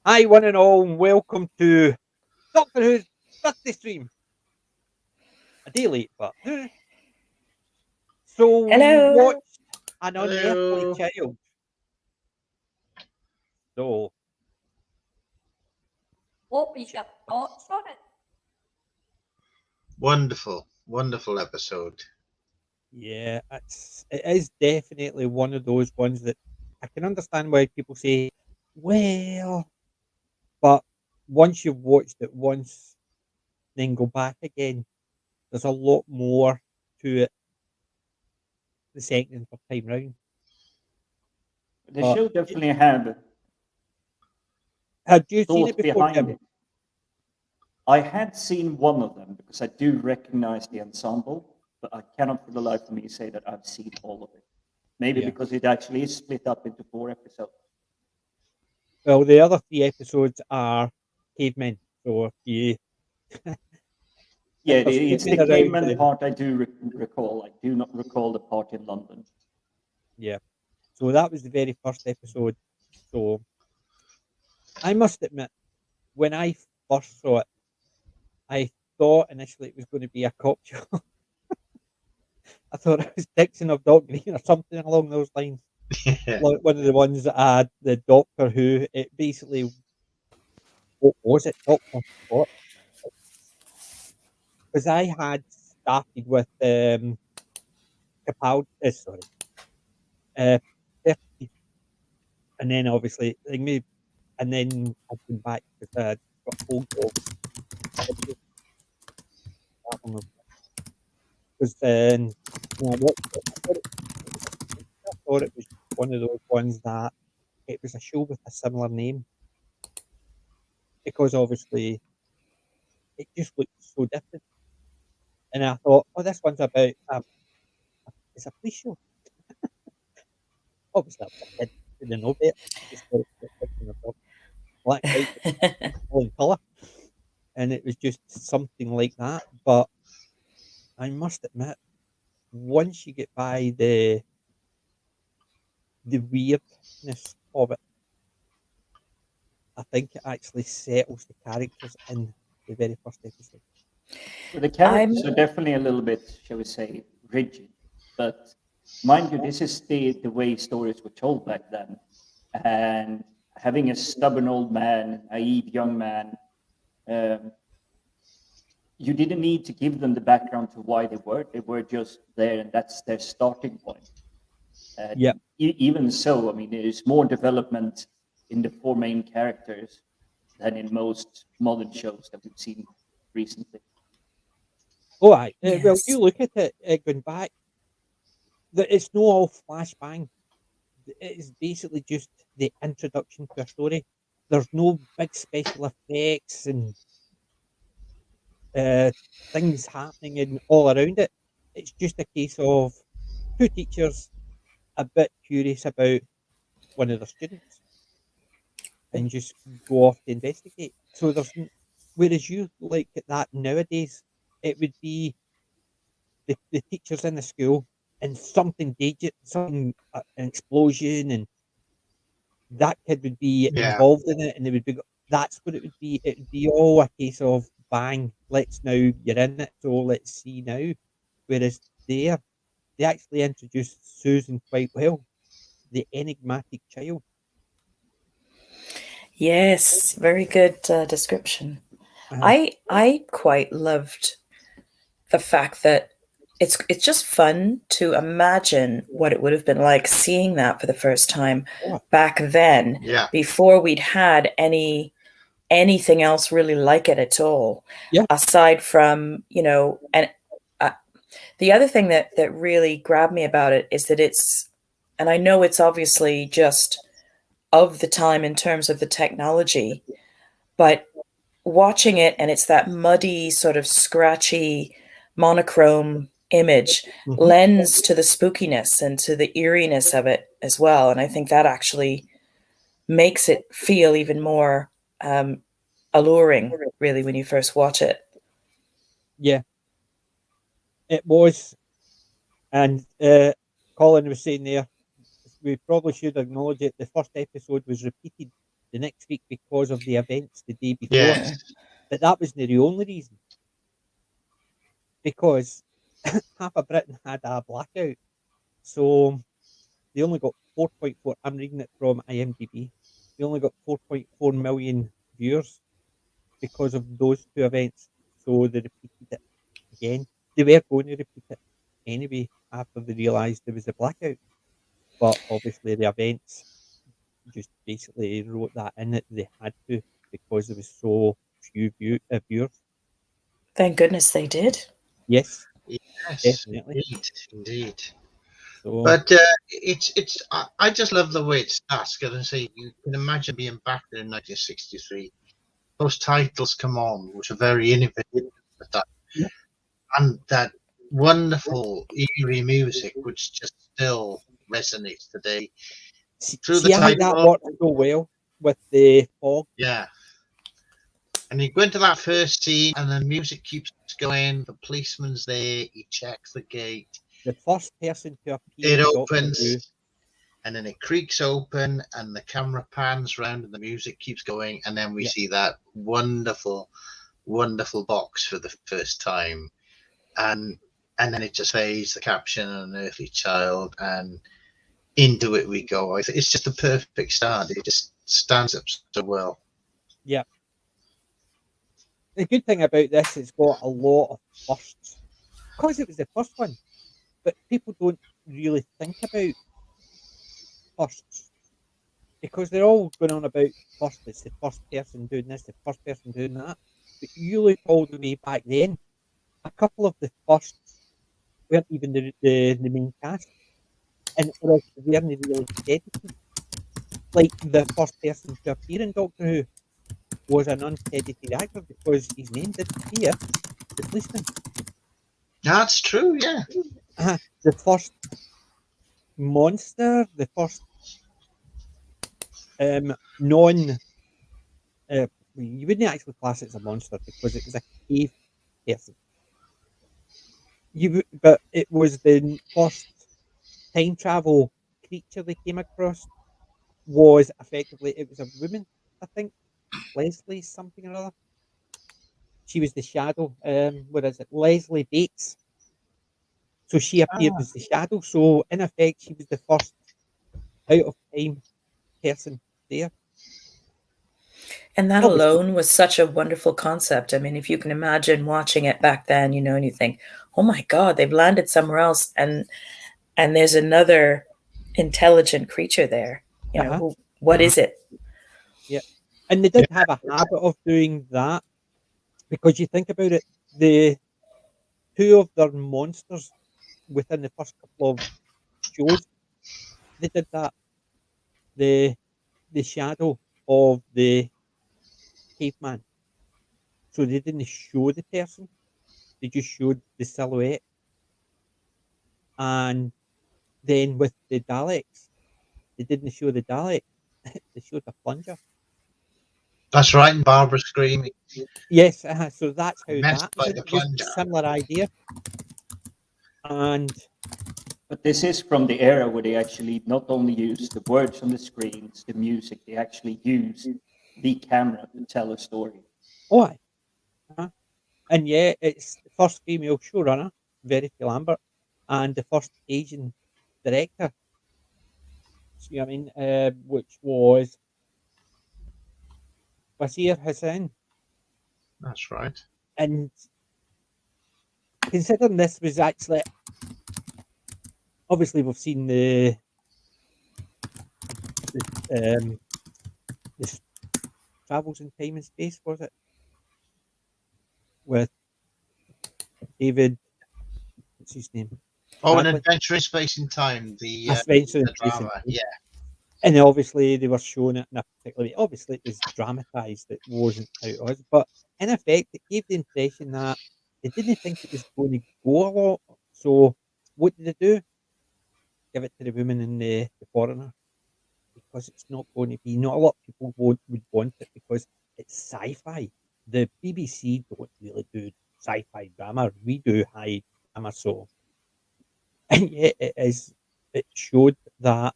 Hi, one and all, and welcome to Doctor Who's birthday stream. A day late, but so we Hello. watched an Unearthly Hello. Child. So What is your thoughts on it? Wonderful, wonderful episode. yeah, it is definitely one of those ones that I can understand why people say, well, but once you've watched it once, then go back again. There's a lot more to it the second and third time round. The But show definitely had had you seen it thought before, behind Jim? it. I had seen one of them because I do recognize the ensemble, but I cannot for the life of me say that I've seen all of it. Maybe Yeah. because it actually is split up into 4 episodes. Well, the other three episodes are cavemen. So if you Yeah, there's it's cavemen the around, caveman then part I do recall. I do not recall the part in London. yeah. So that was the very first episode. So I must admit, when I first saw it, I thought initially it was going to be a cop show. I thought it was Dixon of Doc Green or something along those lines. Like one of the ones that had the Doctor Who. It basically, what was it? Doctor what? Because I had started with Capaldi, sorry, uh, 50, and then obviously like maybe, and then I've been back because I got hold of that one because then when I watched it, I thought it was one of those ones that it was a show with a similar name because obviously it just looked so different. And I thought, oh, this one's about it's a police show. Obviously, I was a kid, didn't know better. I just thought it was a fiction of black, white, and colour, and it was just something like that. But I must admit, once you get by the weirdness of it, I think it actually settles the characters in the very first episode. So the I'm characters are definitely a little bit, shall we say, rigid. But mind you, this is the way stories were told back then. And having a stubborn old man, naive young man, um, you didn't need to give them the background to why they were. They were just there, and that's their starting point. Yeah, Even so, I mean, there's more development in the four main characters than in most modern shows that we've seen recently. oh, aye. Well, you yes. look at it going back. It's no all flashbang. It is basically just the introduction to a story. There's no big special effects and uh, things happening and all around it. It's just a case of two teachers a bit curious about one of their students and just go off to investigate. So whereas you like that nowadays, it would be the teachers in the school and something dangerous, something an explosion, and that kid would be Yeah, involved in it, and they would be. That's what it would be. It would be all a case of bang. Let's now you're in it, so let's see now. Whereas there, they actually introduced Susan quite well, the enigmatic child. Yes, very good description. Uh, I quite loved the fact that it's just fun to imagine what it would have been like seeing that for the first time oh, back then, yeah, before we'd had anything else really like it at all, yeah, aside from, and uh, the other thing that really grabbed me about it is that and I know it's obviously just of the time in terms of the technology, but watching it, and it's that muddy, sort of scratchy, monochrome image, hmm lends to the spookiness and to the eeriness of it as well. And I think that actually makes it feel even more um, alluring, really, when you first watch it. yeah. It was, and Colin was saying there, we probably should acknowledge it. The first episode was repeated, the next week because of the events the day before. Yes. But that wasn't the only reason, because half of Britain had a blackout. So they only got 4.4. I'm reading it from IMDb. They only got 4.4 million viewers because of those two events. So they repeated it again. They were going to repeat it anyway after they realised there was a blackout. But obviously the events just basically wrote that in that they had to, because there was so few viewers. Thank goodness they did. Yes, Yes. definitely. Indeed. So But I just love the way it starts. Because say you can imagine being back there in 1963. Those titles come on, which are very innovative at that, yeah, and that wonderful eerie music, which just still resonates today through the see, I think that title. worked so well with the fog. Yeah. And you go into that first scene, and the music keeps going. The policeman's there. He checks the gate. The first person to appear It in Doctor Who. opens, and then it creaks open, and the camera pans round, and the music keeps going, and then we Yeah. see that wonderful, wonderful box for the first time, and then it just fades. The caption, "Unearthly Child," and into it we go. I think it's just a perfect start. It just stands up so well. Yeah. The good thing about this, it's got a lot of firsts. Because it was the first one, but people don't really think about firsts, because they're all going on about first. It's the first person doing this, the first person doing that. But you look all the way back then, a couple of the firsts weren't even the main cast, and or else they weren't really credited. Like the first person to appear in Doctor Who was an uncredited actor because his name didn't appear. The policeman. That's true. Yeah. The first monster, the first non. You wouldn't actually class it as a monster because it was a cave person. But it was the first time travel creature they came across. Was effectively, it was a woman, I think, Leslie something or other. She was the shadow. What is it? Leslie Bates. So she appeared as the shadow. So in effect, she was the first out of time person there. And that Obviously, alone was such a wonderful concept. I mean, if you can imagine watching it back then, and you think, oh my God, they've landed somewhere else, and there's another intelligent creature there. What is it? yeah. And they did have a habit of doing that, because you think about it, the two of their monsters within the first couple of shows, they did that. The shadow of the caveman. So they didn't show the person; they just showed the silhouette. And then with the Daleks, they didn't show the Dalek; they showed the plunger. That's right. And Barbara screaming, Yes, so that's how messed that was by the introduced. plunger. Similar idea. And But this is from the era where they actually not only use the words on the screens, the music, they actually use the camera to tell a story. oh, aye. And yeah, it's the first female showrunner, Verity Lambert, and the first Asian director. See what I mean? Which was Wasir Hussain. That's right. And considering this was actually, obviously we've seen um the Travels in Time and Space, was it, with David? What's his name? Oh, an Bradley. adventure in space and time. The Adventure in the Space and drama. Time. Yeah. And obviously they were showing it in a particular way. Obviously it was dramatised. It wasn't how it was, but in effect it gave the impression that they didn't think it was going to go a lot. So what did they do? Give it to the woman and the foreigner, because it's not going to be. Not a lot of people would want it because it's sci-fi. The BBC don't really do sci-fi drama. We do high drama, so and yet it is. It showed that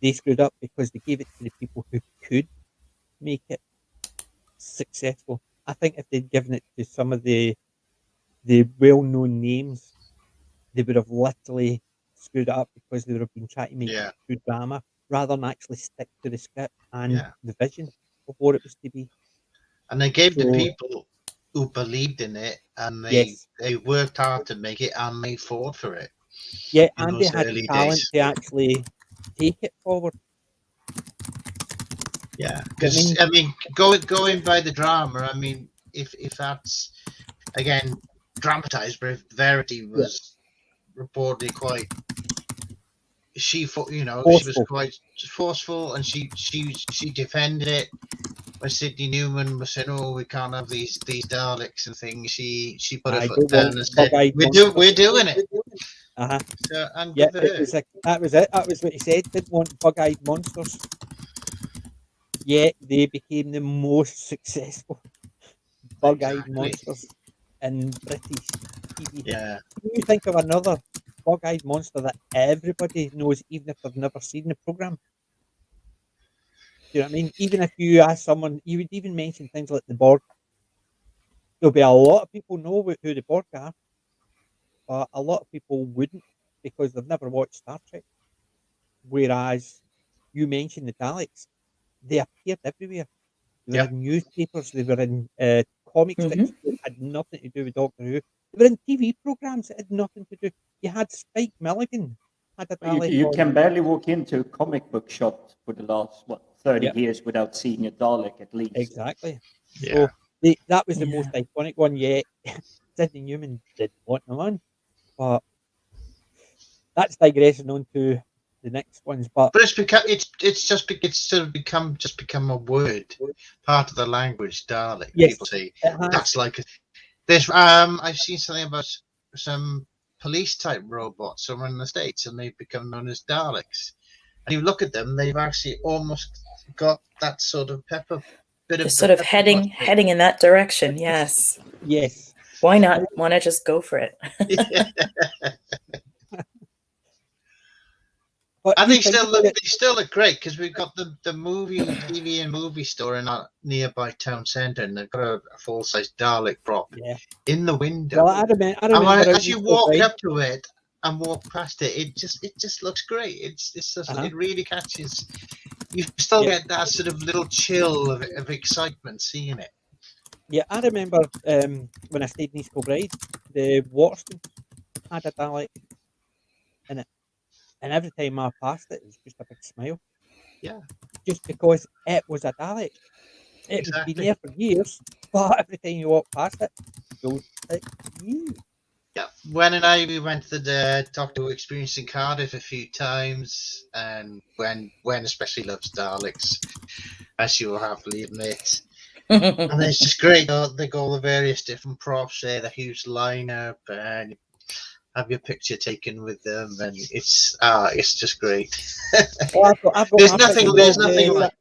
they screwed up because they gave it to the people who could make it successful. I think if they'd given it to some of the well-known names, they would have literally screwed it up because they would have been trying to make Yeah. good drama rather than actually stick to the script and Yeah. the vision of what it was to be. And they gave the So- people who believed in it, and Yes. they worked hard to make it, and they fought for it. Yeah, in and they those had the early talent days. to actually take it forward. Yeah, because I mean, going by the drama, I mean, if that's again dramatized, but Verity was reportedly quite. She thought, you know, she was Forceful. quite forceful, and she defended it. When Sidney Newman was saying, "Oh, we can't have these Daleks and things," she put her I foot don't down want and said, bug-eyed "We're monsters." doing it." Uh-huh. So, and Yeah, good for it her. was that was it. That was what he said. Didn't want bug-eyed monsters. Yet they became the most successful bug-eyed Exactly. monsters in British TV. Yeah, Can you think of another bug-eyed monster that everybody knows, even if they've never seen the program? Do you know what I mean? Even if you ask someone, you would even mention things like the Borg. There'll be a lot of people know who the Borg are, but a lot of people wouldn't because they've never watched Star Trek. Whereas you mentioned the Daleks, they appeared everywhere. They were Yep. in newspapers, they were in comic Mhm. strips that had nothing to do with Doctor Who. They were in TV programs that had nothing to do. You had Spike Milligan had a Dalek You on. can barely walk into a comic book shop for the last 30 Yep. years without seeing a Dalek at least. Exactly. yeah. So that was the most Yeah. iconic one yet. Sidney Newman didn't want them on, but that's digressing on to the next ones. But But it's sort of become a word, part of the language. Dalek. yes, People say it has. that's like there's I've seen something about some police type robots somewhere in the States, and they've become known as Daleks. And you look at them, they've actually almost got that sort of bit They're of sort of pepper heading pot to in that direction. Yes. Yes. Why not? Why not just go for it? it. But And you they think still about it. look great because we've got the TV and movie store in our nearby town centre, and they've got a full size Dalek prop Yeah. in the window. Well, I remember And out as in you walk Kilbride. up to it and walk past it, it just looks great. It's just, it really catches. You still Yeah. get that sort of little chill of excitement seeing it. Yeah, I remember when I stayed in East Kilbride, the Waterston had a Dalek in it. And every time I passed it, it was just a big smile. Yeah. Just because it was a Dalek. It had been Exactly. there for years, but every time you walk past it, you go, "Yee." Yeah, we went to the Doctor Who experience in Cardiff a few times, and when especially loves Daleks, as you will happily admit. And it's just great. They got all the various different props there, the huge lineup, and have your picture taken with them, and it's just great. Well, I've got There's my nothing picture like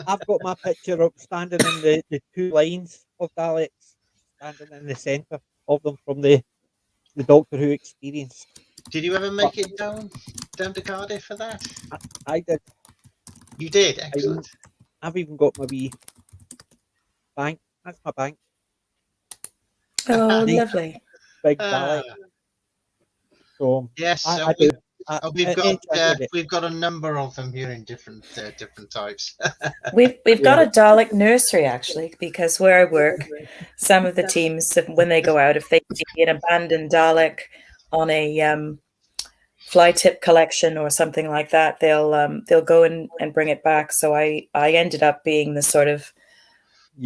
I've got my picture up standing in the two lines of Daleks, standing in the centre of them from the Doctor Who experience. Did you ever make it down to Cardiff for that? I did. You did, excellent. I've even got my wee bank. That's my bank. Oh, Nice lovely. big Dalek. So Yes, I do. we've got a number of them here in different types. We've got a Dalek nursery actually, because where I work, some of the teams, when they go out, if they see an abandoned Dalek on a fly tip collection or something like that, they'll go and bring it back. So I ended up being the sort of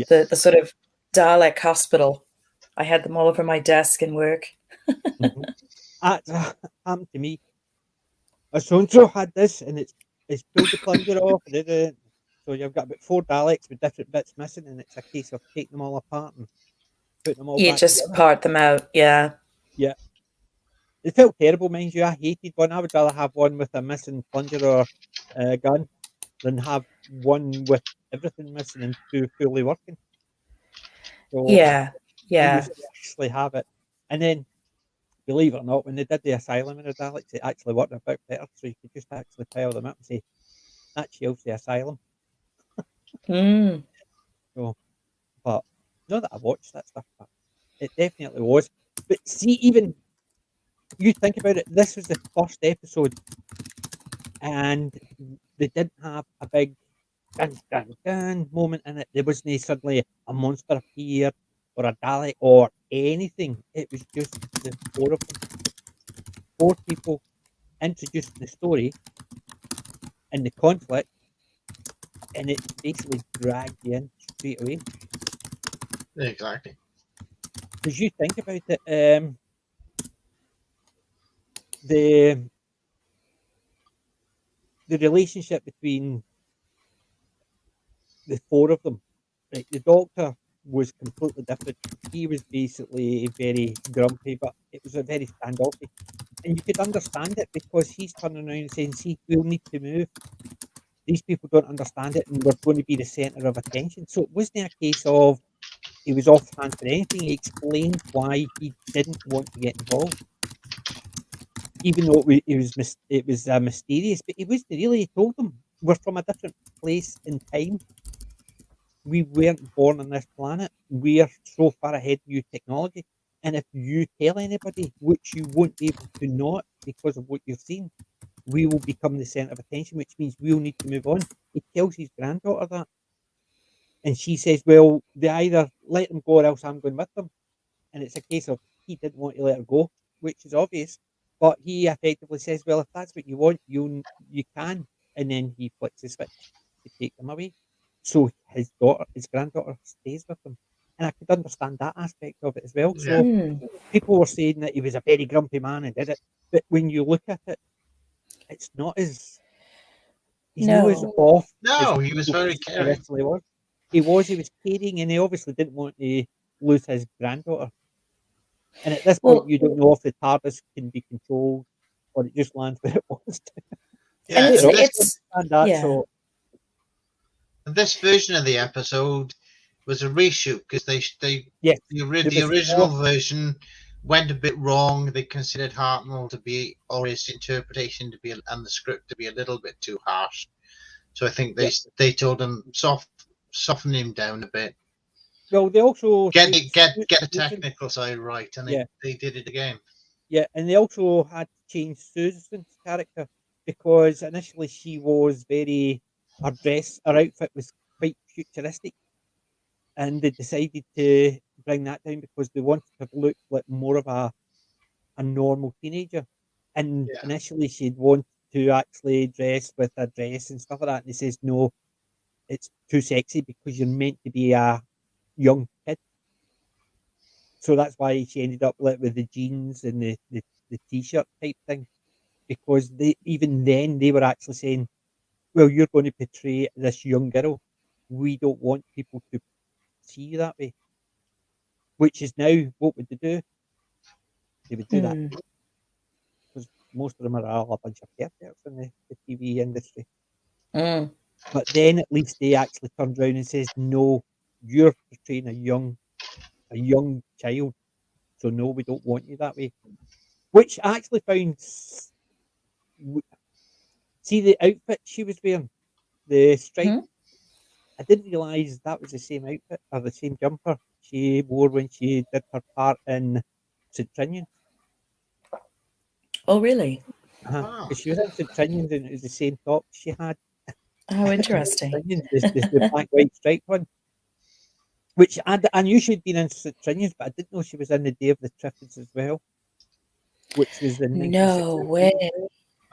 the sort of Dalek hospital. I had them all over my desk in work. That happened to me. A so-and-so had this, and it's pulled the plunger off. So you've got about 4 Daleks with different bits missing, and it's a case of taking them all apart and putting them all You back just together. part them out, yeah. Yeah. It felt terrible, mind you. I hated one. I would rather have one with a missing plunger or gun than have one with everything missing and 2 fully working. So Yeah, I yeah. used to actually have it. And then, believe it or not, when they did the asylum in the Daleks, it actually worked a bit better. So you could just actually pile them up and say, that shelves the asylum. Mm. So, but not that I watched that stuff, but it definitely was. But see, even you think about it, this was the first episode, and they didn't have a big dun dun dun moment in it. There wasn't suddenly a monster appeared or a Dalek or anything. It was just the four of them, four people introducing the story and the conflict, and it basically dragged you in straight away. Exactly. Because you think about it, the the relationship between the four of them, right? The Doctor was completely different. He was basically very grumpy, but it was a very standoffish. And you could understand it because he's turning around and saying, see, we'll need to move. These people don't understand it, and we're going to be the centre of attention. So it wasn't a case of he was offhand for anything. He explained why he didn't want to get involved, even though it was mysterious. But he wasn't really. He told them we're from a different place in time. We weren't born on this planet. We're so far ahead of new technology. And if you tell anybody, which you won't be able to not because of what you've seen, we will become the centre of attention, which means we'll need to move on. He tells his granddaughter that. And she says, well, they either let them go or else I'm going with them. And it's a case of he didn't want to let her go, which is obvious. But he effectively says, well, if that's what you want, you can. And then he flicks the switch to take them away. So his granddaughter stays with them. And I could understand that aspect of it as well. Yeah. So Mm. people were saying that he was a very grumpy man and did it. But when you look at it, it's not as he's not as No. off as No, he was people very think he caring. initially was. He was caring, and he obviously didn't want to lose his granddaughter. And at this point, Well, you don't know if the TARDIS can be controlled or it just lands where it wants to. and Yeah, Later on, it's I understand that. yeah. So this version of the episode was a reshoot because yes, the there the was original more. version went a bit wrong. They considered Hartnell to be, or his interpretation to be, and the script to be a little bit too harsh. So I think Yeah. they told him soften him down a bit, Well, they also get changed the Susan. technical side right, and Yeah, they did it again. yeah, and they also had to change Susan's character because initially she was very her outfit was quite futuristic, and they decided to bring that down because they wanted to look like more of a normal teenager. And Yeah, initially, she'd want to actually dress with a dress and stuff like that. And he says, no, it's too sexy because you're meant to be a young kid. So that's why she ended up like with the jeans and the t-shirt type thing. Because they even then they were actually saying, well, you're going to portray this young girl. We don't want people to see you that way. Which is now what would they do? They would do that Mm. because most of them are all a bunch of perverts in the TV industry. Mm. But then at least they actually turned around and says, "No, you're portraying a young child, so no, we don't want you that way." Which I actually found. See the outfit she was wearing, the stripe. Mm. I didn't realise that was the same outfit or the same jumper she wore when she did her part in St Trinian. Oh, really? ah, Because she was in St Trinian's and it was the same top she had How in interesting. St Trinian's, the black white striped one. Which I knew she'd been in St Trinian's, but I didn't know she was in the Day of the Triffids as well, which was in No 1963. way.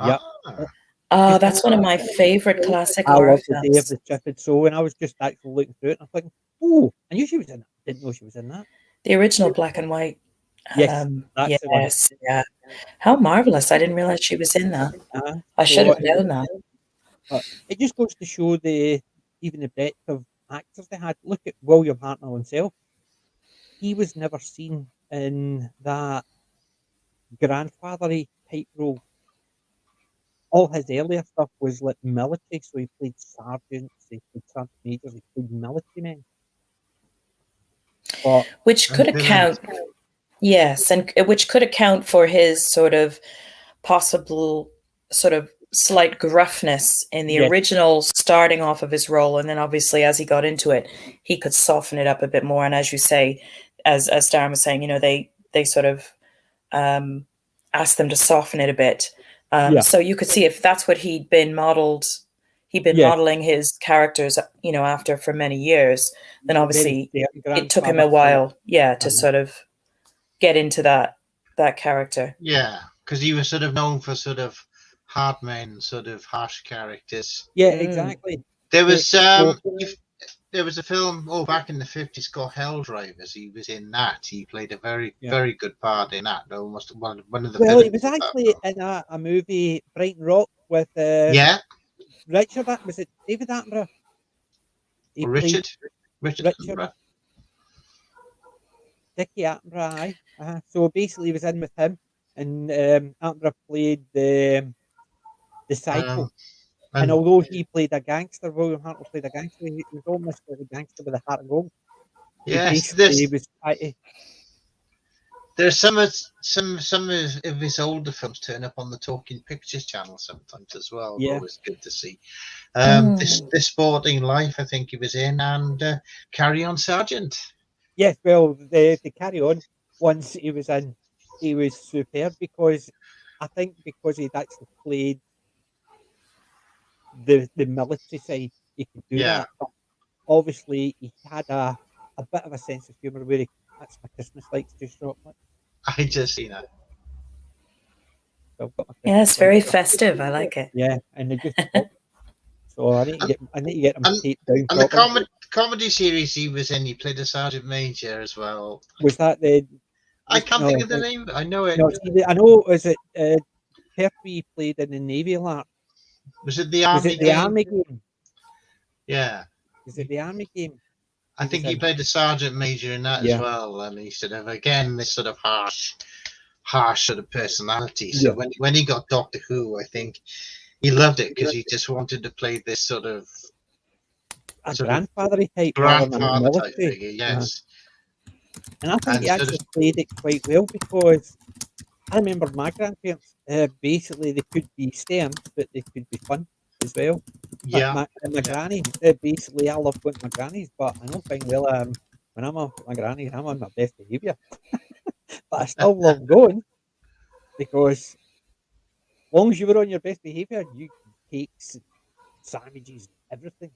Yep. ah. Oh, Because that's one of my favorite classic I horror love the Day of films. the Triffids. So when I was just actually looking through it, I'm thinking, oh, I knew she was in it. Didn't know she was in that. The original black and white. Yes, that's the one. Yes, yeah. How marvelous. I didn't realize she was in that. I should So have known that. but it just goes to show the even the breadth of actors they had. Look at William Hartnell himself. He was never seen in that grandfathery type role. All his earlier stuff was like military, so he played sergeants, he played sergeant majors, he played military men. But Which And could villains. account, yes, and which could account for his sort of possible sort of slight gruffness in the Yes. original starting off of his role, and then obviously as he got into it, he could soften it up a bit more. And as you say, as Darren was saying, they sort of asked them to soften it a bit. Yeah. So you could see if that's what he'd been Yes. modeling his characters, after for many years, then obviously Very it took him a grandfather while, to Uh-huh. sort of get into that character. Yeah, because he was sort of known for sort of hard men, sort of harsh characters. Yeah, Mm. exactly. There was So- there was a film back in the 50s called Hell Drivers. He was in that. He played a very Yeah. very good part in that. Almost one of the Well, villains he was of that actually film. in a movie, Brighton Rock, with Yeah, Richard. Was it David Attenborough? He played Richard Richard. Attenborough. Dickie Attenborough. Aye. So basically, he was in with him, and Attenborough played the psycho. And And although he played a gangster, William Hartnell played a gangster. He was almost like a gangster with a heart of gold. yes, He was there's some of his older films turn up on the Talking Pictures channel sometimes as well. Yeah. Always good to see. Mm. This Sporting Life, I think he was in, and Carry On Sergeant. Yes, well, the Carry On once he was in, he was superb because I think because he'd actually played the military side, he could do Yeah. that. But obviously, he had a bit of a sense of humour where that's my Christmas lights just dropped. I just seen that. So I've got my Yeah, it's Christmas very lights. festive. I like it. Yeah, and they just stopped. So I need to get them And- taped down And the properly. comedy series he was in, he played a sergeant major as well. Was that the? I can't no, think of the name. I know it. No, see, I know. Was it Pertwee played in the Navy a lot? Was it the Was army it the game? Army game? Yeah. Is it the Army game? I think he in? played a sergeant major in that Yeah. as well, and he sort of again this sort of harsh sort of personality. So Yeah. when he got Doctor Who, I think he loved it because he just wanted to play this sort of A sort of grandfather type rather than a grandfather type military. figure. Yes, And I think And he sort actually of- played it quite well because I remember my grandparents. Basically, they could be stern, but they could be fun as well. yeah. My granny. Basically, I love going to my granny's, but I don't think when I'm off at my granny's, I'm on my best behaviour. But I still love going because as long as you were on your best behaviour, you can cakes, sandwiches, everything.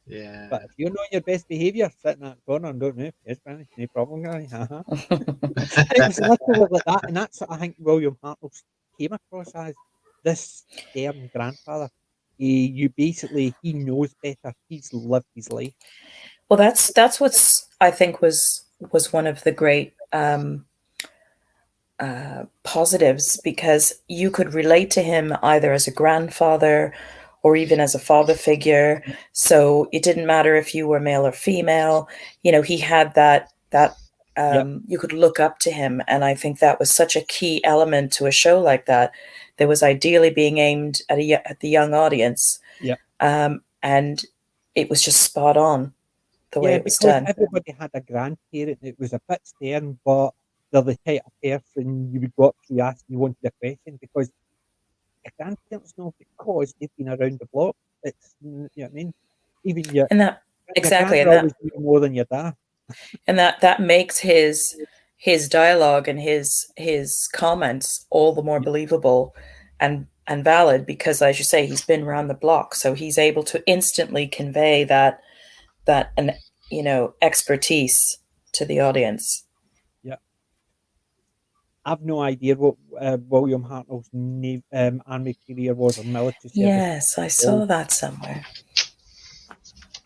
Yeah. But if you're not on your best behaviour, sitting in that corner and don't know, yes, Granny, no problem, Granny. And it was literally like that, and that's what I think William Hartnell came across as this stern grandfather. He knows better. He's lived his life. Well, that's what's I think was one of the great positives, because you could relate to him either as a grandfather or even as a father figure. So it didn't matter if you were male or female. He had that you could look up to him, and I think that was such a key element to a show like that. That was ideally being aimed at the young audience. Yeah. And it was just spot on the way it was because done. everybody had a grandparent that was a bit stern, but they're the type of person you would go up to ask you wanted a question, because a grandparent's not because they've been around the block. It's, you know what I mean? Even your And that exactly, your and that always knew more than your dad. and that makes his dialogue and his comments all the more believable and valid, because, as you say, he's been around the block, so he's able to instantly convey that expertise to the audience. I've no idea what William Hartnell's army career was or military service. Yes, I saw that somewhere.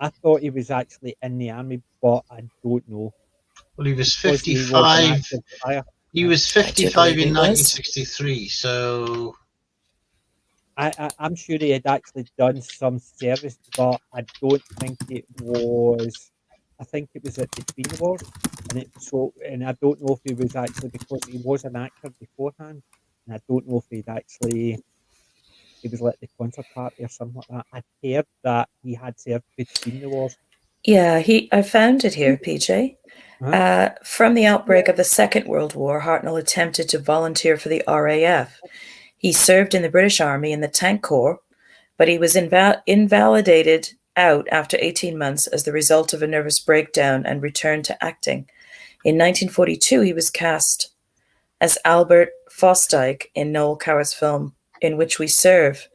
I thought he was actually in the army, but I don't know. Well, he was Because he was an 55. active fire. He was I do 55 believe in he was. 1963. So I'm sure he had actually done some service, but I don't think it was. I think it was at between the wars, and I don't know if he was actually, because he was an actor beforehand, and I don't know if he was like the concert party or something like that. I'd heard that he had served between the wars. Yeah, I found it here, PJ. Huh? From the outbreak of the Second World War, Hartnell attempted to volunteer for the RAF. He served in the British Army in the Tank Corps, but he was invalidated out after 18 months as the result of a nervous breakdown and returned to acting. In 1942, he was cast as Albert Fosdyke in Noel Cowart's film In Which We Serve.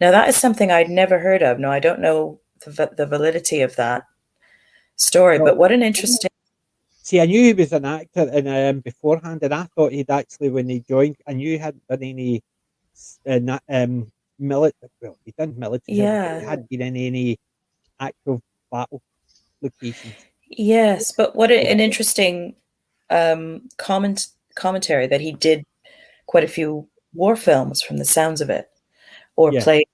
Now, that is something I'd never heard of. Now, I don't know the validity of that story, but what an interesting... See, I knew he was an actor beforehand, and I thought he'd actually, when he joined, I knew he hadn't done any military. Well, he done military, but he hadn't been in any actual battle locations. Yes, but what an interesting commentary that he did quite a few war films from the sounds of it, or played,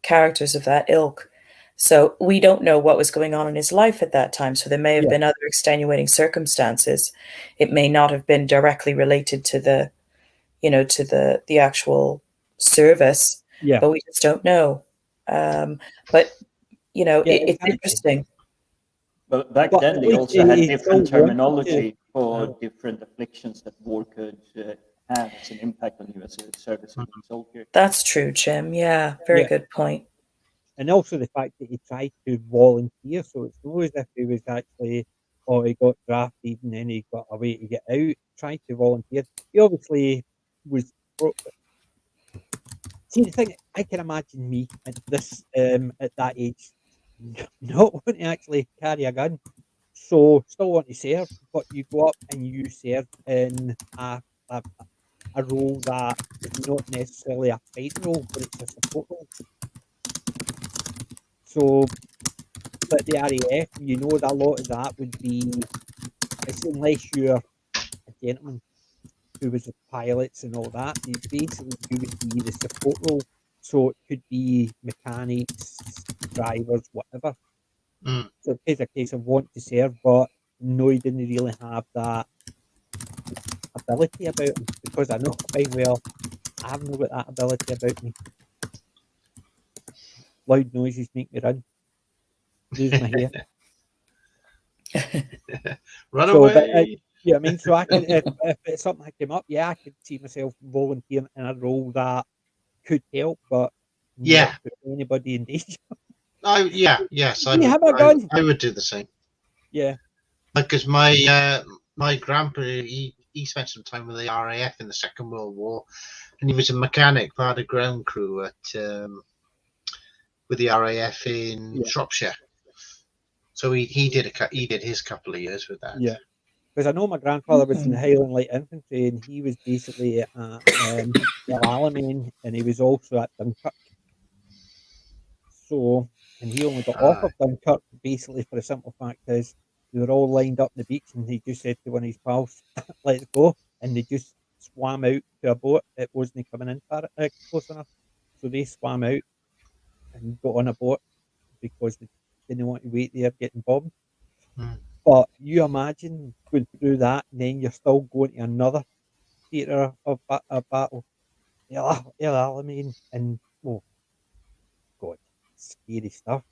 characters of that ilk. So we don't know what was going on in his life at that time. So there may have been other extenuating circumstances. It may not have been directly related to the, to the actual service. Yeah. But we just don't know. But it's interesting. But back then they also had different terminology for different afflictions that war could have as an impact on you as a service soldier. That's true, Jim. Yeah, very good point. And also the fact that he tried to volunteer, so it's not as if he was actually, he got drafted and then he got away to get out. He tried to volunteer. He obviously was. See, the thing, I can imagine me at that age, not wanting to actually carry a gun, so still want to serve, but you go up and you serve in a role that is not necessarily a fight role, but it's a support role. So, but the RAF, that a lot of that would be, it's unless you're a gentleman who was with pilots and all that, you would be the support role. So it could be mechanics, drivers, whatever. So it's a case of want to serve, but no, he didn't really have that ability about him, because I know fine well I haven't got that ability about me. Loud noises make me run. Lose my hair. Run away. Yeah, I mean, so I could, if it's something that came up, I could see myself volunteering in a role that could help, but not put anybody in danger. I would do the same. Yeah, because my grandpa he spent some time with the RAF in the Second World War, and he was a mechanic, part of ground crew at with the RAF in Shropshire. So he did his couple of years with that. Yeah, because I know my grandfather was in the Highland Light Infantry, and he was basically at El Alamein, and he was also at Dunkirk. So, and he only got off of Dunkirk basically for the simple fact is they were all lined up on the beach, and he just said to one of his pals, "Let's go," and they just swam out to a boat. It wasn't coming in close enough, so they swam out and got on a boat because they didn't want to wait there getting bombed. But you imagine going through that, and then you're still going to another theatre of battle, El Alamein, and God, scary stuff.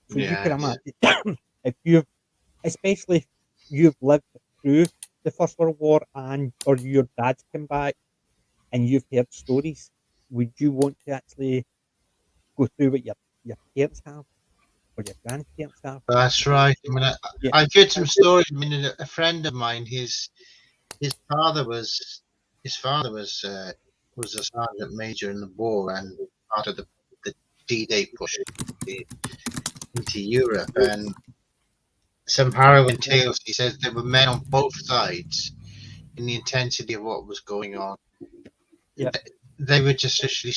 So you can imagine especially if you've lived through the First World War or your dad's come back and you've heard stories, would you want to actually go through what your parents have or your grandparents have? That's right. I mean, I've heard some stories. I mean, a friend of mine, his father was a sergeant major in the war and part of the D-Day push into Europe, and some harrowing tales. He says there were men on both sides in the intensity of what was going on. Yeah, they were just literally.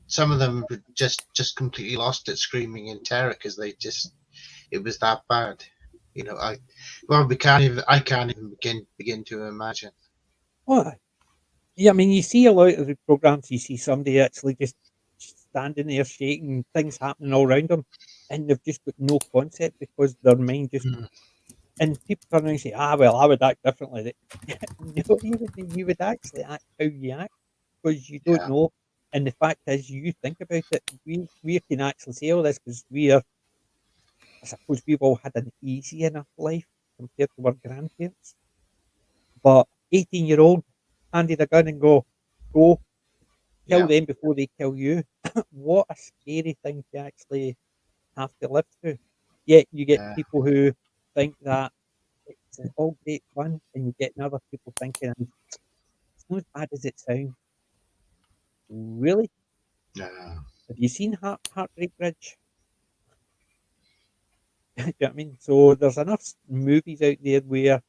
Some of them were just completely lost it, screaming in terror because it was that bad. I can't even begin to imagine. Oh, yeah. I mean, you see a lot of the programs. You see somebody actually just standing there shaking, things happening all around them, and they've just got no concept because their mind just. And people turn around and say, well, I would act differently. No, you would actually act how you act because you don't know. And the fact is, you think about it, we can actually say all this because I suppose we've all had an easy enough life compared to our grandparents. But 18-year-old handed a gun and go, kill Yeah. them before they kill you. What a scary thing to actually have to live through. Yet you get Yeah. people who think that it's all great fun, and you get other people thinking it's not as bad as it sounds. Really? Yeah. Have you seen Heartbreak Bridge? Do you know what I mean? So there's enough movies out there where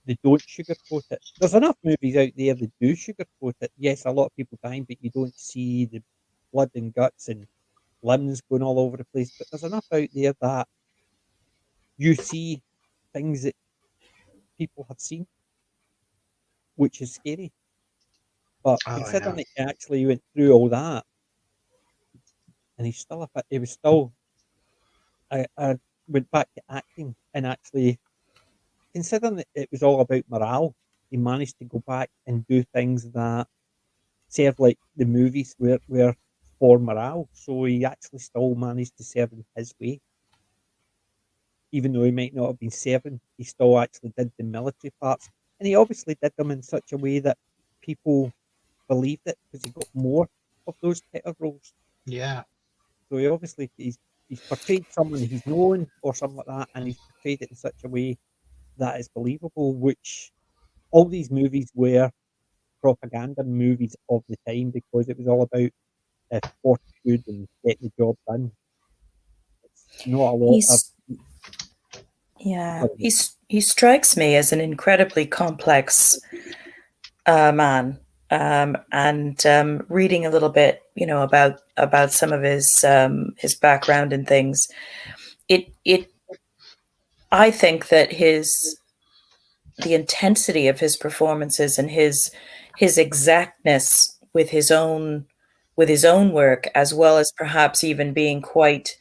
they don't sugarcoat it. There's enough movies out there that do sugarcoat it. Yes, a lot of people dying, but you don't see the blood and guts and limbs going all over the place. But there's enough out there that you see things that people have seen, which is scary. But Oh yeah. considering that he actually went through all that, and he's still he was still, I went back to acting, and actually considering that it was all about morale, he managed to go back and do things that serve like the movies were for morale. So he actually still managed to serve in his way, even though he might not have been serving. He still actually did the military parts, and he obviously did them in such a way that people believed it because he got more of those type of roles. Yeah. So he obviously he's portrayed someone he's known or something like that, and he's portrayed it in such a way that is believable. Which all these movies were propaganda movies of the time because it was all about fortitude and getting the job done. It's not a lot of He's he strikes me as an incredibly complex man. And reading a little bit, about some of his background and things, I think that the intensity of his performances and his exactness with his own work, as well as perhaps even being quite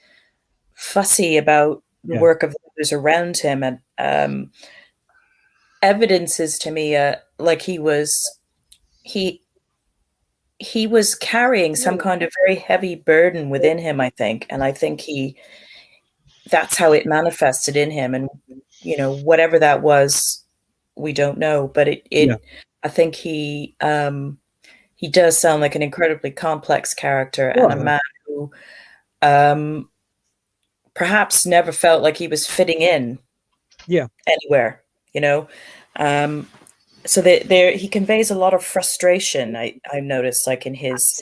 fussy about the Yeah. work of others around him, and evidences to me like he was carrying some kind of very heavy burden within him, I think. And I think that's how it manifested in him. And, whatever that was, we don't know. But Yeah. I think he does sound like an incredibly complex character, and a man who perhaps never felt like he was fitting in anywhere, so there he conveys a lot of frustration. I noticed, like in his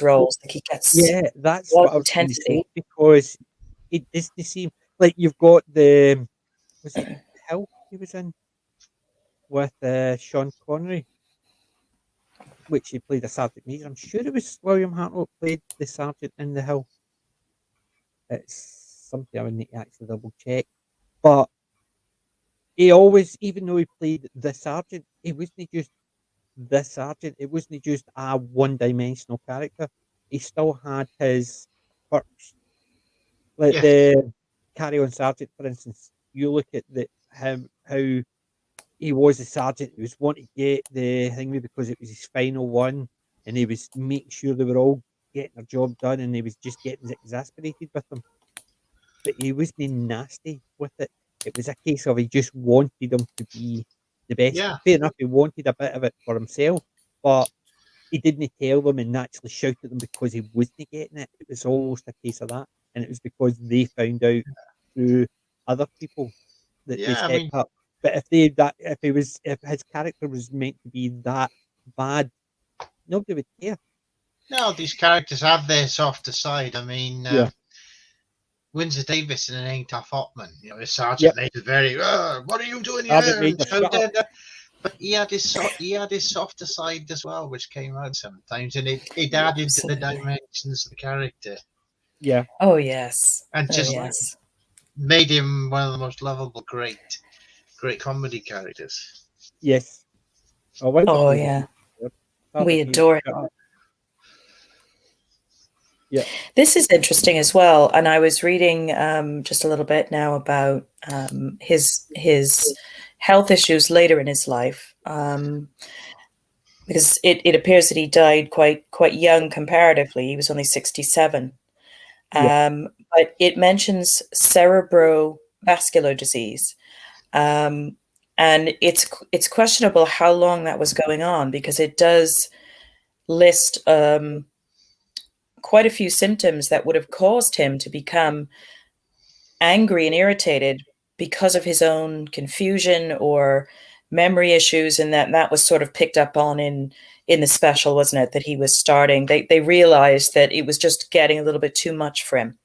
roles, like he gets that's a lot what of I was going to say, intensity. because it doesn't seem like you've got was it Hill he was in with Sean Connery, which he played a sergeant major. I'm sure it was William Hartnell played the sergeant in The Hill. It's something I would need to actually double check. But he always, even though he played the sergeant, he wasn't just the sergeant. It wasn't just a one-dimensional character. He still had his quirks. Like Yes. the Carry On Sergeant, for instance. You look at how he was a sergeant. He was wanting to get the thing because it was his final one, and he was making sure they were all getting their job done, and he was just getting exasperated with them. But he wasn't nasty with it. It was a case of he just wanted them to be the best. Yeah. Fair enough, he wanted a bit of it for himself, but he didn't tell them and actually shout at them because he wasn't getting it. It was almost a case of that, and it was because they found out through other people that they Yeah. I stepped mean, up. But if his character was meant to be that bad, nobody would care. no, these characters have their softer side. I mean, Yeah. Windsor Davis in an Ain't Tough Hotman, his sergeant Yep. major, very, what are you doing Sergeant here? Major, shut up. But he had his softer side as well, which came out sometimes, and it added to the dimensions of the character. Yeah. Oh yes. And just yes. made him one of the most lovable, great comedy characters. Yes. Oh yeah. We adore him. Yeah. This is interesting as well, and I was reading just a little bit now about his health issues later in his life, because it appears that he died quite young comparatively. He was only 67, but it mentions cerebrovascular disease, and it's questionable how long that was going on, because it does list quite a few symptoms that would have caused him to become angry and irritated because of his own confusion or memory issues, and that was sort of picked up on in the special, wasn't it? That he was starting. They realized that it was just getting a little bit too much for him,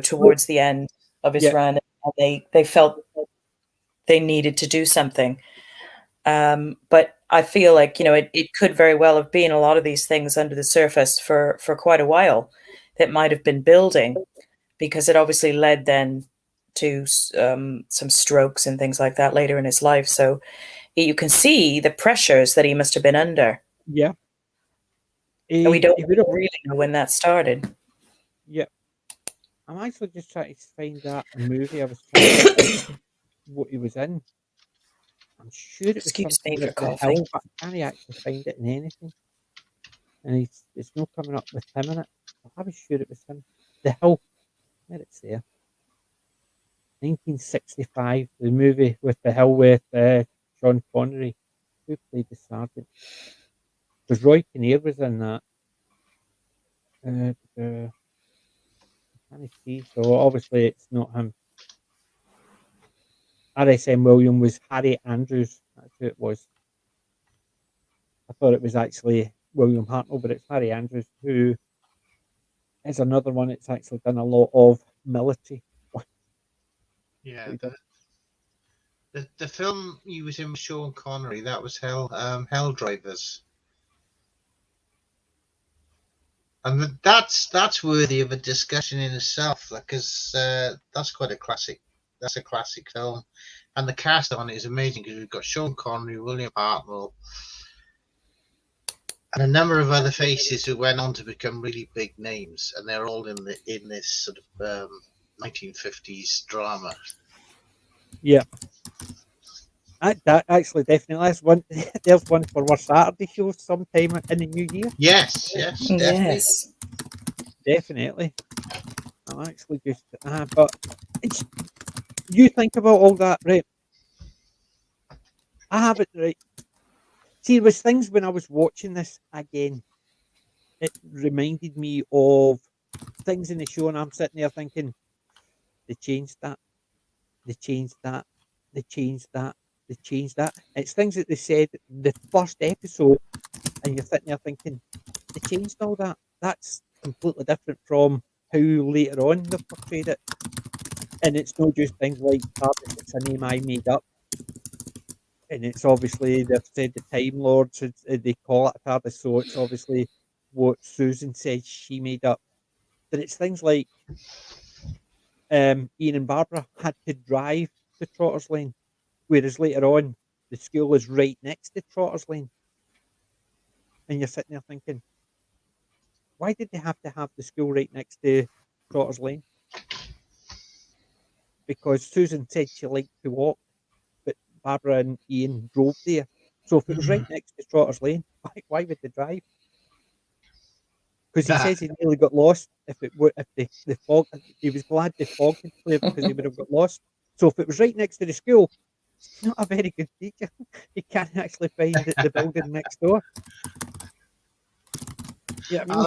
towards the end of his Yeah. run, and they felt they needed to do something. But I feel like it could very well have been a lot of these things under the surface for quite a while that might have been building, because it obviously led then to some strokes and things like that later in his life. So you can see the pressures that he must have been under. Yeah. And we don't He would have. really know when that started. Yeah. I'm actually just trying to find that movie. I was trying to find what he was in. I'm sure it was Excuse me something for about the coughing. hill, but I can't actually find it in anything. And it's not coming up with him in it. But I was sure it was him. The Hill. There it's there. 1965, the movie with The Hill with Sean Connery, who played the sergeant. Because Roy Kinnear was in that. I can't see, so obviously it's not him. RSM William was Harry Andrews. That's who it was. I thought it was actually William Hartnell, but it's Harry Andrews, who is another one that's actually done a lot of military. Yeah, the film he was in with Sean Connery, that was Hell Drivers. And that's worthy of a discussion in itself, because that's quite a classic. That's a classic film, and the cast on it is amazing because we've got Sean Connery, William Hartnell, and a number of other faces who went on to become really big names, and they're all in this sort of 1950s drama. Yeah. That actually definitely is one. There's one for our Saturday show sometime in the new year. Yes, definitely. Yes. Definitely. I'm actually just, but it's, you think about all that, right? I have it right. See, there was things when I was watching this again. It reminded me of things in the show, and I'm sitting there thinking, they changed that, they changed that, they changed that, they changed that. It's things that they said the first episode, and you're sitting there thinking, they changed all that. That's completely different from how later on they've portrayed it. And it's not just things like TARDIS, it's a name I made up. And it's obviously, they've said the Time Lords, they call it a TARDIS, so it's obviously what Susan said she made up. But it's things like Ian and Barbara had to drive to Trotter's Lane, whereas later on, the school is right next to Trotter's Lane. And you're sitting there thinking, why did they have to have the school right next to Trotter's Lane? Because Susan said she liked to walk, but Barbara and Ian drove there. So if it was right next to Trotter's Lane, why would they drive? Because he says he nearly got lost if the fog. He was glad the fog had cleared because he would have got lost. So if it was right next to the school, it's not a very good teacher. He can't actually find the building next door. Yeah, I mean,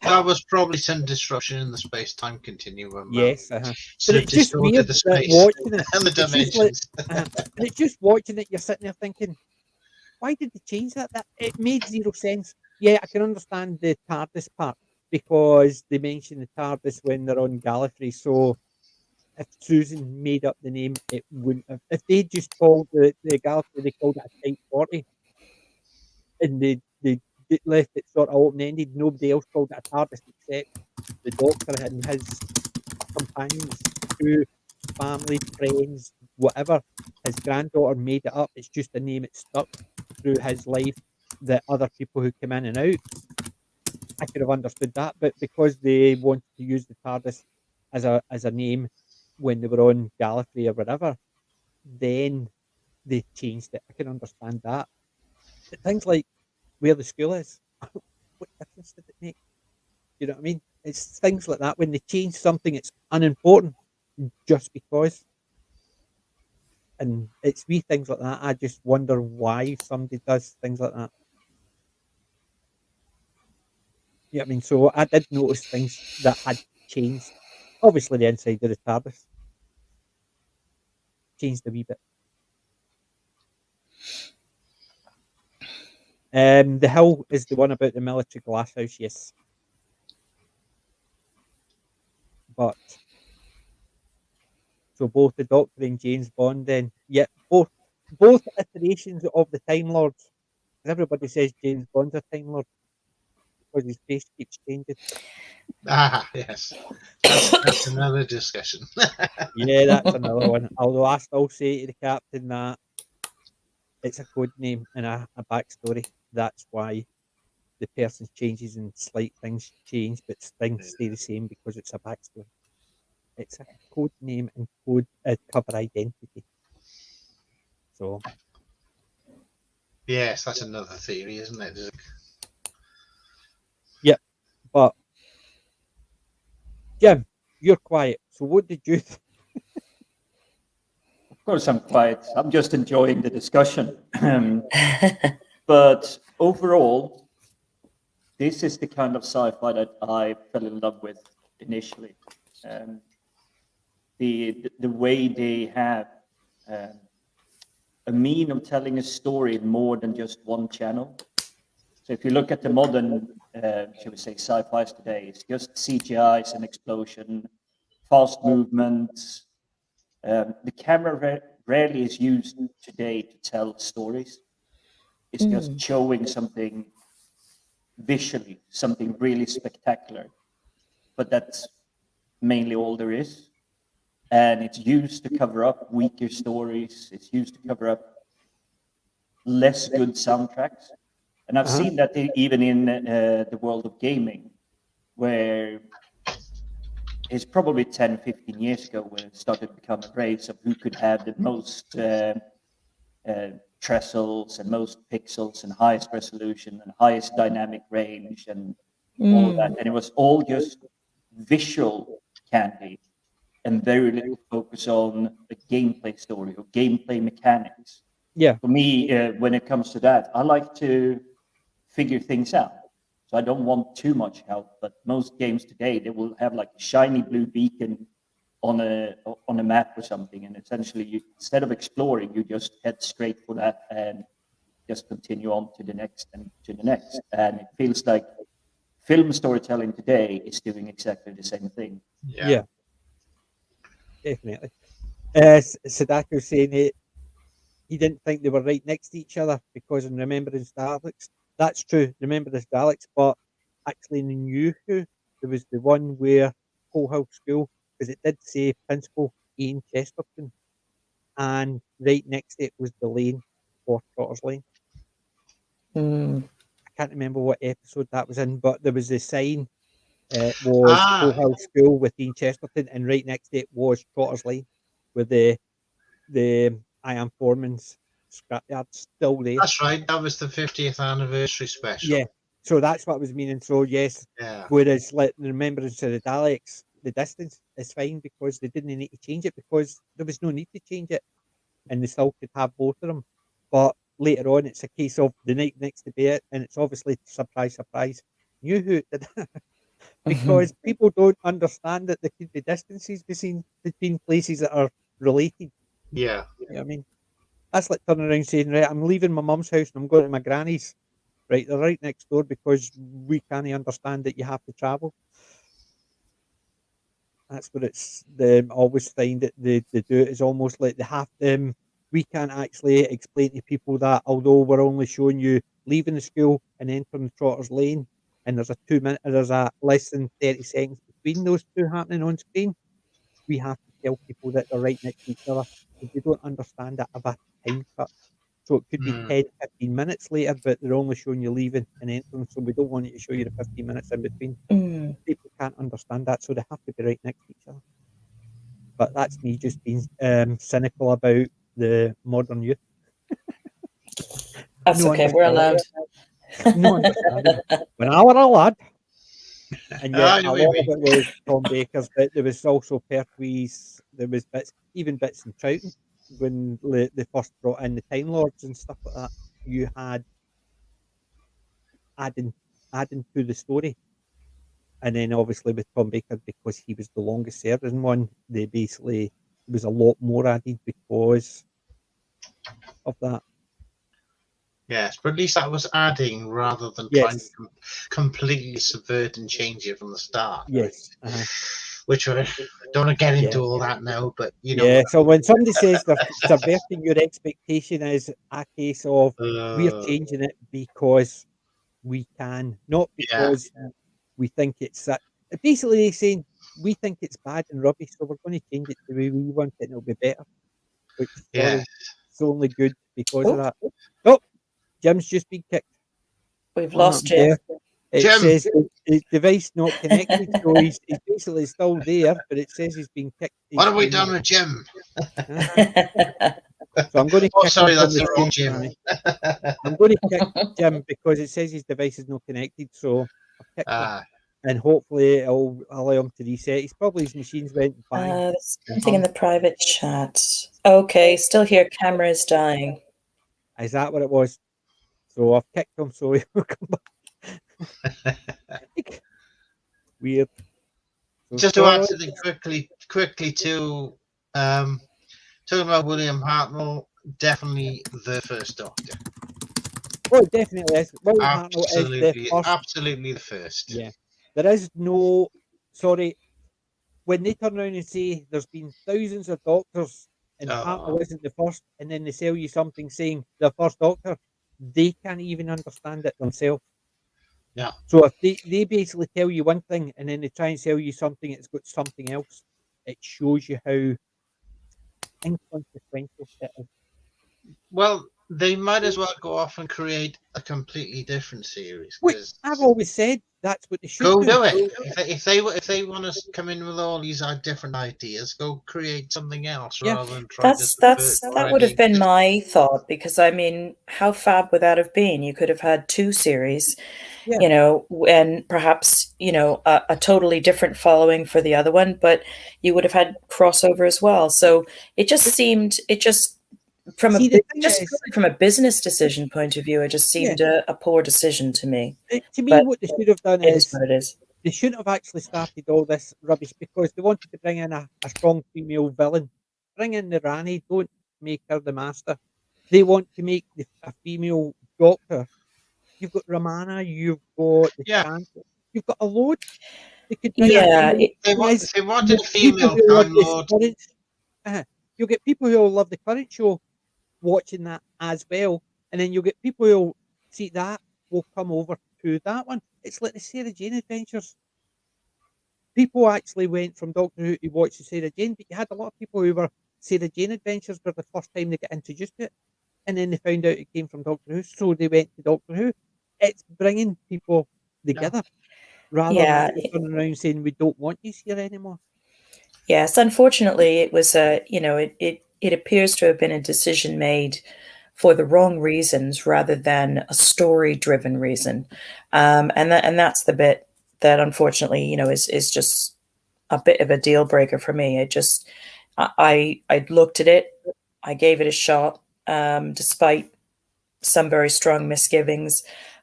that was probably some disruption in the space-time continuum. Yes, Sort but of it's just weird distorted the that space watching it and the it's just dimensions. and it's just watching it. You're sitting there thinking, why did they change that? That it made zero sense. Yeah, I can understand the TARDIS part because they mention the TARDIS when they're on Gallifrey. So if Susan made up the name, it wouldn't have. If they just called the Gallifrey, they called it a Type 40, and they left it sort of open ended. Nobody else called it a TARDIS except the Doctor and his companions, who family, friends, whatever. His granddaughter made it up. It's just a name it stuck through his life. The other people who came in and out, I could have understood that, but because they wanted to use the TARDIS as a name when they were on Gallifrey or whatever, then they changed it. I can understand that. But things like where the school is, what difference did it make? You know what I mean? It's things like that when they change something, it's unimportant just because. And it's wee things like that. I just wonder why somebody does things like that. Yeah, I mean, so I did notice things that had changed. Obviously, the inside of the TARDIS changed a wee bit. The hill is the one about the military glasshouse, yes. But so both the Doctor and James Bond, then, yeah, both iterations of the Time Lords. 'Cause everybody says James Bond's a Time Lord because his face keeps changing. Ah, yes. That's another discussion. Yeah, that's another one. Although I still say to the captain that it's a code name and a backstory. That's why the person changes and slight things change, but things stay the same because it's a backstory. It's a code name and code cover identity. So Yes, that's another theory, isn't it? yeah, but Jim, you're quiet. So what did you? Of course, I'm quiet. I'm just enjoying the discussion. But overall, this is the kind of sci-fi that I fell in love with initially. Um, the way they have um, a mean of telling a story in more than just one channel. So if you look at the modern, shall we say, sci-fis today, it's just CGIs and explosion, fast movements. The camera rarely is used today to tell stories. It's just showing something visually, something really spectacular. But that's mainly all there is. And it's used to cover up weaker stories. It's used to cover up less good soundtracks. And I've Uh-huh. seen that even in the world of gaming, where it's probably 10, 15 years ago when it started to become a race of who could have the most trestles and most pixels and highest resolution and highest dynamic range and all of that. And it was all just visual candy and very little focus on a gameplay story or gameplay mechanics. Yeah, For me, when it comes to that, I like to figure things out. So I don't want too much help. But most games today, they will have like a shiny blue beacon on a map or something, and essentially, instead of exploring, you just head straight for that and just continue on to the next and to the next. And it feels like film storytelling today is doing exactly the same thing. yeah, definitely. Sadako saying it, he didn't think they were right next to each other because in Remembrance Daleks, that's true, Remembrance Daleks, but actually in the New Who, there was the one where Coal Hill School, because it did say Principal Ian Chesterton, and right next to it was the lane for Trotter's Lane. I can't remember what episode that was in, but there was a sign. It was Coal Hill School with Ian Chesterton, and right next to it was Trotter's Lane, with the I Am Foreman's scrapyard still there. That's right. That was the 50th anniversary special. Yeah, so that's what I was meaning. So yes, Yeah. whereas like the Remembrance of the Daleks, the distance is fine because they didn't need to change it because there was no need to change it, and they still could have both of them. But later on, it's a case of the night next to bed, and it's obviously surprise, surprise. Knew who it did because people don't understand that there could be distances between places that are related. Yeah. You know what I mean? That's like turning around saying, right, I'm leaving my mum's house and I'm going to my granny's. Right, they're right next door because we can't understand that you have to travel. That's what it's the always find that they do it is almost like they have we can't actually explain to people that although we're only showing you leaving the school and entering the Trotter's Lane and there's a less than 30 seconds between those two happening on screen, we have to tell people that they're right next to each other because they don't understand that of a time cut. So it could be 10, 15 minutes later, but they're only showing you leaving and entering, so we don't want you to show you the 15 minutes in between. People can't understand that, so they have to be right next to each other. But that's me just being cynical about the modern youth. That's No okay, we're allowed. No understanding. When I were a lad, and yeah, I a know what lot you of mean. it was Tom Baker's, but there was also Pertwee's, there was bits in Troughton when they first brought in the Time Lords and stuff like that. You had adding to the story. And then obviously with Tom Baker, because he was the longest serving one, they basically there was a lot more added because of that. Yes, but at least that was adding rather than trying Yes. to completely subvert and change it from the start. Yes. Which I don't want to get into Yeah. all that now, but you know. Yeah. So when somebody says they're subverting your expectation is a case of we're changing it because we can, not because we think it's basically they're saying we think it's bad and rubbish, so we're going to change it the way we want it and it'll be better. Which sorry, it's only good because of that. Oh, Jim's just been kicked. We've lost Jim. It Jim! says his device not connected, so he's basically still there, but it says he's been kicked. What have we done with Jim? So I'm going to kick sorry, him that's from the wrong stage, Jim. I'm going to kick Jim because it says his device is not connected, so I've kicked him. And hopefully it'll allow him to reset. He's probably his machines went bang. There's something in the private chat. Okay, still here. Camera is dying. Is that what it was? So I've kicked him, so he'll come back. Weird. So just to add something quickly to talking about William Hartnell, definitely the first Doctor. Oh, it definitely is. William Hartnell is the first. Absolutely the first. Yeah. There is no, sorry, when they turn around and say there's been thousands of doctors and Hartnell isn't the first, and then they sell you something saying the first Doctor, they can't even understand it themselves. Yeah. So if they basically tell you one thing and then they try and sell you something that's got something else, it shows you how inconsequential it is. Well, they might as well go off and create a completely different series. Which I've always said that's what they should do do. it. If they want to come in with all these different ideas, go create something else rather than try that would have been my thought, because I mean, how fab would that have been? You could have had two series, you know, and perhaps, you know, a totally different following for the other one, but you would have had crossover as well. So it just seemed from a business decision point of view, it just seemed a poor decision to me. To me, what they should have done is what it is. They shouldn't have actually started all this rubbish because they wanted to bring in a strong female villain. Bring in the Rani, don't make her the master. They want to make a female Doctor. You've got Romana, you've got the Chancellor, you've got a load. They could bring they wanted a female Time Lord. You'll get people who will love the current show watching that as well, and then you'll get people who'll see that will come over to that one. It's like the Sarah Jane Adventures. People actually went from Doctor Who to watch the Sarah Jane, but you had a lot of people who were Sarah Jane Adventures for the first time they got introduced to it, and then they found out it came from Doctor Who, so they went to Doctor Who. It's bringing people together rather than turning around saying we don't want you here anymore. Yes, unfortunately, it was it appears to have been a decision made for the wrong reasons rather than a story-driven reason, and that's the bit that unfortunately, you know, is just a bit of a deal breaker for me. It just, I looked at it, I gave it a shot, despite some very strong misgivings,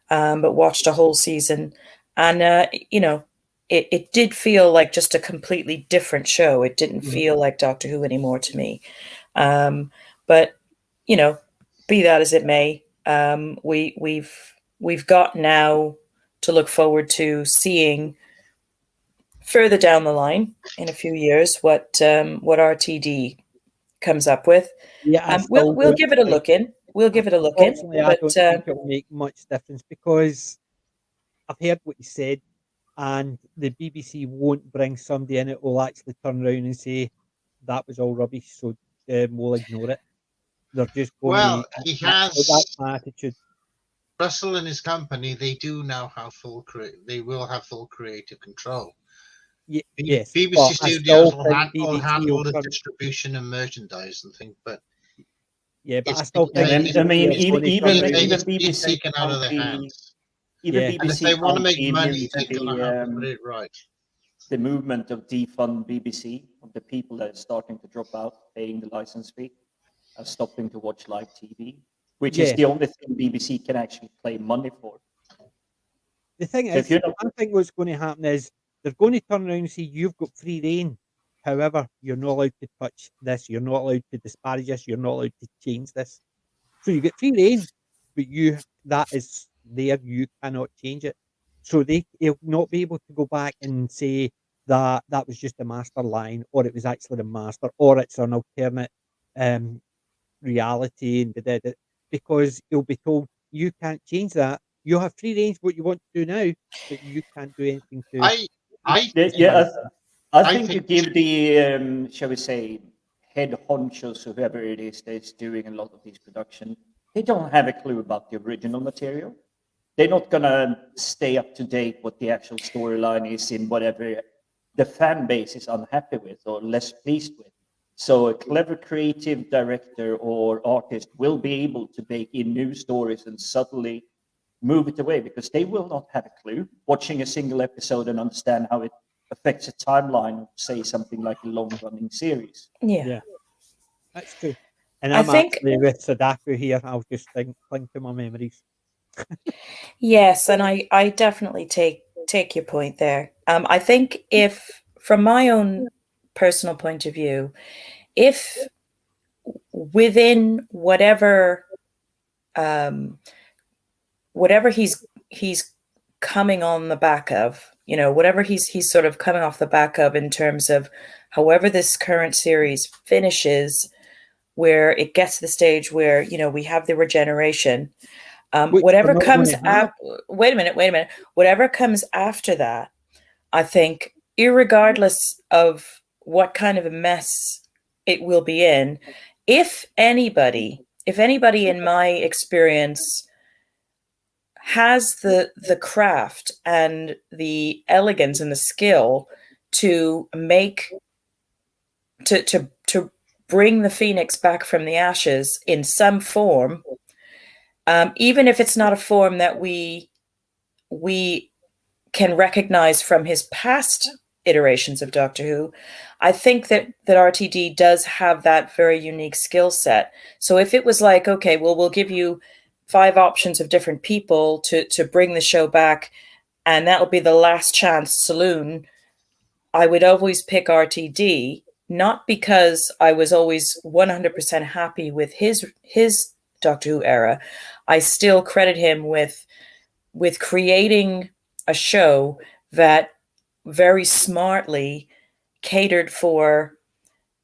but watched a whole season, and you know, it did feel like just a completely different show. It didn't feel like Doctor Who anymore to me, but you know. Be that as it may, we've got now to look forward to seeing further down the line in a few years what RTD comes up with. Yeah, we'll give it a look in. We'll give it a look in. Unfortunately, I don't think it'll make much difference because I've heard what you said, and the BBC won't bring somebody in. It will actually turn around and say that was all rubbish, so we'll ignore it. They're just going he has that's my attitude. Russell and his company, they do now have they will have full creative control. Yes, BBC Studios will handle the distribution and merchandise and things, but but I still think I mean, even BBC taken out of their hands. Even BBC, and if they want to make money, they're going to have to put it right. The movement of defund BBC, of the people that are starting to drop out, paying the license fee, are stopping to watch live TV, which is the only thing BBC can actually claim money for. The thing is, I think what's going to happen is they're going to turn around and say you've got free reign. However, you're not allowed to touch this. You're not allowed to disparage this. You're not allowed to change this. So you get free reign, but that is there. You cannot change it. So they'll not be able to go back and say that that was just a master line, or it was actually the master, or it's an alternate reality, and because you'll be told you can't change that. You have free range what you want to do now, but you can't do anything to. I Yeah, I I think you think give the, shall we say, head honchos, whoever it is that's doing a lot of these production, they don't have a clue about the original material. They're not gonna stay up to date what the actual storyline is in whatever the fan base is unhappy with or less pleased with. So a clever creative director or artist will be able to bake in new stories and subtly move it away, because they will not have a clue watching a single episode and understand how it affects a timeline of, say, something like a long-running series. Yeah. Yeah, that's true. And I I'm think, actually with Sadako here. I'll just cling to my memories. yes, and I definitely take your point there. I think, if from my own personal point of view, if within whatever he's coming on the back of, whatever he's sort of coming off the back of in terms of however this current series finishes, where it gets to the stage where we have the regeneration, Which whatever we're not comes going to have. wait a minute, whatever comes after that, I think, irregardless of what kind of a mess it will be in, if anybody in my experience has the craft and the elegance and the skill to bring the phoenix back from the ashes in some form, even if it's not a form that we can recognize from his past iterations of Doctor Who, I think that RTD does have that very unique skill set. So if it was like, okay, well, we'll give you 5 options of different people to bring the show back, and that'll be the last chance saloon, I would always pick RTD, not because I was always 100% happy with his Doctor Who era. I still credit him with creating a show that very smartly catered for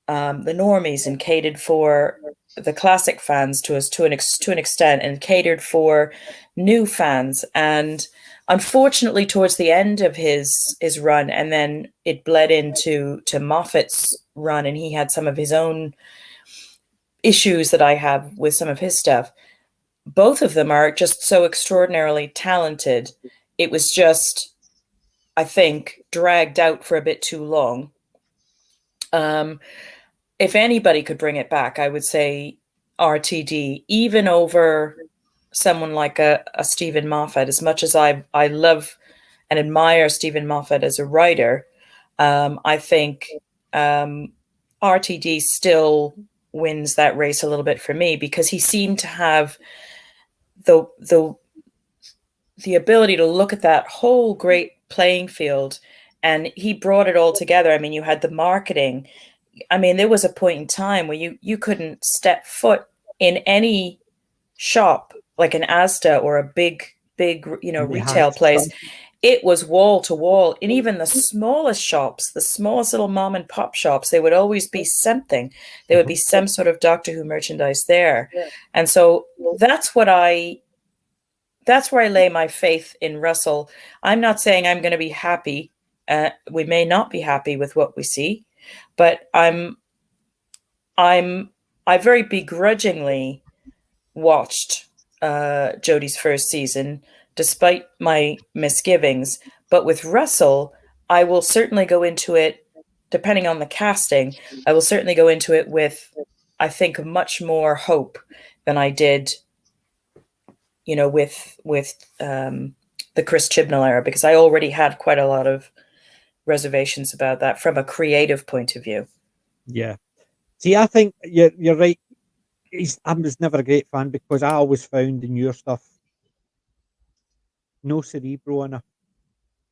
the normies and catered for the classic fans to an extent, and catered for new fans. And unfortunately, towards the end of his run, and then it bled into Moffat's run, and he had some of his own issues that I have with some of his stuff. Both of them are just so extraordinarily talented. It was just, I think, dragged out for a bit too long. If anybody could bring it back, I would say RTD, even over someone like a Stephen Moffat. As much as I love and admire Stephen Moffat as a writer, I think RTD still wins that race a little bit for me, because he seemed to have the ability to look at that whole great playing field, and he brought it all together. I mean, you had the marketing. I mean, there was a point in time where you couldn't step foot in any shop like an Asda or a big retail place. It was wall to wall. And even the smallest shops, the smallest little mom and pop shops, there would always be something. There would be some sort of Doctor Who merchandise there. And so that's where I lay my faith in Russell. I'm not saying I'm going to be happy. We may not be happy with what we see, but I very begrudgingly watched Jodie's first season, despite my misgivings. But with Russell, I will certainly go into it, depending on the casting, I will certainly go into it with, I think, much more hope than I did, with the Chris Chibnall era, because I already had quite a lot of reservations about that from a creative point of view. Yeah. See, I think you're right. I was never a great fan, because I always found the newer stuff no cerebral enough.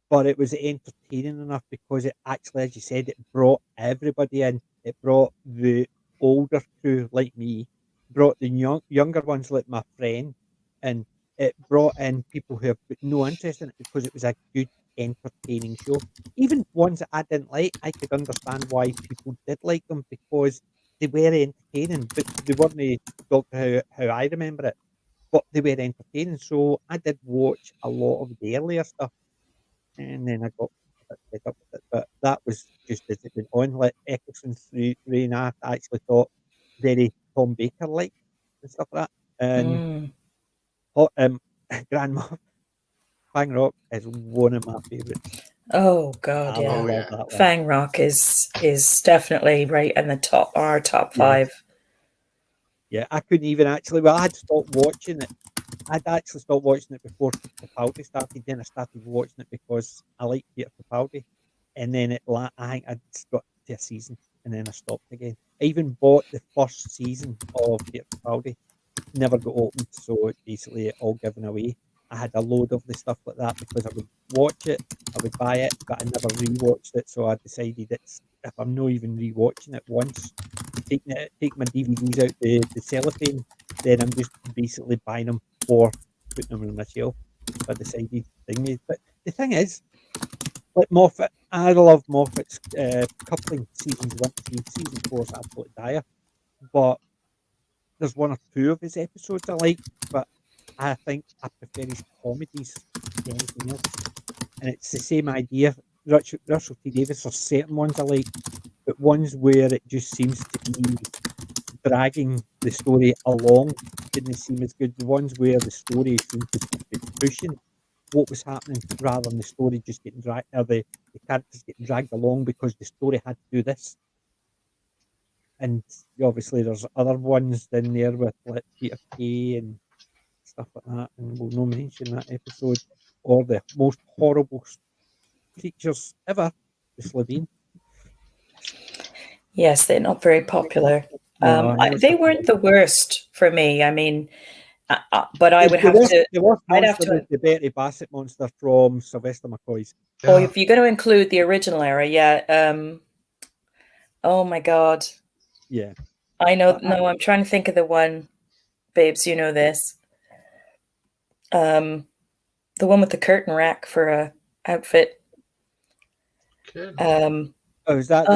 but it was entertaining enough because it actually, as you said, it brought everybody in. It brought the older crew like me, brought the younger ones like my friend, and it brought in people who have got no interest in it because it was a good, entertaining show. Even ones that I didn't like, I could understand why people did like them because they were entertaining, but they weren't Doctor how I remember it, but they were entertaining. So I did watch a lot of the earlier stuff, and then I got a bit fed up with it. But that was just as it went on. Like Eccleston's reign, I actually thought very Tom Baker like and stuff like that. And Mm. Grandma Bang Rock is one of my favourites. Oh God, I yeah. Oh, love yeah. that one. Fang Rock is definitely right in the top, our top Yes. 5. Yeah, I couldn't even actually. Well, I had stopped watching it. I'd actually stopped watching it before Capaldi started. Then I started watching it because I like Peter Capaldi, and then I think I got to a season, and then I stopped again. I even bought the first season of Peter Capaldi, never got opened, so it's basically all given away. I had a load of the stuff like that because I would watch it, I would buy it, but I never rewatched it. So I decided it's if I'm not even rewatching it once, take my DVDs out the cellophane, then I'm just basically buying them or putting them on my shelf. So I decided thingy. But the thing is, like Moffat, I love Moffat's coupling seasons 1 to 3. Season 4 is absolutely dire, but there's one or two of his episodes I like, but I think I prefer his comedies to anything else. And it's the same idea. Russell T Davies, there's certain ones I like, but ones where it just seems to be dragging the story along didn't seem as good. The ones where the story seemed to be pushing what was happening rather than the story just getting dragged, or the characters getting dragged along because the story had to do this. And obviously, there's other ones in there with like Peter Kay and stuff like that, and we'll not mention that episode or the most horrible creatures ever, the Slovene. Yes, they're not very popular. No, I never They saw weren't the worst for me. I mean, but I would the have worst, to. the worst I'd have monster was to. the Betty Bassett monster from Sylvester McCoy's. Or if you're going to include the original era, yeah. Oh my God, Yeah, I know. but No, I'm trying to think of the one, babes. You know this. The one with the curtain rack for a outfit. is that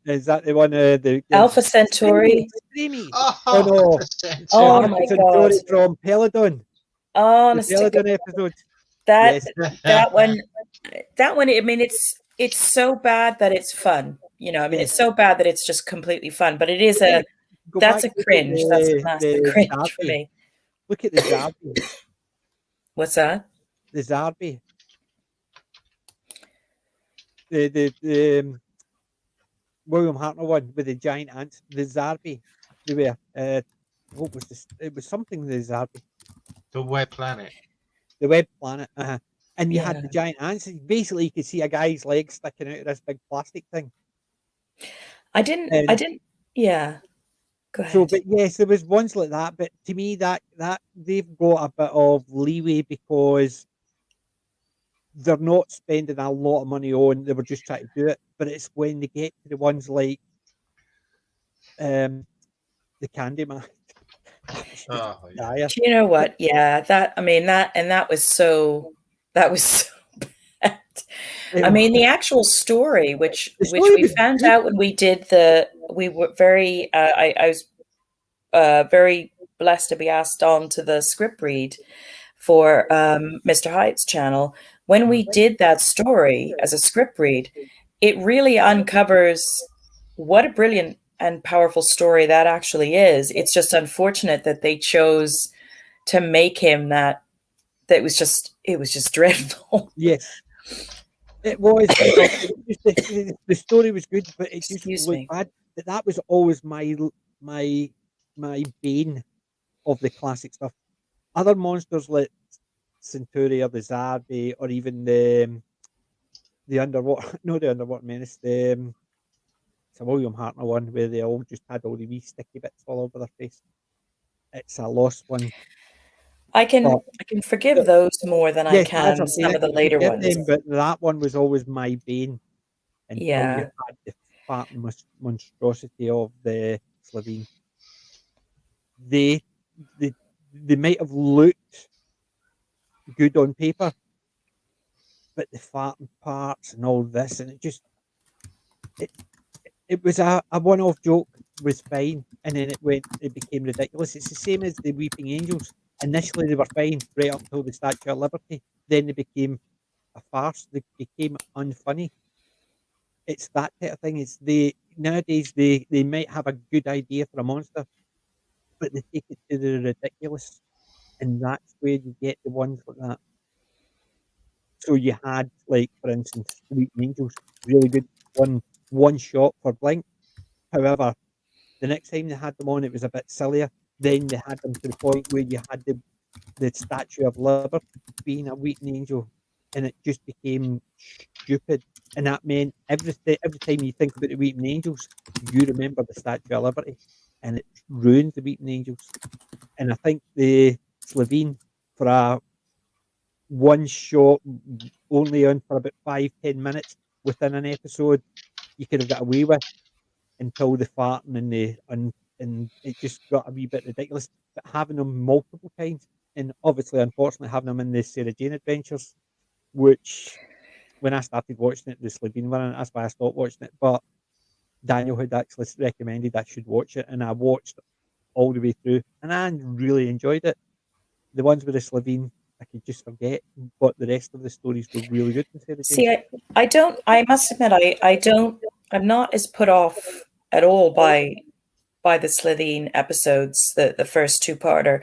is that the one? The Alpha Centauri. Streamy. Oh, Oh no, Oh Alpha my Centauri God. from Peladon. The Honest to God, Peladon episode. that Yes. that one. I mean, it's so bad that it's fun. You know, I mean, Yes. it's so bad that it's just completely fun. But it is a Go that's back, a look at cringe. That's a massive cringe for Zarbi. me. Look at the Zarbi. What's that? The Zarbi. The William Hartnell one with the giant ants. The Zarbi. They were what was this? It was something the Zarbi. The Web Planet. The Web Planet. And you had Yeah. the giant ants. Basically, you could see a guy's leg sticking out of this big plastic thing. I didn't. Yeah. Go ahead. So, but yes, there was ones like that. But to me, that they've got a bit of leeway because they're not spending a lot of money on. They were just trying to do it. But it's when they get to the ones like the Candyman. Oh, yeah. Dire. Do you know what? Yeah, that was so bad. I mean, the actual story, which The story we was found good. out when we were very, I was very blessed to be asked on to the script read for Mr. Hyde's channel. When we did that story as a script read, it really uncovers what a brilliant and powerful story that actually is. It's just unfortunate that they chose to make him that it was just dreadful. Yes, it was. The story was good, but it just Excuse looked me. bad. But that was always my bane of the classic stuff. Other monsters like Centauri or the Zarbi or even the underwater, no, the underwater menace. It's a William Hartnell one where they all just had all the wee sticky bits all over their face. It's a lost one. I can But forgive those more than I yes, as I can say, some I of the can later forgive ones. them, but that one was always my bane until you Yeah. had the fat monstrosity of the Slovene. They, they, they might have looked good on paper, but the fat parts and all this, and it, it was a one-off joke was fine, and then it became ridiculous. It's the same as the Weeping Angels. Initially, they were fine right up until the Statue of Liberty. Then they became a farce. They became unfunny. It's that type of thing. It's nowadays they might have a good idea for a monster, but they take it to the ridiculous, and that's where you get the ones like that. So you had, like, for instance, Weeping Angels, really good one shot for Blink. However, the next time they had them on, it was a bit sillier. Then they had them to the point where you had the Statue of Liberty being a Weeping Angel, and it just became stupid. And that meant every time you think about the Weeping Angels, you remember the Statue of Liberty, and it ruined the Weeping Angels. And I think the Slovene, for a one shot, only on for about 5-10 minutes within an episode, you could have got away with until the farting and it just got a wee bit ridiculous. But having them multiple times, and obviously, unfortunately, having them in the Sarah Jane Adventures, which when I started watching it, the Slovene one, that's why I stopped watching it. But Daniel had actually recommended I should watch it, and I watched all the way through, and I really enjoyed it. The ones with the Slovene, I could just forget, but the rest of the stories were really good in Sarah Jane. See, I don't. I must admit, I don't. I'm not as put off at all by the Slitheen episodes, the first two-parter,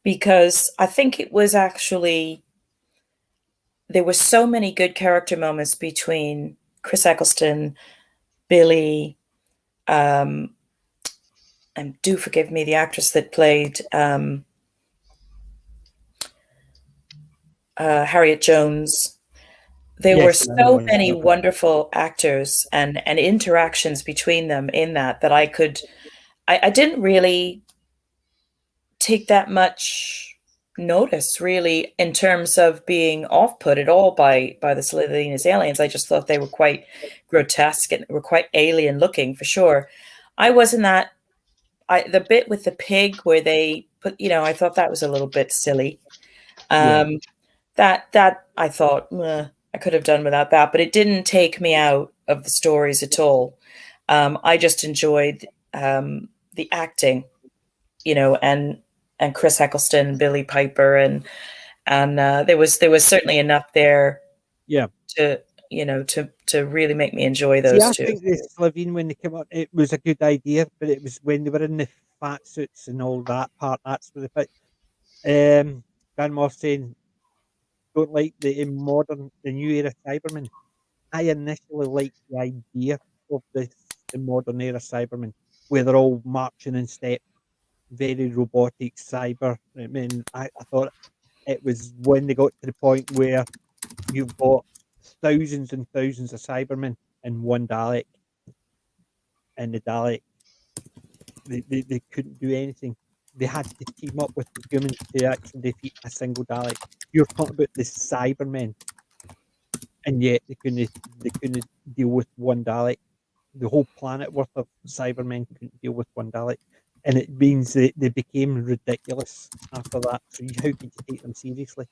because I think it was actually there were so many good character moments between Chris Eccleston, Billy, and do forgive me, the actress that played Harriet Jones. There were Yes, I know so what many you're talking about. wonderful actors and interactions between them in that I didn't really take that much notice really in terms of being off-put at all by the Slitheen as aliens. I just thought they were quite grotesque and were quite alien looking for sure. I wasn't that the bit with the pig where they put, I thought that was a little bit silly. Yeah. That I thought I could have done without that, but it didn't take me out of the stories at all. I just enjoyed the acting, and Chris Eccleston, Billy Piper, and there was certainly enough there, Yeah. to to really make me enjoy See, those I two. think the Slovene, when they came up, it was a good idea, but it was when they were in the fat suits and all that part. That's where Dan Moss saying don't like the new era Cybermen. I initially liked the idea of the modern era Cybermen, where they're all marching in step, very robotic cyber. I mean, I thought it was when they got to the point where you've got thousands and thousands of Cybermen in one Dalek, and the Dalek, they couldn't do anything. They had to team up with the humans to actually defeat a single Dalek. You're talking about the Cybermen, and yet they couldn't deal with one Dalek. The whole planet worth of Cybermen couldn't deal with one Dalek, and it means they became ridiculous after that. So how could you take them seriously?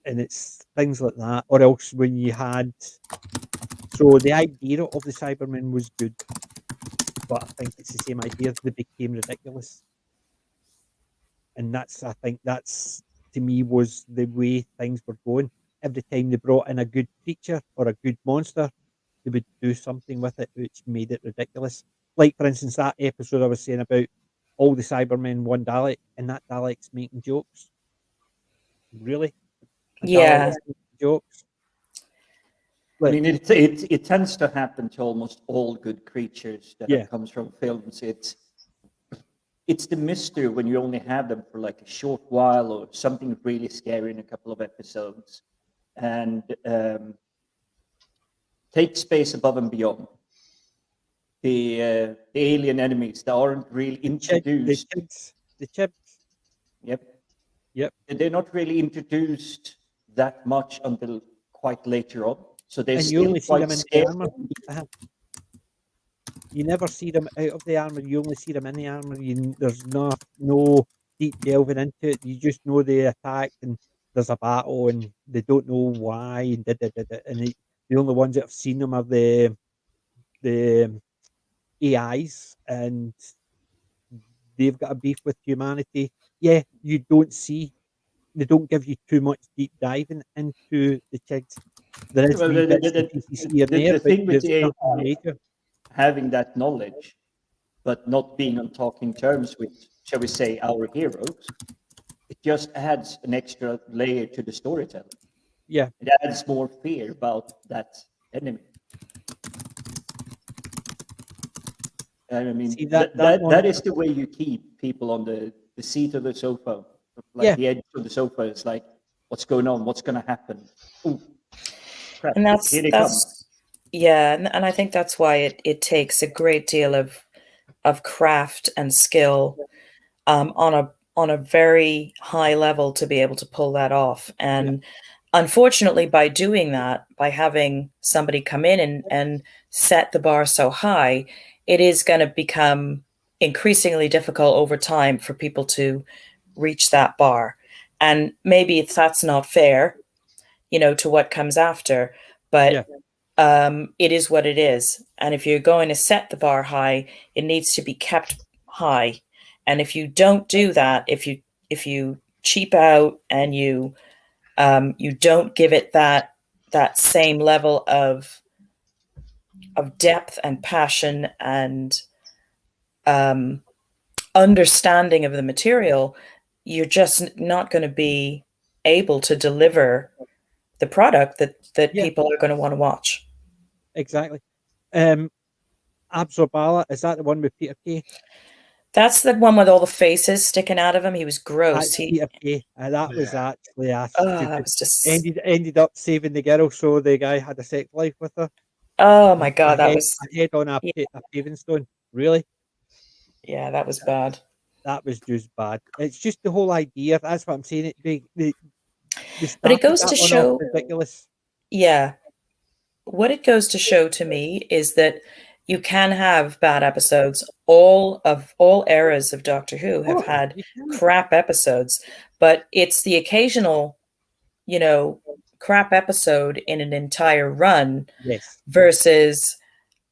And it's things like that, or else when you had so the idea of the Cybermen was good, but I think it's the same idea. They became ridiculous, and I think that's to me was the way things were going. Every time they brought in a good creature or a good monster, they would do something with it which made it ridiculous. Like for instance, that episode I was saying about all the Cybermen, one Dalek, and that Dalek's making jokes. Really, a Yeah. Dalek's making jokes. I Like, mean, it tends to happen to almost all good creatures that yeah, comes from films. It's the mystery when you only have them for like a short while or something really scary in a couple of episodes, and take Space Above and Beyond. The alien enemies that aren't really the introduced. chids, the chips. Yep. Yep. They're not really introduced that much until quite later on. So they're And you still only see quite them in the scared. armor. You never see them out of the armor. You only see them in the armor. There's no deep delving into it. You just know they attacked and there's a battle and they don't know why and the only ones that have seen them are the AIs and they've got a beef with humanity. Yeah, they don't give you too much deep diving into the Chigs. There is Well, wee bits and pieces here and there, the but thing with there's the nothing AI major. having that knowledge, but not being on talking terms with, shall we say, our heroes, it just adds an extra layer to the storytelling. Yeah. It adds more fear about that enemy. And I mean, See, that is the way you keep people on the seat of the sofa, like Yeah. the edge of the sofa. It's like, what's going on? What's going to happen? Oh, crap! And Here they come. yeah, and I think that's why it takes a great deal of craft and skill on a very high level to be able to pull that off. And unfortunately, by doing that, by having somebody come in and set the bar so high, it is going to become increasingly difficult over time for people to reach that bar. And maybe that's not fair, to what comes after, but it is what it is. And if you're going to set the bar high, it needs to be kept high. And if you don't do that, if you cheap out and you don't give it that same level of depth and passion and understanding of the material, you're just not going to be able to deliver the product that people are going to want to watch. Exactly. Absorbala, is that the one with Peter Kay? That's the one with all the faces sticking out of him. He was gross. Peter Kay. That was actually that was just ended up saving the girl, so the guy had a sex life with her. Oh my god, that was a head on a paving stone. Really? Yeah, that was bad. That was just bad. It's just the whole idea. That's what I'm saying. But it goes to show ridiculous. Yeah. What it goes to show to me is that you can have bad episodes. All eras of Doctor Who have had crap episodes, but it's the occasional, crap episode in an entire run versus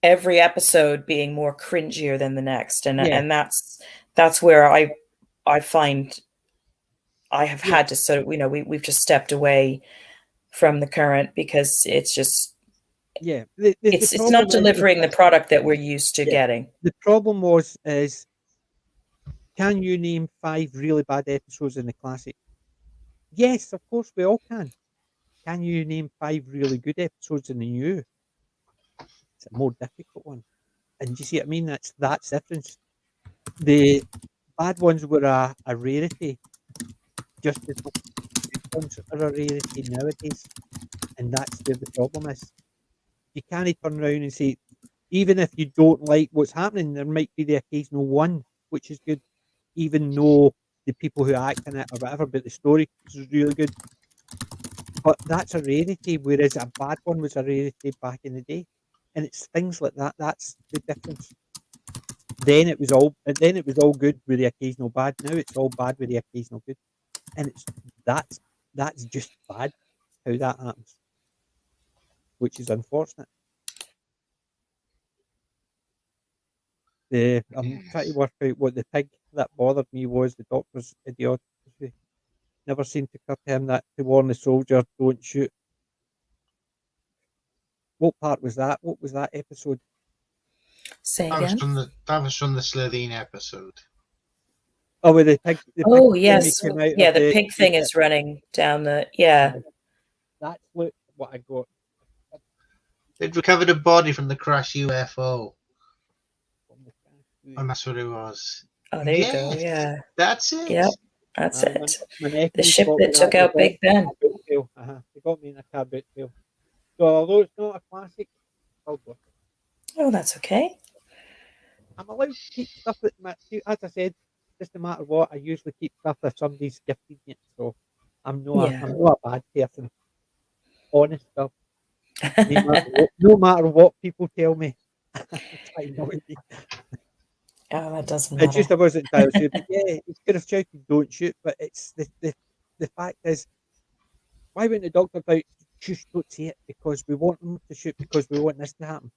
every episode being more cringier than the next. And that's where I find I have had to sort of, we've just stepped away from the current because it's just it's not delivering the product that we're used to getting. The problem is can you name 5 really bad episodes in the classic? Yes, of course we all can. Can you name 5 really good episodes in the new? It's a more difficult one. And you see what I mean? That's the difference. The bad ones were a rarity, just as the good ones are a rarity nowadays. And that's where the problem is. You can't turn around and say, even if you don't like what's happening, there might be the occasional one which is good, even though the people who act in it or whatever, but the story is really good. But that's a rarity, whereas a bad one was a rarity back in the day. And it's things like that. That's the difference. Then it was all good with the occasional bad. Now it's all bad with the occasional good. And that's just bad how that happens. Which is unfortunate. I'm trying to work out what the pig that bothered me was. The doctor's idiocracy. Never seemed to occur to him that to warn the soldier, don't shoot. What part was that? What was that episode? Say again? That was from the Slitheen episode. Oh, with the pig. Yes. The pig thing is running down the. Yeah. That's what I got. They'd recovered a body from the crash UFO. And that's what it was. Oh, there you go. Yeah. That's it. Yep. That's it. The ship that took out Big Ben. They got me in a car boot tail. So although it's not a classic, I'll go. Oh, that's okay. I'm allowed to keep stuff that, as I said, just no matter what, I usually keep stuff if somebody's gifted it. So I'm Yeah. not a bad person. Honest stuff. No matter what people tell me, I try not to. Oh, that doesn't It's just matter. I wasn't entirely sure. But yeah, he could have shouted, "Don't shoot!" But it's the fact is, why wouldn't the doctor go, "Shush, don't say it," because we want them to shoot because we want this to happen.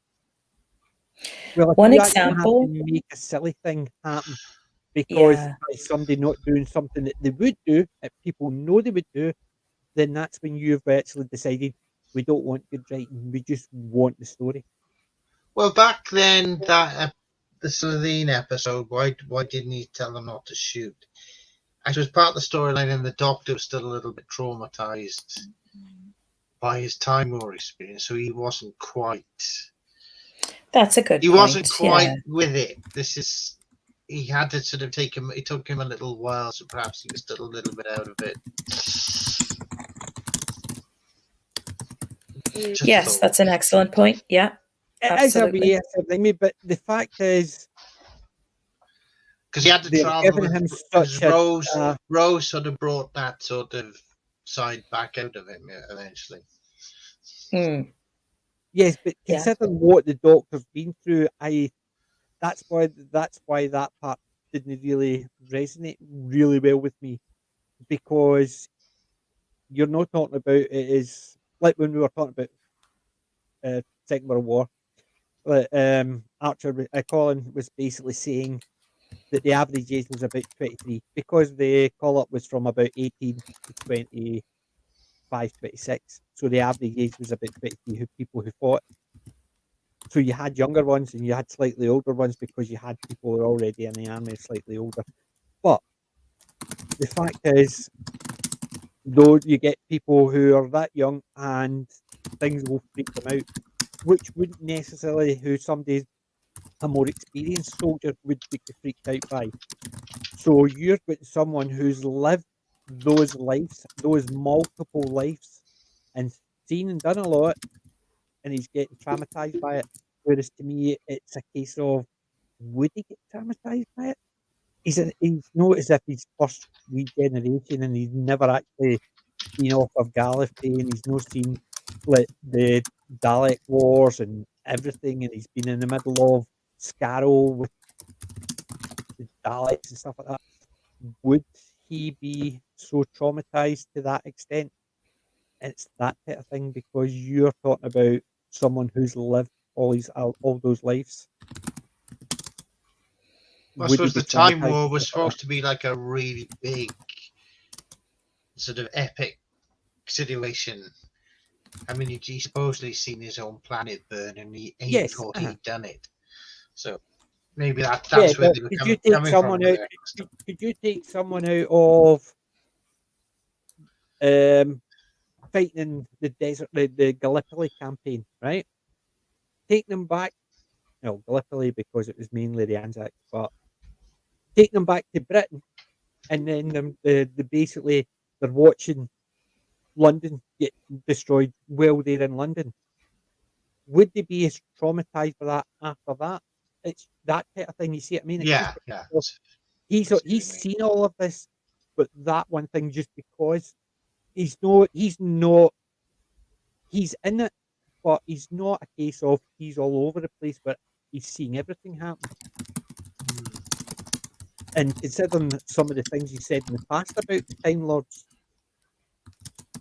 Well, if One you actually have to example, make a silly thing happen because yeah. by somebody not doing something that they would do, if people know they would do, then that's when you've actually decided we don't want good writing, we just want the story. Well, back then, the Slovene episode, why didn't he tell them not to shoot? Actually, it was part of the storyline, and the Doctor was still a little bit traumatized by his Time War experience, so he wasn't quite. That's a good He point. wasn't quite Yeah. with it. He had to sort of take him. It took him a little while, so perhaps he was still a little bit out of it. Just a Yes, thought. that's an excellent point. Yeah. It is a Absolutely. way of thing, but the fact is, Because he had to they're travel giving him with such a Rose sort of brought that sort of side back out of him eventually. Mm. yes, but Yeah. considering what the Doctor's been through, that's why that part didn't really resonate really well with me, because you're not talking about it as like when we were talking about Second World War. Archer, Colin was basically saying that the average age was about 23 because the call up was from about 18 to 25, 26. So the average age was about 23 people who fought. So you had younger ones and you had slightly older ones because you had people who were already in the army slightly older. But the fact is, though, you get people who are that young and things will freak them out, which wouldn't necessarily who somebody's a more experienced soldier would be freaked out by. So you're with someone who's lived those lives, those multiple lives, and seen and done a lot, and he's getting traumatized by it. Whereas to me, it's a case of would he get traumatized by it? He's not as if he's first regeneration and he's never actually been off of Gallifrey and he's not seen like the Dalek Wars and everything, and he's been in the middle of Scarrow with the Daleks and stuff like that. Would he be so traumatized to that extent? It's that type of thing because you're talking about someone who's lived all those lives. I Would he suppose be the Time traumatized War by was stuff like supposed to be like a really big, sort of epic situation. I mean, he supposedly seen his own planet burn, and he Yes, thought he'd done it. So maybe that's yeah, where but they were could you take coming from someone with out? it. Could you take someone out of fighting in the desert, the Gallipoli campaign, right? Take them back. No, Gallipoli because it was mainly the Anzacs, but take them back to Britain, and then the basically they're watching London get destroyed while they're in London. Would they be as traumatized by that after that? It's that type of thing. You see what I mean? It's Yeah, just yeah. he's seen all of this, but that one thing just because he's not he's in it, but he's not a case of he's all over the place, but he's seeing everything happen. And considering some of the things he said in the past about the Time Lords,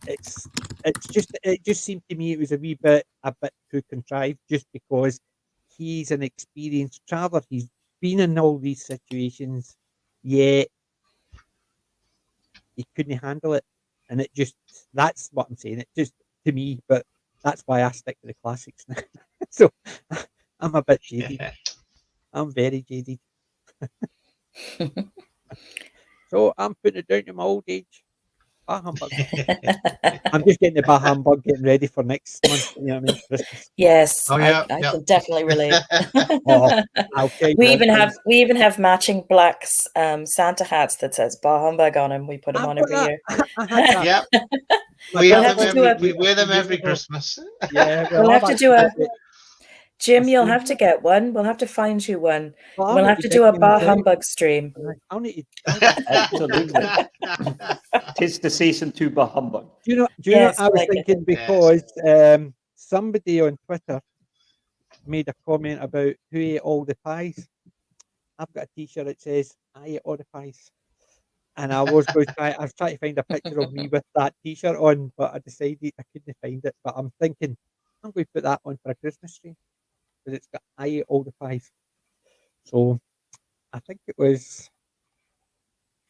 it's it just seemed to me it was a bit too contrived just because he's an experienced traveller. He's been in all these situations, yet he couldn't handle it. And it just that's what I'm saying. It just to me, but that's why I stick to the classics now. So I'm a bit jaded. Yeah. I'm very jaded. So I'm putting it down to my old age. Bah humbug. I'm just getting the bah humbug, getting ready for next month. You know what I mean? Christmas. Yes, Oh yeah, I yeah. can definitely relate. Oh, I'll tell you we one even thing. have matching black Santa hats that says "Bah humbug" on them. We put them I've on got every that. year. I had that. Yeah. My We We'll have brother have them to got do me every. a a We wear them few years every ago. Christmas. Yeah, we'll well, have I've to do actually a got the Jim, you'll stream. have to get one. We'll have to find you one. Well, We'll I'll have need to to do a dig Bah things out. Humbug stream. I'll need to. Absolutely. Tis the season to be humbug. Do you know? Yes, I I was like it. thinking because somebody on Twitter made a comment about who ate all the pies. I've got a T-shirt that says "I ate all the pies," and I was trying to find a picture of me with that T-shirt on, but I decided I couldn't find it. But I'm thinking I'm going to put that on for a Christmas tree because it's got "I ate all the pies." So I think it was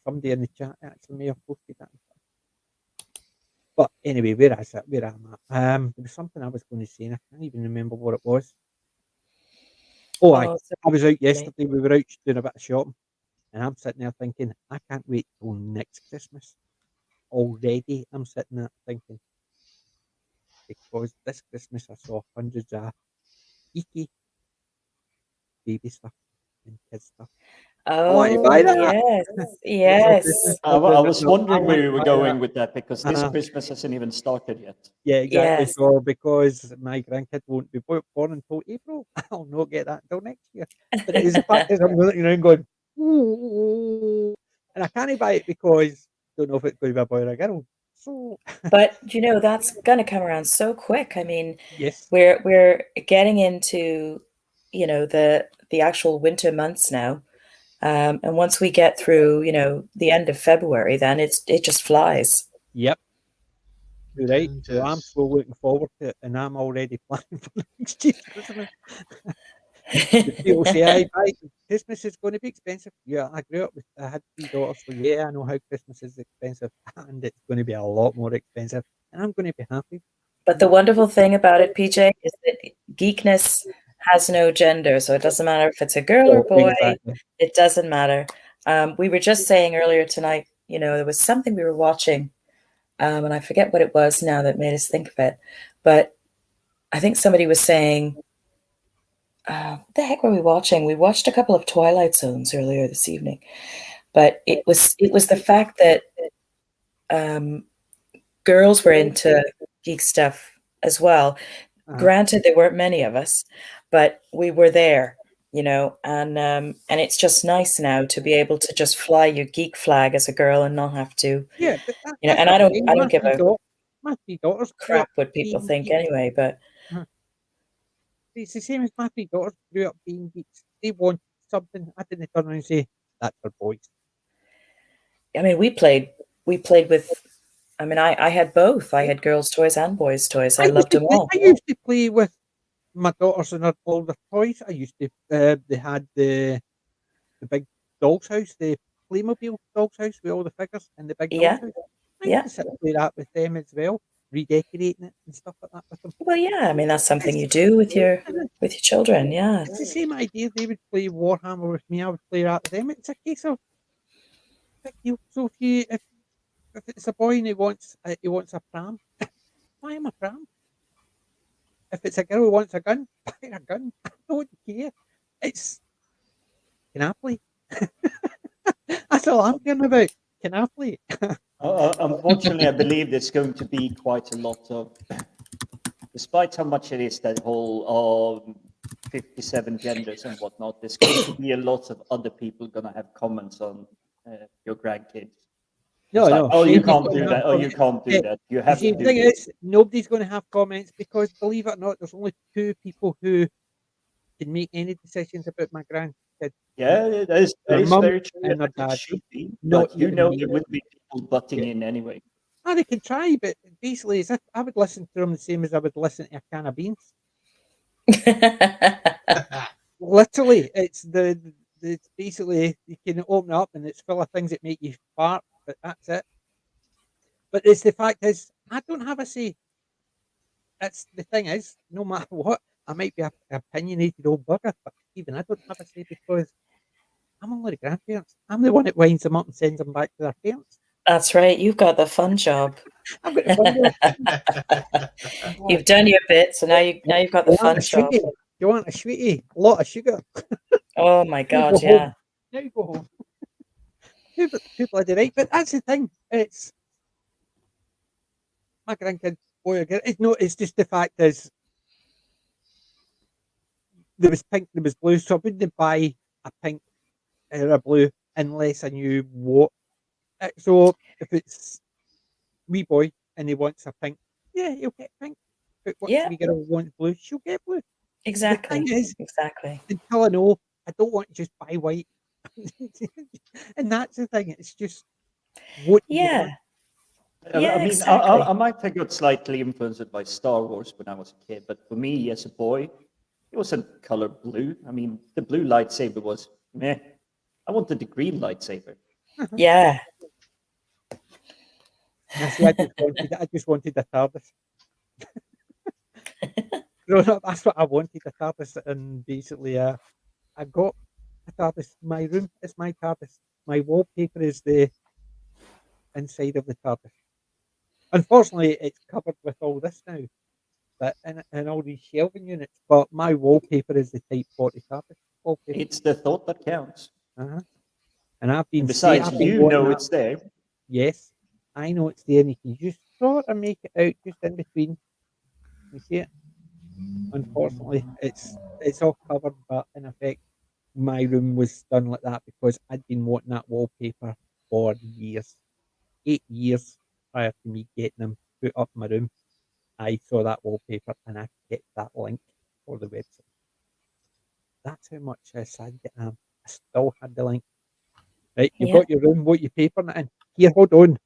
somebody in the chat actually may have posted that. But anyway, where is it? Where am I? There was something I was going to say, and I can't even remember what it was. Oh, I Oh, so was out lovely. yesterday. We were out doing a bit of shopping, and I'm sitting there thinking, I can't wait till next Christmas. Already, I'm sitting there thinking, because this Christmas I saw hundreds of geeky baby stuff and kids stuff. I want to Oh, buy that. yes, It's all yes. Christmas I was stuff, wondering I where want you to were buy going that. with that because this Christmas hasn't even started yet. Yeah, exactly. Yes. So because my grandkid won't be born until April, I'll not get that until next year. But it is the fact is I'm looking around going, ooh, and I can't buy it because I don't know if it's going to be a boy or a girl. So But that's gonna come around so quick. I mean, yes, we're getting into, the actual winter months now. And once we get through, the end of February, then it just flies. yep, you're right. So I'm Just- so looking forward to it, and I'm already planning for next year's Christmas. People say, "I buy Christmas is going to be expensive." Yeah, I grew up with I had 3 daughters, so yeah, I know how Christmas is expensive, and it's going to be a lot more expensive, and I'm going to be happy. But the wonderful thing about it, PJ, is that geekness has no gender. So it doesn't matter if it's a girl or boy, Exactly. it doesn't matter. We were just saying earlier tonight, there was something we were watching, and I forget what it was now that made us think of it. But I think somebody was saying, what the heck were we watching? We watched a couple of Twilight Zones earlier this evening. But it was the fact that girls were into geek stuff as well. Granted, there weren't many of us, but we were there, and it's just nice now to be able to just fly your geek flag as a girl and not have to, Yeah, but and that's I what I'm don't saying. I don't give a My 3 daughters grew crap up what people being think geeks. anyway. But It's the same as my 3 daughters grew up being geeks. They want something. I didn't turn around and say, "That's for boys." I mean, we played with. I mean, I had both. I had girls' toys and boys' toys. I loved them all. I used to play with my daughters and all their toys. I used to. They had the big doll's house, the Playmobil doll's house with all the figures and the big doll's Yeah, house. I used yeah. to sit and play that with them as well, redecorating it and stuff like that with them. Well, yeah. I mean, that's something It's, you do with your children. Yeah. it's the same idea. They would play Warhammer with me. I would play that with them. It's a case of big deal. So if it's a boy and he wants a pram, buy him a pram. If it's a girl who wants a gun, buy her a gun. I don't care. It's can I play? That's all I'm caring about. Can I play? Unfortunately, I believe there's going to be quite a lot of, despite how much it is that whole 57 genders and whatnot, there's going to be a lot of other people going to have comments on your grandkids. No, Like, no. oh, you Nobody's can't gonna do have that. Oh, you comments. can't do that. You You have see, to the do thing this. is, nobody's going to have comments because, believe it or not, there's only 2 people who can make any decisions about my grandkid. Yeah, that is Their mum very true. and their It dad. should be, Not but you even know me. there would be people butting Yeah. in anyway. They can try, but basically, as if I would listen to them the same as I would listen to a can of beans. Literally, it's basically you can open it up and it's full of things that make you fart, but that's it. But it's the fact is, I don't have a say. That's the thing is, no matter what, I might be an opinionated old bugger, but even I don't have a say because I'm only the grandparents. I'm the one that winds them up and sends them back to their parents. That's right. You've got the fun job. I've got the fun. You've done your bit, so now you've got the You want fun a job. sweetie? You want a sweetie? A lot of sugar. Oh my Now God, go yeah. home. Now you go home. Too bloody right. But that's the thing. It's my grandkid, boy or girl. It's just the fact is there was pink, there was blue, so I wouldn't buy a pink or a blue unless I knew what. So if it's wee boy and he wants a pink, yeah, he'll get pink. But what if Yeah, wee girl wants blue, she'll get blue. The exactly. thing is, Exactly. until I know, I don't want to just buy white. And that's the thing. It's just what do you want? Yeah. Yeah, I mean, exactly. I might have got slightly influenced by Star Wars when I was a kid, but for me as a boy, it wasn't color blue. I mean, the blue lightsaber was meh. I wanted the green lightsaber. Yeah. I see. I just wanted the TARDIS. No, that's what I wanted, the TARDIS, and basically, I got a TARDIS. My room is my TARDIS. My wallpaper is the inside of the TARDIS. Unfortunately, it's covered with all this now, but and all these shelving units. But my wallpaper is the Type 40 TARDIS wallpaper. It's the thought that counts. Uh-huh. And I've And been besides, you wanting know that. it's there. Yes, I know it's there, and you can just sort of make it out just in between. You see it? Unfortunately, it's all covered, but in effect, my room was done like that because I'd been wanting that wallpaper for years, 8 years prior to me getting them put up in my room. I saw that wallpaper and I get that link for the website. That's how much sad I am. I still had the link. Right, you've Yeah. got your room, what you papering it in? Here, hold on.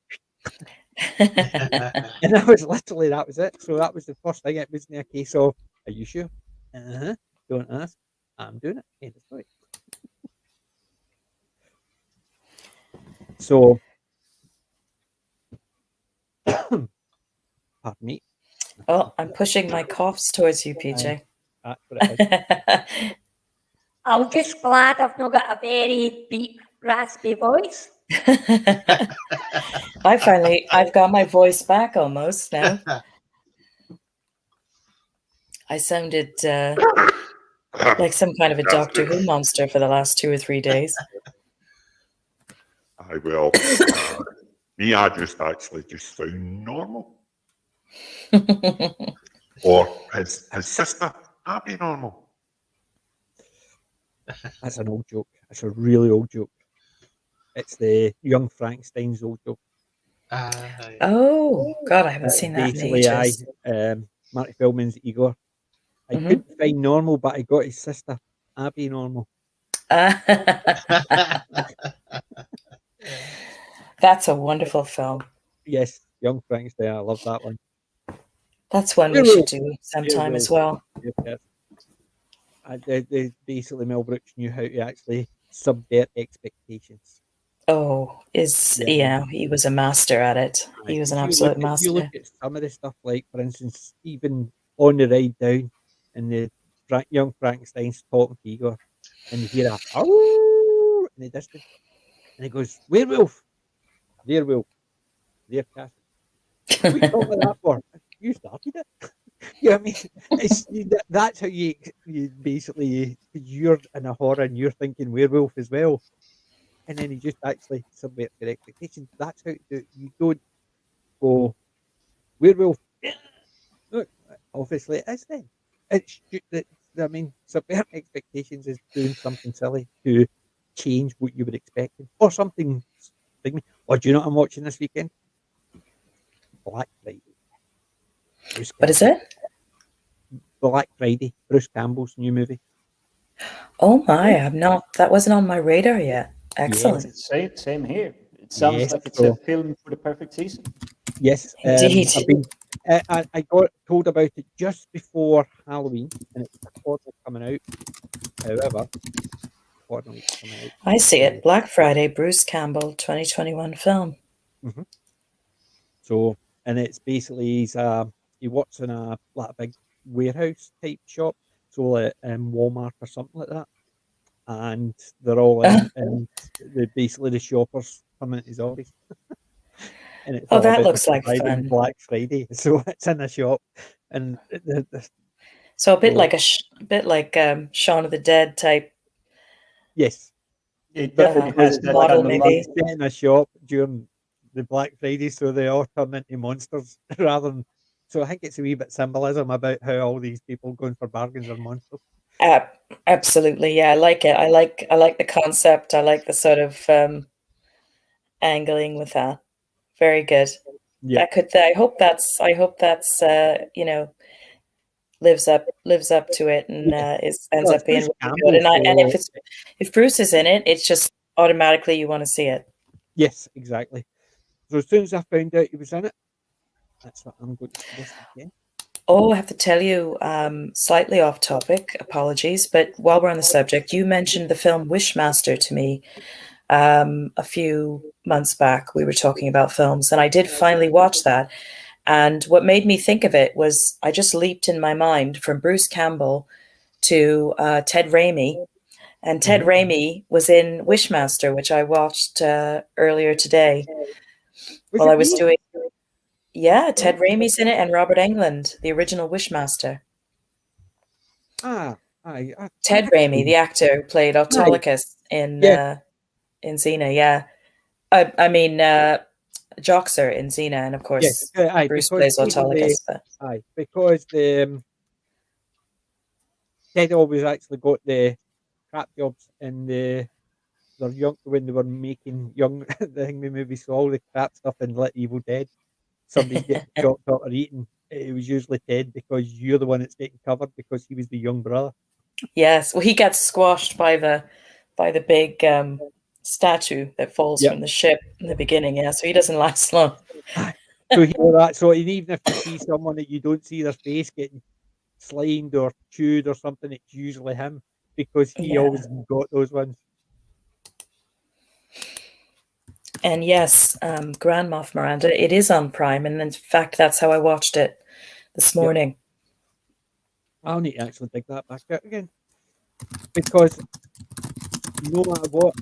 And that was literally, that was it. So that was the first thing. It wasn't a case of, are you sure? Uh-huh. Don't ask. I'm doing it. End of story. So, pardon me. Oh, I'm pushing my coughs towards you, PJ. That's what it is. I'm just glad I've not got a very deep, raspy voice. I've got my voice back almost now. I sounded like some kind of a Doctor Who monster for the last 2 or 3 days. I will. Me, I just actually just sound normal. Or his sister, Abby normal. That's an old joke. It's a really old joke. It's the Young Frankenstein's old joke. Oh, God, I haven't seen that in Basically, ages. Marty Feldman's Igor. I Mhm. couldn't find normal, but I got his sister, Abby, normal. That's a wonderful film. Yes, Young Frankenstein. I love that one. That's one we Werewolf. should do sometime as well. Yes, yes. Basically, Mel Brooks knew how to actually subvert expectations. Oh, Yeah. he was a master at it. He was an absolute If you look master. at some of the stuff, like for instance, even on the ride down, and the young Frankenstein's talking to Igor, and you hear a "Ow" in the distance, and he goes, "Werewolf, there, wolf, there, cat." What are you talking about that for? You started it. You know what I mean? That's how you basically, you're in a horror and you're thinking werewolf as well, and then you just actually subvert your expectations. That's how to do it. You don't go werewolf. Look, obviously it is then. I mean, subvert expectations is doing something silly to change what you were expecting, or something. Or do you know what I'm watching this weekend? Black Friday. What is it? Black Friday, Bruce Campbell's new movie. Oh my, that wasn't on my radar yet. Excellent. Same here. It sounds like it's a film for the perfect season. Yes, Indeed. I got told about it just before Halloween, and it's accordingly coming out. However, accordingly it's coming out. I see it. Black Friday, Bruce Campbell, 2021 film. Mm-hmm. So, and it's basically he works in a big warehouse type shop, so like Walmart or something like that, and they're all in, and basically the shoppers come into his office. And it's all that about looks like surviving fun. Black Friday, so it's in a shop, and So a bit like Shaun of the Dead type. yes, It but definitely because has that model, kind of maybe. it's set in a shop during the Black Friday, so they all turn into monsters rather than. So I think it's a wee bit symbolism about how all these people going for bargains are monsters. Absolutely, yeah, I like it. I like the concept. I like the sort of angling with that. Very good. Yeah. I hope that's you know, lives up to it and Yeah. ends Well, up it's being Bruce really good. Campbell, And so if Bruce is in it, it's just automatically you want to see it. yes, exactly. So as soon as I found out he was in it, that's what I'm going to see this weekend. Oh, I have to tell you, slightly off topic, apologies, but while we're on the subject, you mentioned the film Wishmaster to me a few months back. We were talking about films, and I did finally watch that. And what made me think of it was I just leaped in my mind from Bruce Campbell to Ted Raimi. And Ted Raimi was in Wishmaster, which I watched earlier today Was while it I was me? doing. Yeah, Ted Raimi's in it, and Robert Englund, the original Wishmaster. Ah, I Ted think Raimi, the actor who played right. Autolycus Yeah, in Xena. Yeah, I mean Joxer in Xena, and of yeah. course Aye, Bruce because plays even the Autolycus. But because the Ted always actually got the crap jobs in their young when they were making young the Hangman movies, so all the crap stuff in Let Evil Dead, somebody's getting chopped up or eaten. It was usually Ted because you're the one that's getting covered because he was the young brother. yes, well, he gets squashed by the big statue that falls Yep. from the ship in the beginning. Yeah, so he doesn't last long. Aye. So he know that. So even if you see someone that you don't see their face getting slimed or chewed or something, it's usually him because he Yeah. always got those ones. And yes, Grand Moff Miranda, it is on Prime, and in fact, that's how I watched it this Yep. morning. I'll need to actually dig that back out again because no matter what,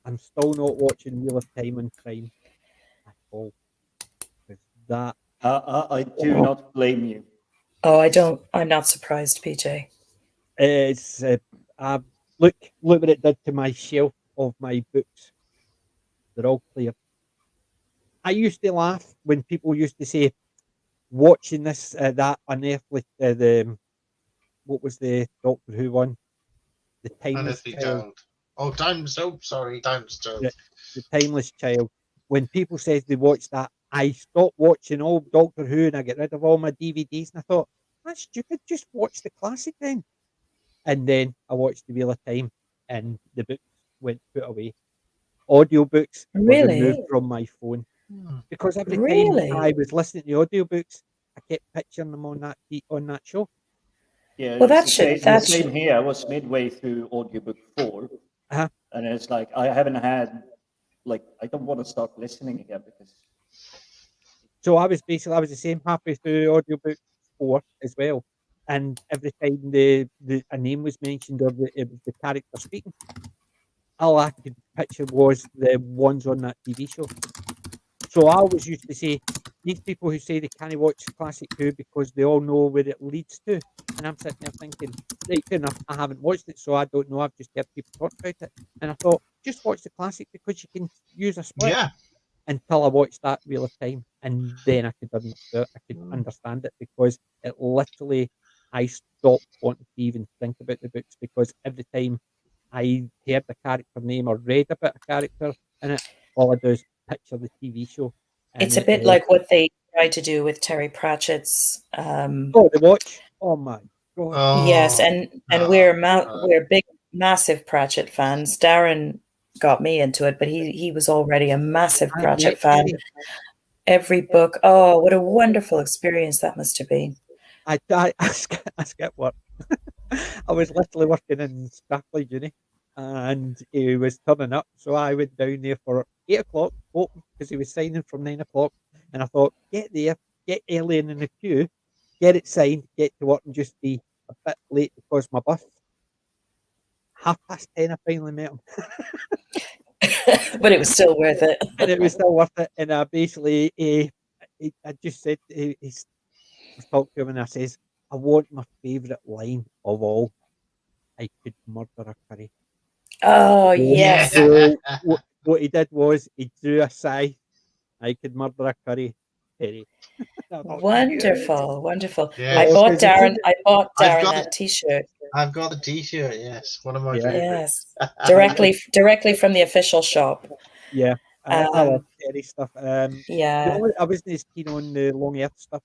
I'm still not watching Wheel of Time on Prime at all. Because that I do not blame you. Oh, I'm not surprised, PJ. it's look what it did to my shelf of my books. They're all clear. I used to laugh when people used to say watching this that unearthly the what was the Doctor Who one, the Timeless Unearthly Child. Child. Oh, Times. Oh, sorry, Times Child. The Timeless Child. When people said they watched that, I stopped watching all Doctor Who and I get rid of all my DVDs. And I thought, that's stupid. Just watch the classic then. And then I watched The Wheel of Time and the books went put away. Audiobooks were removed Really? from my phone Hmm. because every time Really? I was listening to audiobooks, I kept picturing them on that show. Yeah, Well, it's the same here. I was midway through audiobook 4, Uh-huh. and it's like I haven't had I don't want to start listening again because So I was the same halfway through audiobook 4 as well. And every time a name was mentioned or it was the character speaking, all I could picture was the ones on that TV show. So I always used to say, these people who say they can't watch classic Who because they all know where it leads to. And I'm sitting there thinking, right, fair enough, I haven't watched it, so I don't know. I've just heard people talk about it. And I thought, just watch the classic because you can use a split. Yeah. Until I watched that Wheel of Time, and then I could understand it because it literally I stopped wanting to even think about the books because every time I heard the character name or read about a character in it, all I do is picture the TV show. And It's a bit like what they tried to do with Terry Pratchett's. the watch. Oh my god! Yes, Oh, and no. we're big, massive Pratchett fans. Darren got me into it, but he was already a massive Pratchett fan. Every book. Oh, what a wonderful experience that must have been. I skipped work. I was literally working in Strathclyde Uni, and he was turning up. So I went down there for 8 o'clock, because he was signing from 9 o'clock. And I thought, get there, get early in the queue, get it signed, get to work, and just be a bit late because my bus. 10:30, I finally met him, But it was still worth it. and it was still worth it. And I basically, I just said, was talking to him, and I says, I want my favourite line of all. I could murder a curry. Oh, yes. So what he did was he drew a sigh. I could murder a curry. Terry. I thought, yes. Wonderful, wonderful. Yes. I bought Because Darren I've got that it. T-shirt. I've got the T-shirt. Yes, one of my Yeah. favorites. Yes, directly from the official shop. Yeah, I love Um, Terry stuff. yeah, I wasn't as keen on the Long Earth stuff.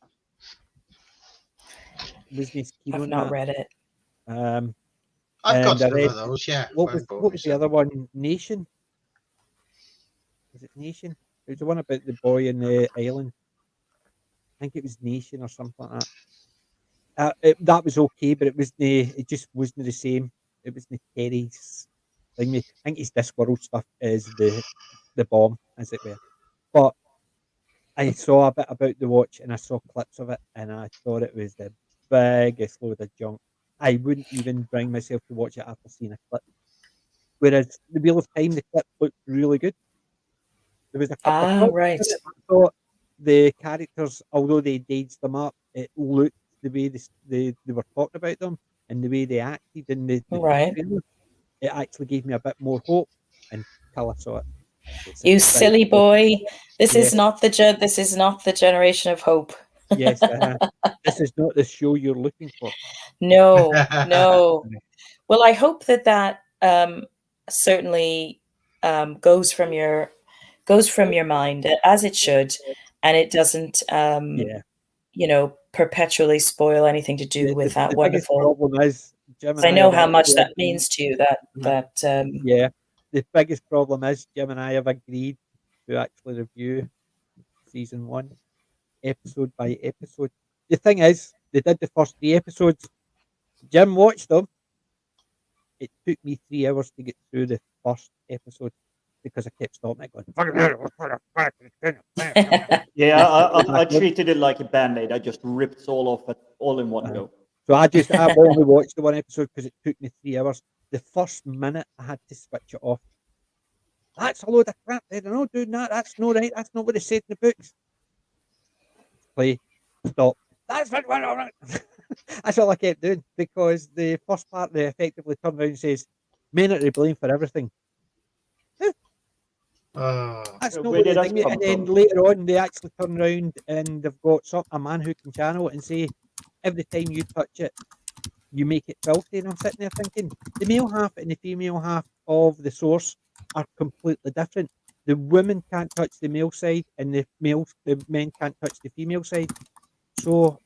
Wasn't as keen I've on not that. read it. Um, I've got and I some read of those. Yeah, what went was bought what me was the some. other one? Nation. Was it Nation? It was the one about the boy in the island. I think it was Nation or something like that. That was okay, but it just wasn't the same. It wasn't Terry's thing. I think his Discworld stuff is the bomb, as it were. But I saw a bit about the watch and I saw clips of it and I thought it was the biggest load of junk. I wouldn't even bring myself to watch it after seeing a clip. Whereas the Wheel of Time, the clip looked really good. There was a couple of Ah, problems right. with it. I thought the characters, although they aged them up, it looked the way they were talking about them and the way they acted in the Right. trailer. It actually gave me a bit more hope until I saw it. It's a You big silly problem. boy. This Yes, is not this is not the generation of hope. yes. This is not the show you're looking for. No, no. Well, I hope that certainly goes from your mind as it should, and it doesn't Yeah. perpetually spoil anything to do with that The biggest wonderful. problem is Jim and I I know have how much actually that agreed. means to you. uh, Yeah. The biggest problem is Jim and I have agreed to actually review season one, episode by episode. The thing is, they did the first 3 episodes. Jim watched them. It took me 3 hours to get through the first episode because I kept stopping it going. Yeah, Go I back up. treated it like a band-aid. I just ripped it all off all in one Uh, go. So I've only watched the one episode because it took me 3 hours. The first minute I had to switch it off. That's a load of crap. They're not doing that. That's not right. That's not what they said in the books. Play. Stop. That's what went on. That's all I kept doing because the first part they effectively turned around and says, men are to blame for everything. Oh, That's not Where what they did that think. come And then from? later on, they actually turn around and they've got a man who can channel it and say, every time you touch it, you make it filthy. And I'm sitting there thinking, the male half and the female half of the source are completely different. The women can't touch the male side, and the men can't touch the female side. So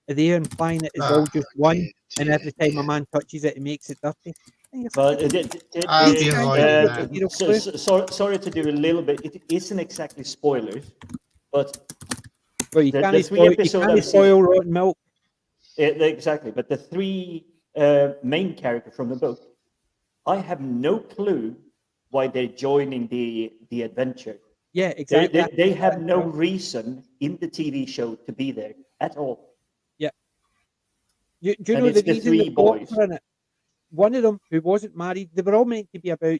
they're implying it is all just one, dear, and dear, every time a dear. man touches it, it makes it dirty. And you're But thinking, these Be guys avoiding have that. got zero clue. sorry to do a little bit. It isn't exactly spoilers, but Well, you the can't three spoil, you episodes can't I've seen, spoil rotten milk. exactly. But the three main characters from the book, I have no clue why they're joining the adventure. Yeah, exactly. They have no reason in the TV show to be there at all. Yeah. Do you And know it's the the reason the three boys boys. were in it? One of them, who wasn't married, they were all meant to be about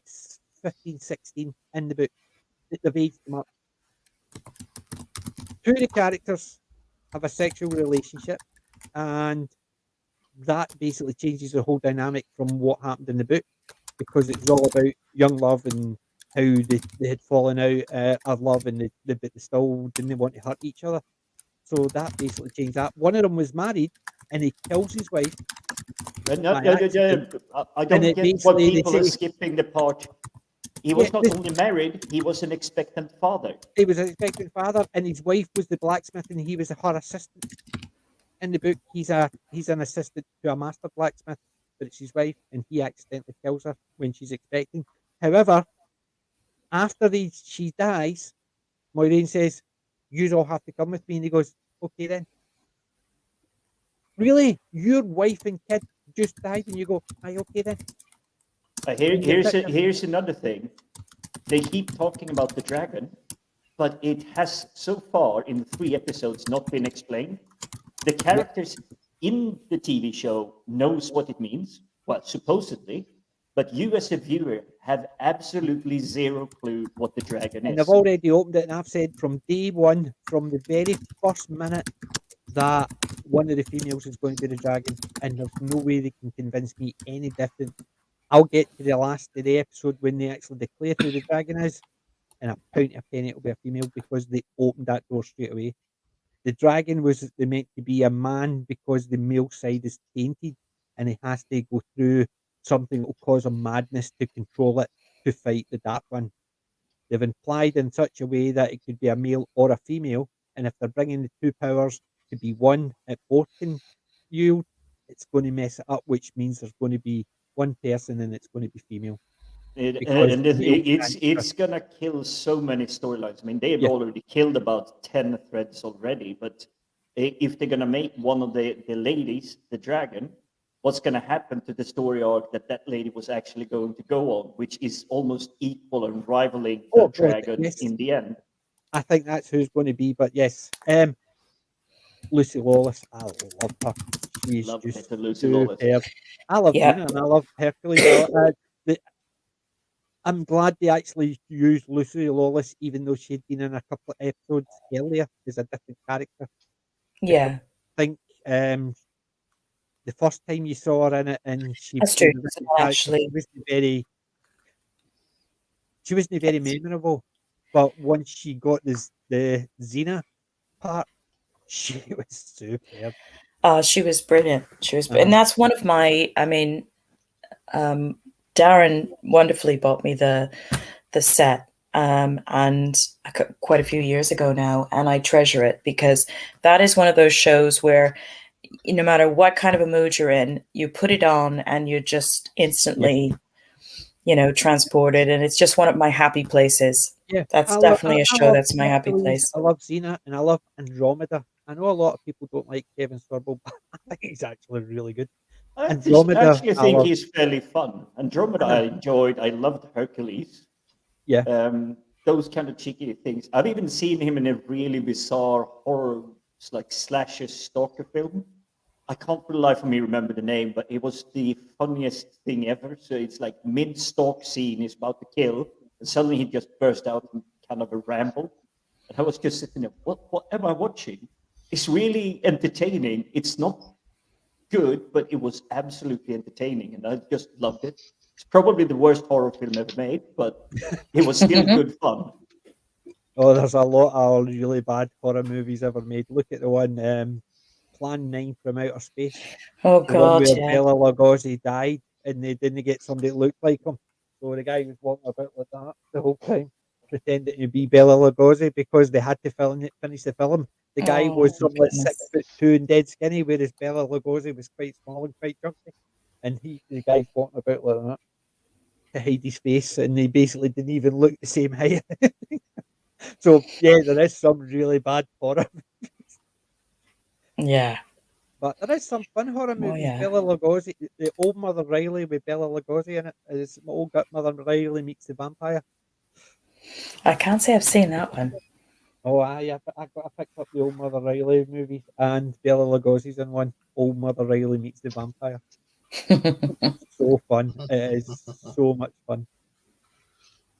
15, 16 in the book. They've aged them up. Two of the characters have a sexual relationship, and that basically changes the whole dynamic from what happened in the book because it was all about young love and how they had fallen out of love and but they still didn't want to hurt each other. So that basically changed that. One of them was married and he kills his wife No, by accident. I And don't it get what basically, they people are say, skipping the part. He yeah, was not only married, he was an expectant father. he was an expectant father and his wife was the blacksmith and he was her assistant. In the book, he's an assistant to a master blacksmith, but it's his wife, and he accidentally kills her when she's expecting. However, after she dies, Maureen says, "You all have to come with me," and he goes, "Okay then." Really, your wife and kid just died, and you go, "Aye, okay then." And you're thinking, Here's another thing. They keep talking about the dragon, but it has so far in the 3 episodes not been explained. The characters in the TV show knows what it means, well, supposedly, but you as a viewer have absolutely zero clue what the dragon and is. I've already opened it, and I've said from day one, from the very first minute, that one of the females is going to be the dragon, and there's no way they can convince me any different. I'll get to the last of the episode when they actually declare who the dragon is, and a pound a penny it'll be a female because they opened that door straight away. The dragon was meant to be a man because the male side is tainted, and he has to go through something that will cause him madness to control it to fight the Dark One. They've implied in such a way that it could be a male or a female, and if they're bringing the two powers to be one at both can yield, it's going to mess it up, which means there's going to be one person and it's going to be female. Because male It's gonna kill so many storylines. I mean, they've Yeah. already killed about 10 threads already, but if they're gonna make one of the ladies the dragon, what's gonna happen to the story arc that lady was actually going to go on, which is almost equal and rivaling the Oh, God, dragon yes. in the end? I think that's who's going to be, but yes. Lucy Lawless, I love her. She's Love just it, Lucy Lawless. superb. I love Yeah. Xena and I love Hercules. I'm glad they actually used Lucy Lawless, even though she'd been in a couple of episodes earlier as a different character. Yeah, I think the first time you saw her in it, and she that's played true. a It's different not character, actually. she wasn't very memorable. But once she got the Xena part, she was superb. She was brilliant. And Uh-huh. that's one of my. I mean, Darren wonderfully bought me the set, and quite a few years ago now, and I treasure it because that is one of those shows where no matter what kind of a mood you're in, you put it on and you're just instantly, transported, and it's just one of my happy places. Yeah, That's definitely a I show love that's my happy Hercules, place. I love Xena, and I love Andromeda. I know a lot of people don't like Kevin Sorbo, but I think he's actually really good. I Andromeda, actually I think love. he's fairly fun. Andromeda, I enjoyed. I loved Hercules. Yeah. Those kind of cheeky things. I've even seen him in a really bizarre horror, like slasher stalker film. I can't for the life of me remember the name, but it was the funniest thing ever. So it's like mid-stalk scene, he's about to kill, and suddenly he just burst out in kind of a ramble. And I was just sitting there, what am I watching? It's really entertaining. It's not good, but it was absolutely entertaining, and I just loved it. It's probably the worst horror film ever made, but it was still good fun. Oh, there's a lot of really bad horror movies ever made. Look at the one, Plan 9 from Outer Space. Oh The one God, where yeah. Bela Lugosi died, and they didn't get somebody that looked like him. So the guy was walking about like that the whole time, pretending to be Bela Lugosi because they had to finish the film. The guy Oh was something like goodness. 6'2" and dead skinny, whereas Bela Lugosi was quite small and quite chunky. And the guy's walking about like that to hide his face, and they basically didn't even look the same height. So yeah, there is some really bad horror, Yeah. but there is some fun horror Oh movies. yeah. Bela Lugosi, the Old Mother Riley with Bela Lugosi in it, is Old Mother Riley meets the vampire. I can't say I've seen that one. Oh, I picked up the Old Mother Riley movies, and Bela Lugosi's in one. Old Mother Riley meets the vampire. So fun! It is so much fun.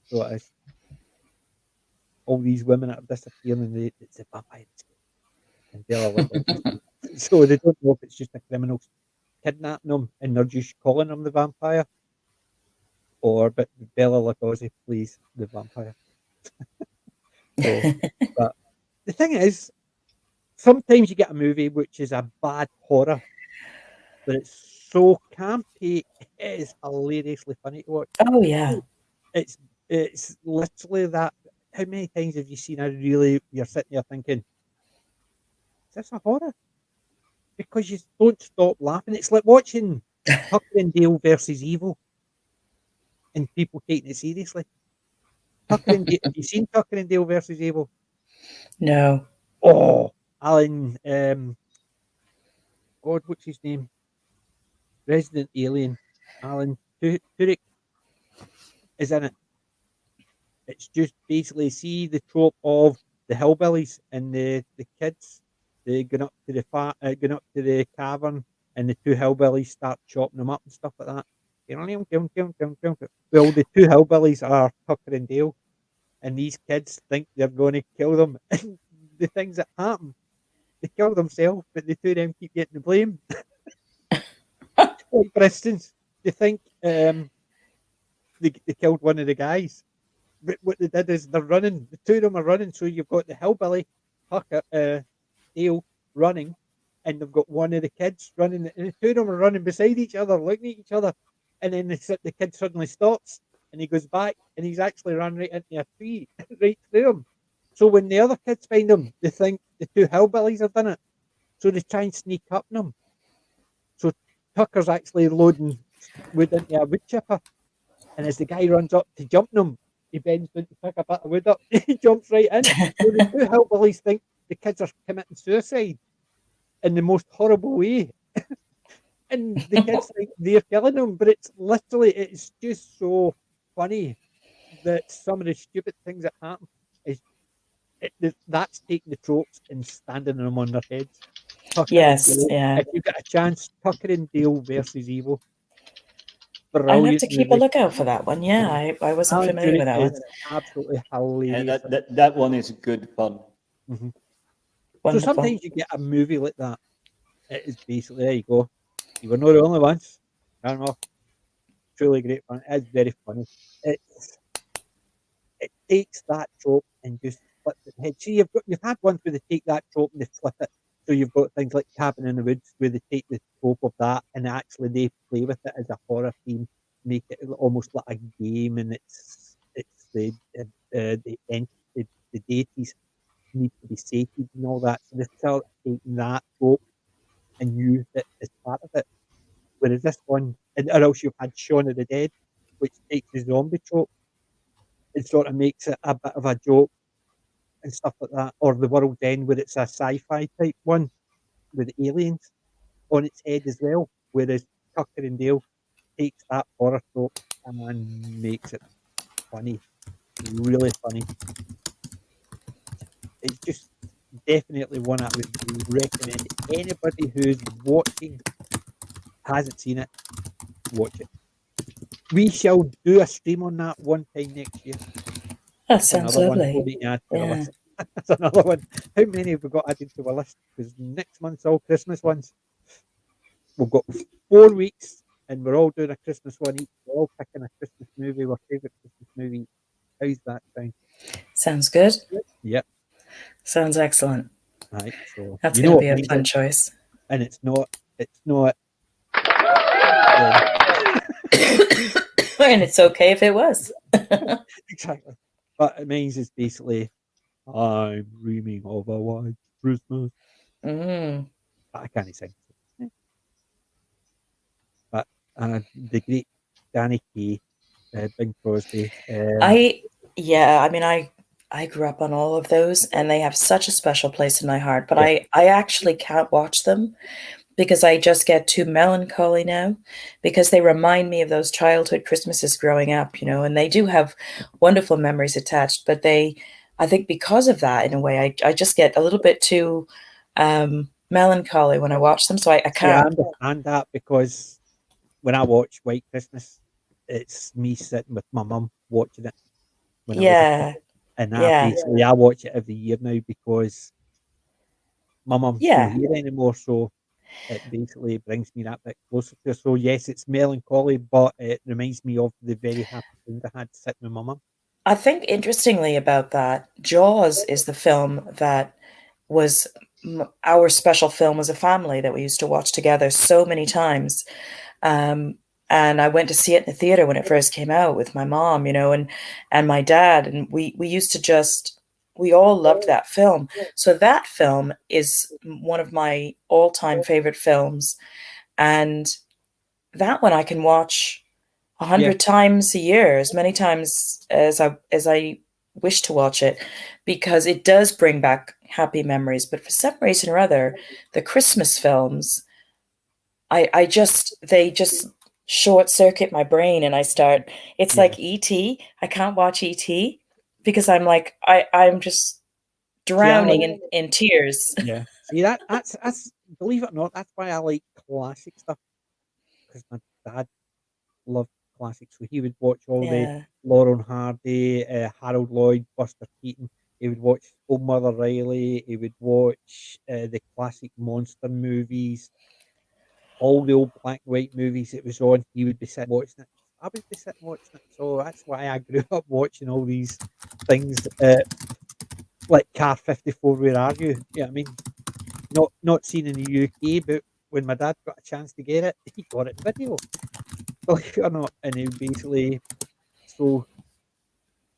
So it is. All these women that are disappearing, and it's a vampire. And Bela Lugosi. So they don't know if it's just a criminal kidnapping them, and they're just calling him the vampire, but Bela Lugosi plays the vampire. So, but the thing is, sometimes you get a movie which is a bad horror, but it's so campy, it is hilariously funny to watch. Oh yeah. It's literally that. How many times have you seen you're sitting there thinking, is this a horror? Because you don't stop laughing. It's like watching Tucker and Dale versus Evil and people taking it seriously. Have you seen Tucker and Dale versus Evil? No. Oh, Alan, God, what's his name? Resident Alien, Alan Tudyk is in it. It's just basically see the trope of the hillbillies and the kids. They going up to going up to the cavern, and the two hillbillies start chopping them up and stuff like that. Well, the two hillbillies are Tucker and Dale, and these kids think they're going to kill them. And the things that happen, they kill themselves, but the two of them keep getting the blame. Like, for instance, they think they killed one of the guys. But what they did is they're running. The two of them are running. So you've got the hillbilly, Tucker, Dale, running, and they've got one of the kids running, and the two of them are running beside each other, looking at each other, and then the kid suddenly stops, and he goes back, and he's actually run right into a tree, right through him. So when the other kids find him, they think the two hillbillies have done it, so they try and sneak up on him. So Tucker's actually loading wood into a wood chipper, and as the guy runs up to jump him, he bends down to pick a bit of wood up. He jumps right in. So the two hillbillies think the kids are committing suicide in the most horrible way. And the kids think they're killing them, but it's just so funny that some of the stupid things that happen is that's taking the tropes and standing them on their heads. Tucker Yes, and Dale, yeah. if you get a chance, Tucker and Dale versus Evil. I'll have Brilliant to keep a movie. lookout for that one. Yeah, I wasn't Alan familiar with that Tudyk one. is absolutely And hilarious. that one is good fun. So Wonderful. sometimes you get a movie like that. It is basically, there you go. You were not the only ones. I don't know. Truly great fun. It's very funny. It takes that trope and just flips it head. See, you've had ones where they take that trope and they flip it. So you've got things like Cabin in the Woods where they take the trope of that and actually they play with it as a horror theme, make it almost like a game, and it's the deities need to be sated and all that. So they start taking that trope and use it as part of it. Whereas this one, or else you've had Shaun of the Dead, which takes the zombie trope and sort of makes it a bit of a joke and stuff like that. Or The World's End, where it's a sci-fi type one with aliens on its head as well. Whereas Tucker and Dale takes that horror trope and makes it funny, really funny. It's just definitely one I would recommend. Anybody who's watching hasn't seen it, watch it. We shall do a stream on that one time next year. That sounds Another one lovely. we'll need to add to the Yeah. list. That's another one. How many have we got added to our list? Because next month's all Christmas ones. We've got 4 weeks, and we're all doing a Christmas one each. We're all picking a Christmas movie, our favourite Christmas movie. How's that sound? Sounds good. Yep. Sounds excellent. Right. So That's you going know to what be a means fun it, choice. and it's not. And it's okay if it was. Exactly. But it means it's basically, I'm dreaming of a white Christmas. Mm. But I can't sing. But the great Danny Kaye, Bing Crosby. I mean, I grew up on all of those, and they have such a special place in my heart. But Yeah. I actually can't watch them because I just get too melancholy now, because they remind me of those childhood Christmases growing up, and they do have wonderful memories attached. But I think because of that, in a way, I just get a little bit too melancholy when I watch them. So I I can't. understand that because when I watch White Christmas, it's me sitting with my mum watching it when I was a Yeah. kid. And Yeah. I watch it every year now because my mum's Yeah. not here anymore. So it basically brings me that bit closer to her. So yes, it's melancholy, but it reminds me of the very happy times I had sitting with my mum. I think interestingly about that, Jaws is the film that was our special film as a family that we used to watch together so many times. And I went to see it in the theater when it first came out with my mom, and my dad, and we used to we all loved that film. So that film is one of my all-time favorite films, and that one I can watch 100 times a year, as many times as I wish to watch it, because it does bring back happy memories. But for some reason or other, the Christmas films, they just short circuit my brain, and it's like E.T. I can't watch E.T. because I'm like, I'm just drowning in tears. Yeah. See, that's believe it or not, that's why I like classic stuff, because my dad loved classics. So he would watch all the Laurel and Hardy, Harold Lloyd, Buster Keaton. He would watch Old Mother Riley. He would watch the classic monster movies, all the old black and white movies it was on. He would be sitting watching it. I would be sitting watching it. So that's why I grew up watching all these things, like Car 54. Where are you? Yeah, I mean, not seen in the UK, but when my dad got a chance to get it, he got it video, believe it or not, and he basically so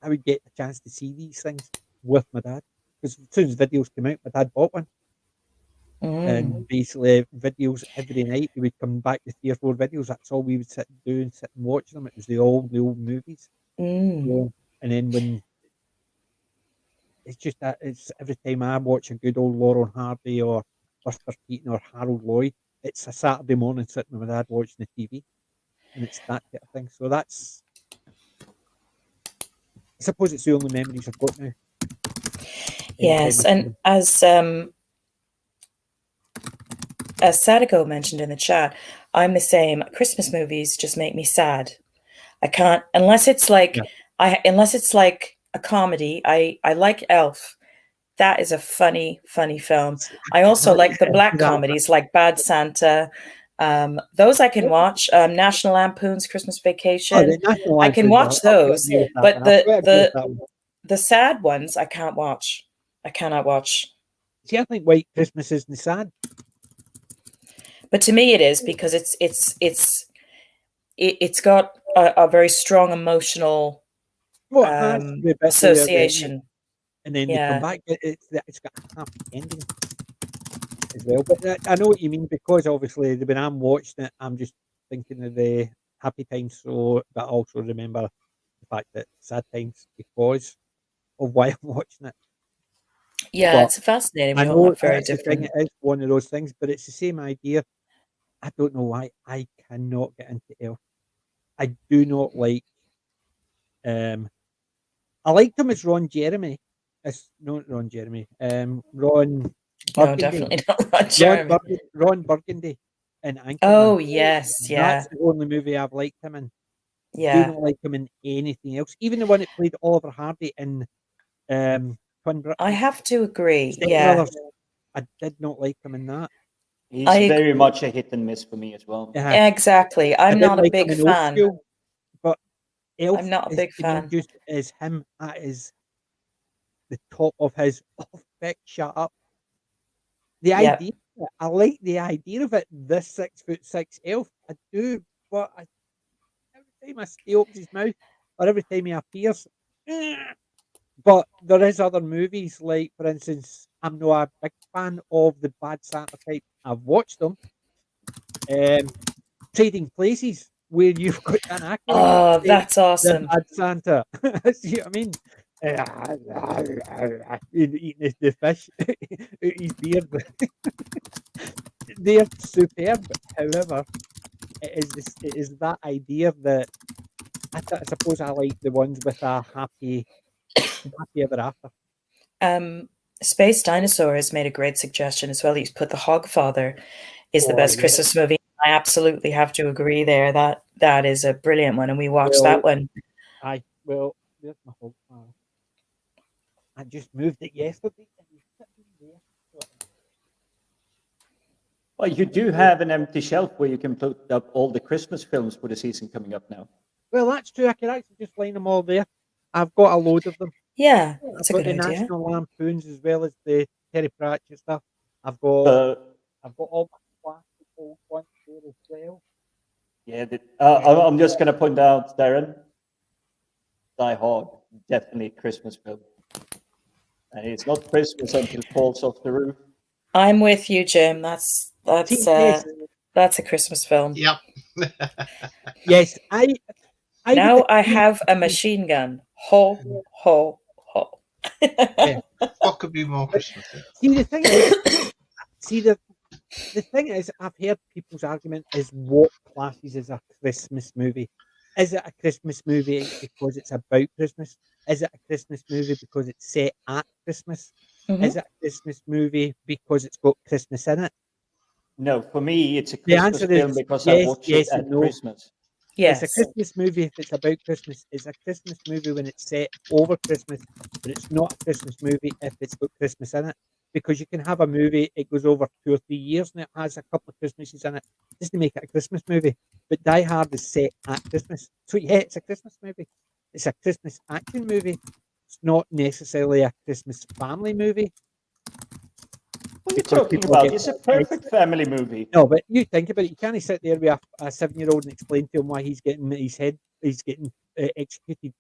I would get the chance to see these things with my dad because as soon as videos came out, my dad bought one. And basically, videos every night. We would come back with 3 or 4 videos. That's all we would sit and do and sit and watch them. It was the old movies. So, and then when it's just that it's every time I watch a good old Laurel and Hardy or Buster Keaton or Harold Lloyd, it's a Saturday morning sitting with my dad watching the TV, and it's that kind of thing. So that's, I suppose, it's the only memories I've got now. Yes, and as Sadako mentioned in the chat, I'm the same. Christmas movies just make me sad. I can't unless it's like unless it's like a comedy. I like Elf. That is a funny film. I also like the black comedies like Bad Santa. Those I can watch. National Lampoon's Christmas Vacation. I can watch those, but the sad ones I can't watch. I cannot watch. See, I think White Christmas isn't sad. But to me, it is because it's got a very strong emotional association. And then they come back. It's got a happy ending as well. But I know what you mean because obviously when I'm watching it, I'm just thinking of the happy times. So, but I also remember the fact that sad times because of why I'm watching it. Yeah, but it's fascinating. I know very it's different. It is one of those things, but it's the same idea. I don't know why I cannot get into Elf. I do not like. I liked him as Ron Jeremy. It's not Ron Jeremy. Ron Burgundy. No, definitely not Ron Jeremy. Ron Burgundy in Anchorman. Oh yes, yeah. That's the only movie I've liked him in. Yeah. Do not like him in anything else. Even the one that played Oliver Hardy in Twin Brothers. I have to agree. Step Yeah. Brothers. I did not like him in that. He's very much a hit and miss for me as well. Exactly. I'm not a big fan. School, but Elf I'm not a big fan. Just as him, that is the top of his shut up. The idea, I like the idea of it. This 6'6" elf, I do, but every time he opens his mouth or every time he appears, but there is other movies like, for instance, I'm not a big fan of the Bad Santa type. I've watched them. Trading Places, where you've got Dan Aykroyd. Oh, that's awesome. Bad Santa. See what I mean? Eating the fish, his beard. They're superb. However, it is that idea that I suppose I like the ones with a happy ever after. Space Dinosaur has made a great suggestion as well. He's put The Hogfather is the best Christmas movie. I absolutely have to agree there. That is a brilliant one, and we watched that one. Well, there's my Hogfather. I just moved it yesterday. Well, you do have an empty shelf where you can put up all the Christmas films for the season coming up now. Well, that's true. I can actually just line them all there. I've got a load of them. Yeah, that's I've a good got the idea. National Lampoons as well as the Terry Pratchett stuff. I've got all my classic old ones there as well. Yeah, I'm just going to point out, Darren, Die Hard, definitely a Christmas film. And it's not Christmas until it falls off the roof. I'm with you, Jim. That's a Christmas film. Yep. Yes, I have a machine gun. Ho, ho, ho. What could be more Christmas? See, the thing is, the thing is, I've heard people's argument is what classes as a Christmas movie. Is it a Christmas movie because it's about Christmas? Is it a Christmas movie because it's set at Christmas? Mm-hmm. Is it a Christmas movie because it's got Christmas in it? No, for me, it's a Christmas film because I watch it at Christmas. Yes. It's a Christmas movie if it's about Christmas. It's a Christmas movie when it's set over Christmas, but it's not a Christmas movie if it's got Christmas in it. Because you can have a movie, it goes over 2 or 3 years and it has a couple of Christmases in it, just to make it a Christmas movie. But Die Hard is set at Christmas. So yeah, it's a Christmas movie. It's a Christmas action movie. It's not necessarily a Christmas family movie. What are you Because talking people about? get It's a perfect family movie. No, but you think about it. You can't sit there with a 7-year-old and explain to him why he's getting executed.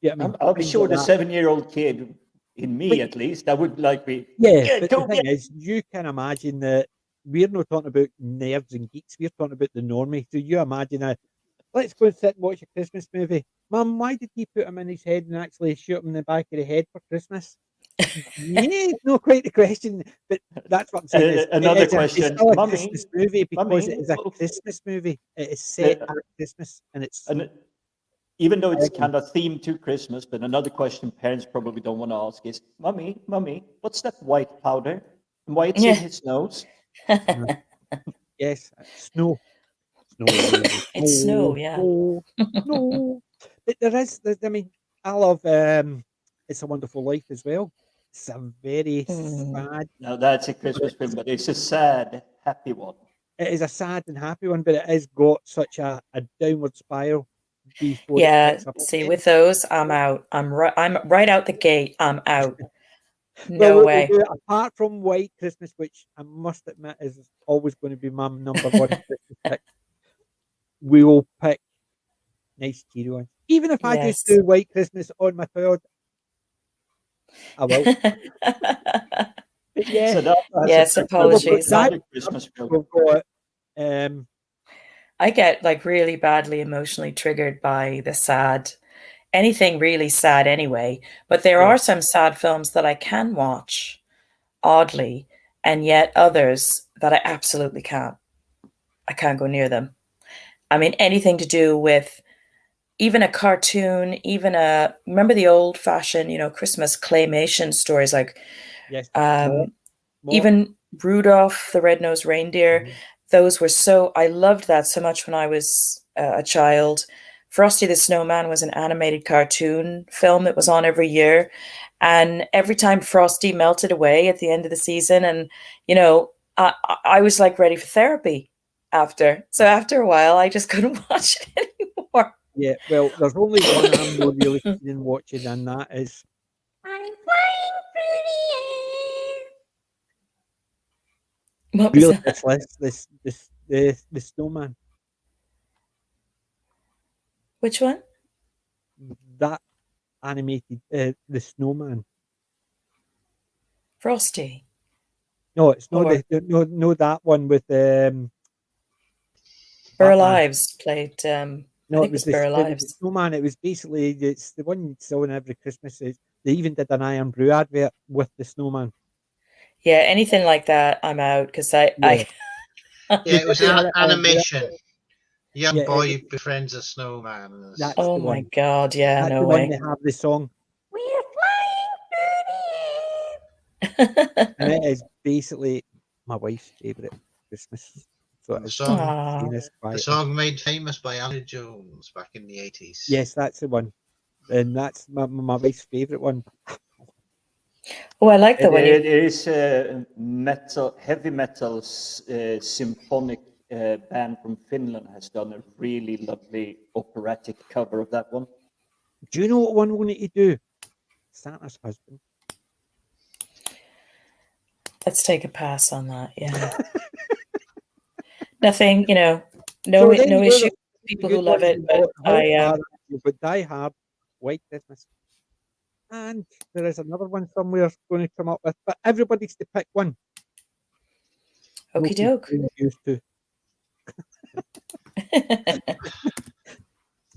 Yeah, I mean, I'm things sure like the that. 7-year-old kid, in me But at least, that would like be. yeah, Yeah, but go the thing is, you can imagine that we're not talking about nerds and geeks. We're talking about the normie. So you imagine let's go and sit and watch a Christmas movie. Mum, why did he put him in his head and actually shoot him in the back of the head for Christmas? Yeah, not quite the question, but that's what I'm saying. Another It's question, still a Mummy, Christmas movie because it Mummy, is a Christmas movie. It is set at Christmas, and it's and even though it's kind of themed to Christmas, but another question parents probably don't want to ask is, Mummy, what's that white powder? And why it's in Yeah. his nose? yes, snow, snow, It's snow, yeah. snow, snow. But I mean, I love It's a Wonderful Life as well. It's a very sad. Now that's a Christmas film, but it's a sad, happy one. It is a sad and happy one, but it has got such a downward spiral before it Yeah. picks up See, again. with those, I'm out. I'm right out the gate. I'm out. Well, No we'll way. do it. Apart from White Christmas, which I must admit is always going to be my number one Christmas pick, we will pick nice cheery ones. Even if I just Yes. do White Christmas on my third, I will. But yeah, So that has Yes, a apologies. another Christmas film. we've got I get like really badly emotionally triggered by the sad, anything really sad anyway. But there Yeah. are some sad films that I can watch, oddly, and yet others that I absolutely can't. I can't go near them. I mean, anything to do with even a cartoon, remember the old fashioned, Christmas claymation stories like yes, more. even Rudolph the Red-Nosed Reindeer. Those were I loved that so much when I was a child. Frosty the Snowman was an animated cartoon film that was on every year. And every time Frosty melted away at the end of the season, and, I was like ready for therapy after. So after a while, I just couldn't watch it anymore. Yeah, well, there's only one I'm not really keen in watching, and that is I'm flying through the air. What was really that? the snowman. Which one? That animated the snowman. Frosty. No, it's not Or no that one with Burl Batman. Ives played. I No, think it was Burl the Ives. snowman. It was basically it's the one you saw in every Christmas. They even did an Iron Brew advert with the snowman. Yeah, anything like that, I'm out because Yeah. Yeah, it was They had an it on animation. Young Yeah, boy befriends a snowman. That's Oh the my one. God, yeah, That's no the one way. they have the song, We're flying through the air. and it is basically my wife's favourite Christmas. So The it's song, Aw. seen as the quietly. song made famous by Alan Jones back in the 80s. Yes, that's the one, and that's my wife's favourite one. Oh, I like that when There you. is a heavy metal symphonic band from Finland has done a really lovely operatic cover of that one. Do you know what one we need to do? Santa's Husband. Let's take a pass on that. Yeah. Nothing, So no there you go, issue. the People good who love ones. it, You've but got I You've got Die Hard, White Christmas, and there is another one somewhere going to come up with. But everybody's to pick one. No okie doke. confusing used to.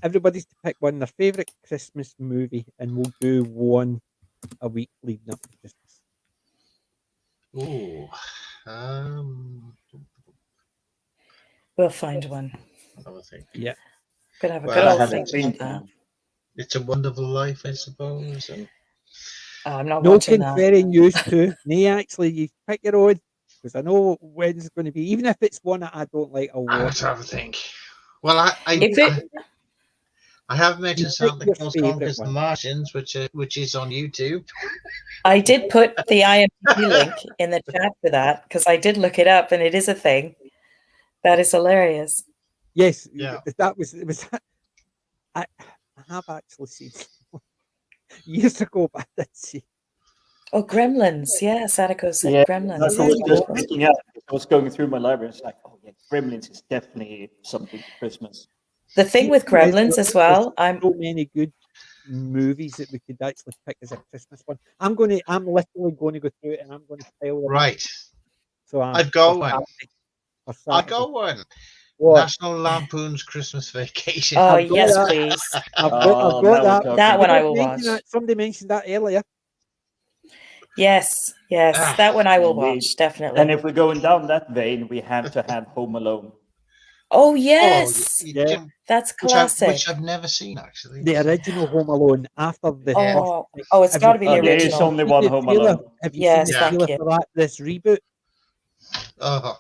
Everybody's to pick one, their favourite Christmas movie, and we'll do one a week leading up to Christmas. Ooh. We'll find one. I think. Yeah. Gonna have a Well, good I old haven't think about that. It's a Wonderful Life, I suppose. And Oh, I'm not No watching that. conferring used to. Nay, actually, you pick your own, because I know when it's going to be. Even if it's one that I don't like, I'll I have watch. to have a think. Well, If it, I have mentioned You pick Santa your Claus favourite Conquers the one. Martians, which is on YouTube. I did put the IMDb link in the chat for that because I did look it up and it is a thing. That is hilarious. Yes, Yeah. that was it. Was I have actually seen years ago, but I did see. Oh, Gremlins. Yeah, Sadako said Yeah, Gremlins. that's Yeah, what I was That's just wonderful. thinking out. I was going through my library. It's like, oh yeah, Gremlins is definitely something for Christmas. The thing with thing is, Gremlins as there's well, I'm so many good movies that we could actually pick as a Christmas one. I'm literally going to go through it and I'm going to pile them up. Right. So I've for got one. Saturday. For I Saturday. got one. What? National Lampoon's Christmas Vacation. oh I've got yes, that. please. I've Oh, got now we're that. talking. That one I Somebody will mentioned watch. that. Somebody mentioned that earlier. Yes, yes, Ah, that one I will Indeed. watch, And definitely. if we're going down that vein, we have to have Home Alone. Oh oh, yes, Yeah. that's which classic. I've never seen actually. The original Home Alone after the Yeah. first. Oh, oh, it's Have got you to be Oh, the seen there is original. only one the Home trailer? Alone. Have you Yes, seen the Yeah. thank trailer you. for this reboot? Oh,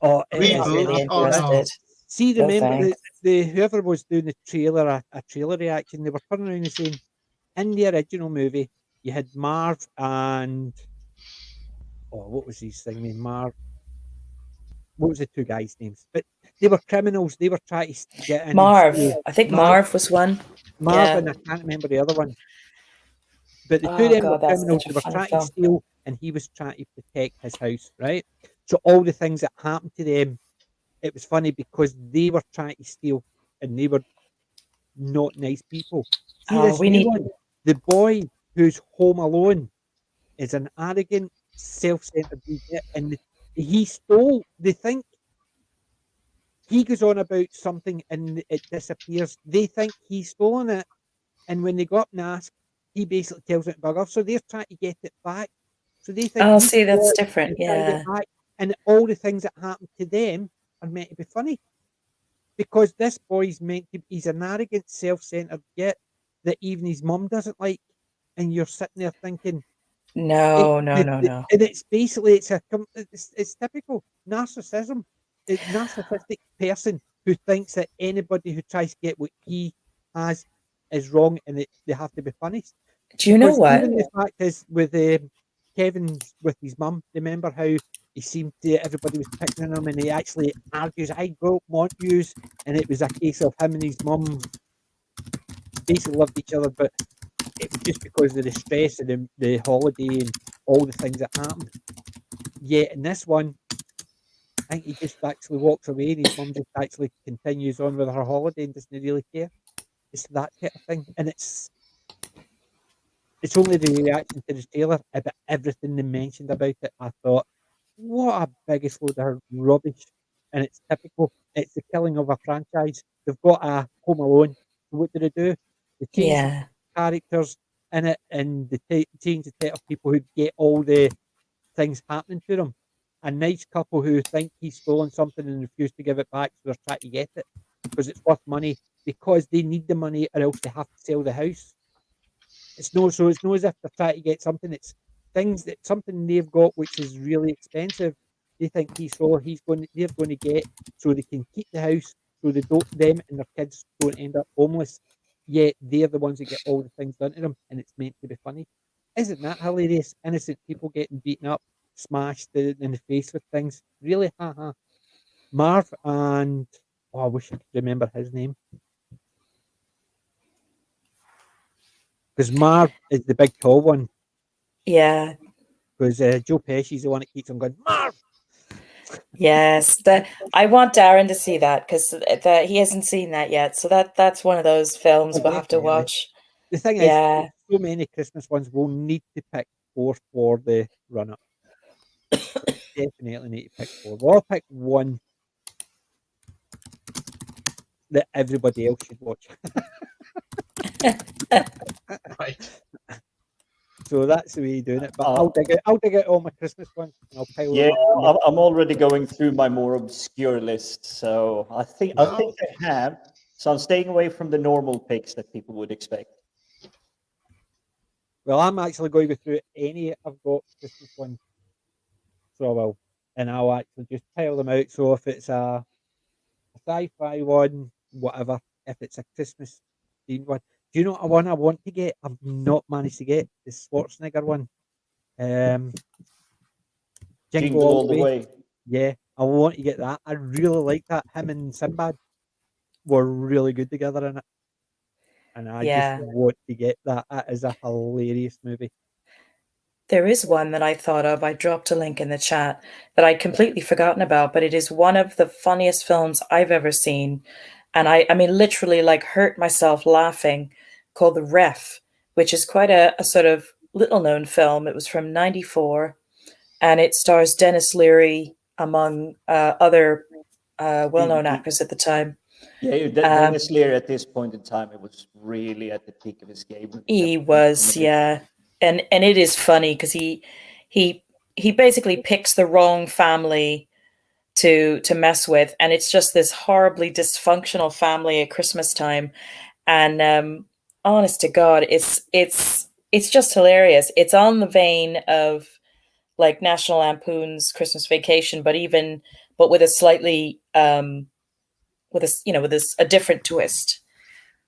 Oh, it is Not reboot. really Oh no. interested. See, No remember thanks. the whoever was doing the trailer, a trailer reaction, they were turning around and saying, in the original movie, you had Marv and what was his thing name? Marv. What was the two guys' names? But they were criminals. They were trying to get in and Marv. steal. I think Marv, Marv was one. Marv, Yeah. and I can't remember the other one. But the two of Oh them were God, that's criminals. such a They were funny trying to film. steal, and he was trying to protect his house, right? So all the things that happened to them, it was funny because they were trying to steal, and they were not nice people. See Oh, this we new need. one? The boy who's home alone is an arrogant, self-centered idiot, and he stole. They think he goes on about something and it disappears. They think he's stolen it, and when they go up and ask, he basically tells it to bugger. So they're trying to get it back. So they think Oh, he see, stole that's it different. and trying to get Yeah. it back, and all the things that happen to them are meant to be funny because this boy's meant to. He's an arrogant, self-centered git that even his mum doesn't like, and you're sitting there thinking, No, no, no, no. and it's basically it's typical narcissism. A narcissistic person who thinks that anybody who tries to get what he has is wrong, and they have to be punished. Do you know Because what? even the fact is with Kevin's with his mum. Remember how he seemed to everybody was picking on him, and he actually argues, "I don't want yous," and it was a case of him and his mum basically loved each other, but it was just because of the stress and the holiday and all the things that happened. Yet in this one, I think he just actually walks away and his mum just actually continues on with her holiday and doesn't really care. It's that kind of thing. And it's only the reaction to the trailer about everything they mentioned about it. I thought, what a biggest load of rubbish. And it's typical. It's the killing of a franchise. They've got a Home Alone. So what do they do? They change the Yeah. characters in it and they change the type of people who get all the things happening to them. A nice couple who think he's stolen something and refuse to give it back, so they're trying to get it because it's worth money because they need the money or else they have to sell the house. It's no as if they're trying to get something. It's things that something they've got which is really expensive. They think they're going to get so they can keep the house so they don't them and their kids don't end up homeless. Yet they're the ones that get all the things done to them, and it's meant to be funny. Isn't that hilarious? Innocent people getting beaten up, smashed in the face with things. Really, haha. Marv and I wish I could remember his name because Marv is the big tall one. Yeah. Because Joe Pesci's the one that keeps on going, Marv! Yes. That I want Darren to see that because that he hasn't seen that yet. So that's one of those films Oh, we'll have to definitely. watch. The thing is, Yeah. so many Christmas ones we'll need to pick four for the run up. Definitely need to pick four. We'll all pick one that everybody else should watch. Right. So that's the way you're doing it. But Oh. I'll dig out all my Christmas ones and I'll pile Yeah, them up. I'm already going through my more obscure list, so I think I have. So I'm staying away from the normal picks that people would expect. Well, I'm actually going to go through any I've got Christmas ones. So I will. And I'll actually just pile them out. So if it's a sci-fi one, whatever. If it's a Christmas themed one, do you know what one I want to get? I've not managed to get the Schwarzenegger one. Um, Jingle All the Way. Yeah, I want to get that. I really like that. Him and Sinbad were really good together in it, and I just Yeah. want to get that. That is a hilarious movie. there is one that I thought of. I dropped a link in the chat that I'd completely forgotten about, but it is one of the funniest films I've ever seen. And I mean, literally like hurt myself laughing, called The Ref, which is quite a sort of little known film. It was from 94 and it stars Dennis Leary among other well-known actors at the time. Yeah, Dennis Leary at this point in time, it was really at the peak of his game. He was, yeah, and it is funny because he basically picks the wrong family to mess with, and it's just this horribly dysfunctional family at Christmas time. And honest to God, it's just hilarious. It's on the vein of like National Lampoon's Christmas Vacation, but with a slightly with a different twist.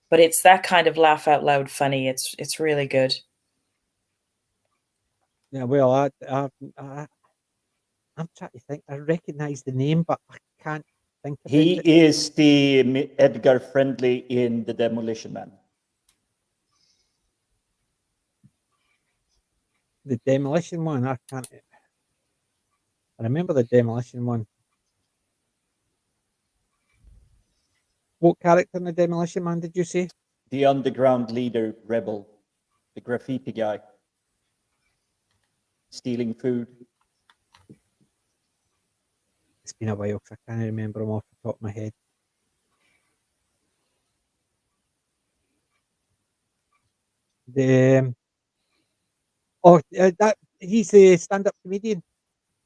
But it's that kind of laugh out loud funny. It's really good. Yeah, well, I'm trying to think. I recognise the name, but I can't think about He it. is the Edgar Friendly in The Demolition Man. The Demolition one, I can't. I remember the Demolition one. What character in the Demolition Man did you say? The underground leader, rebel, the graffiti guy, stealing food. It's been a while because I can't remember them off the top of my head. That he's a stand-up comedian.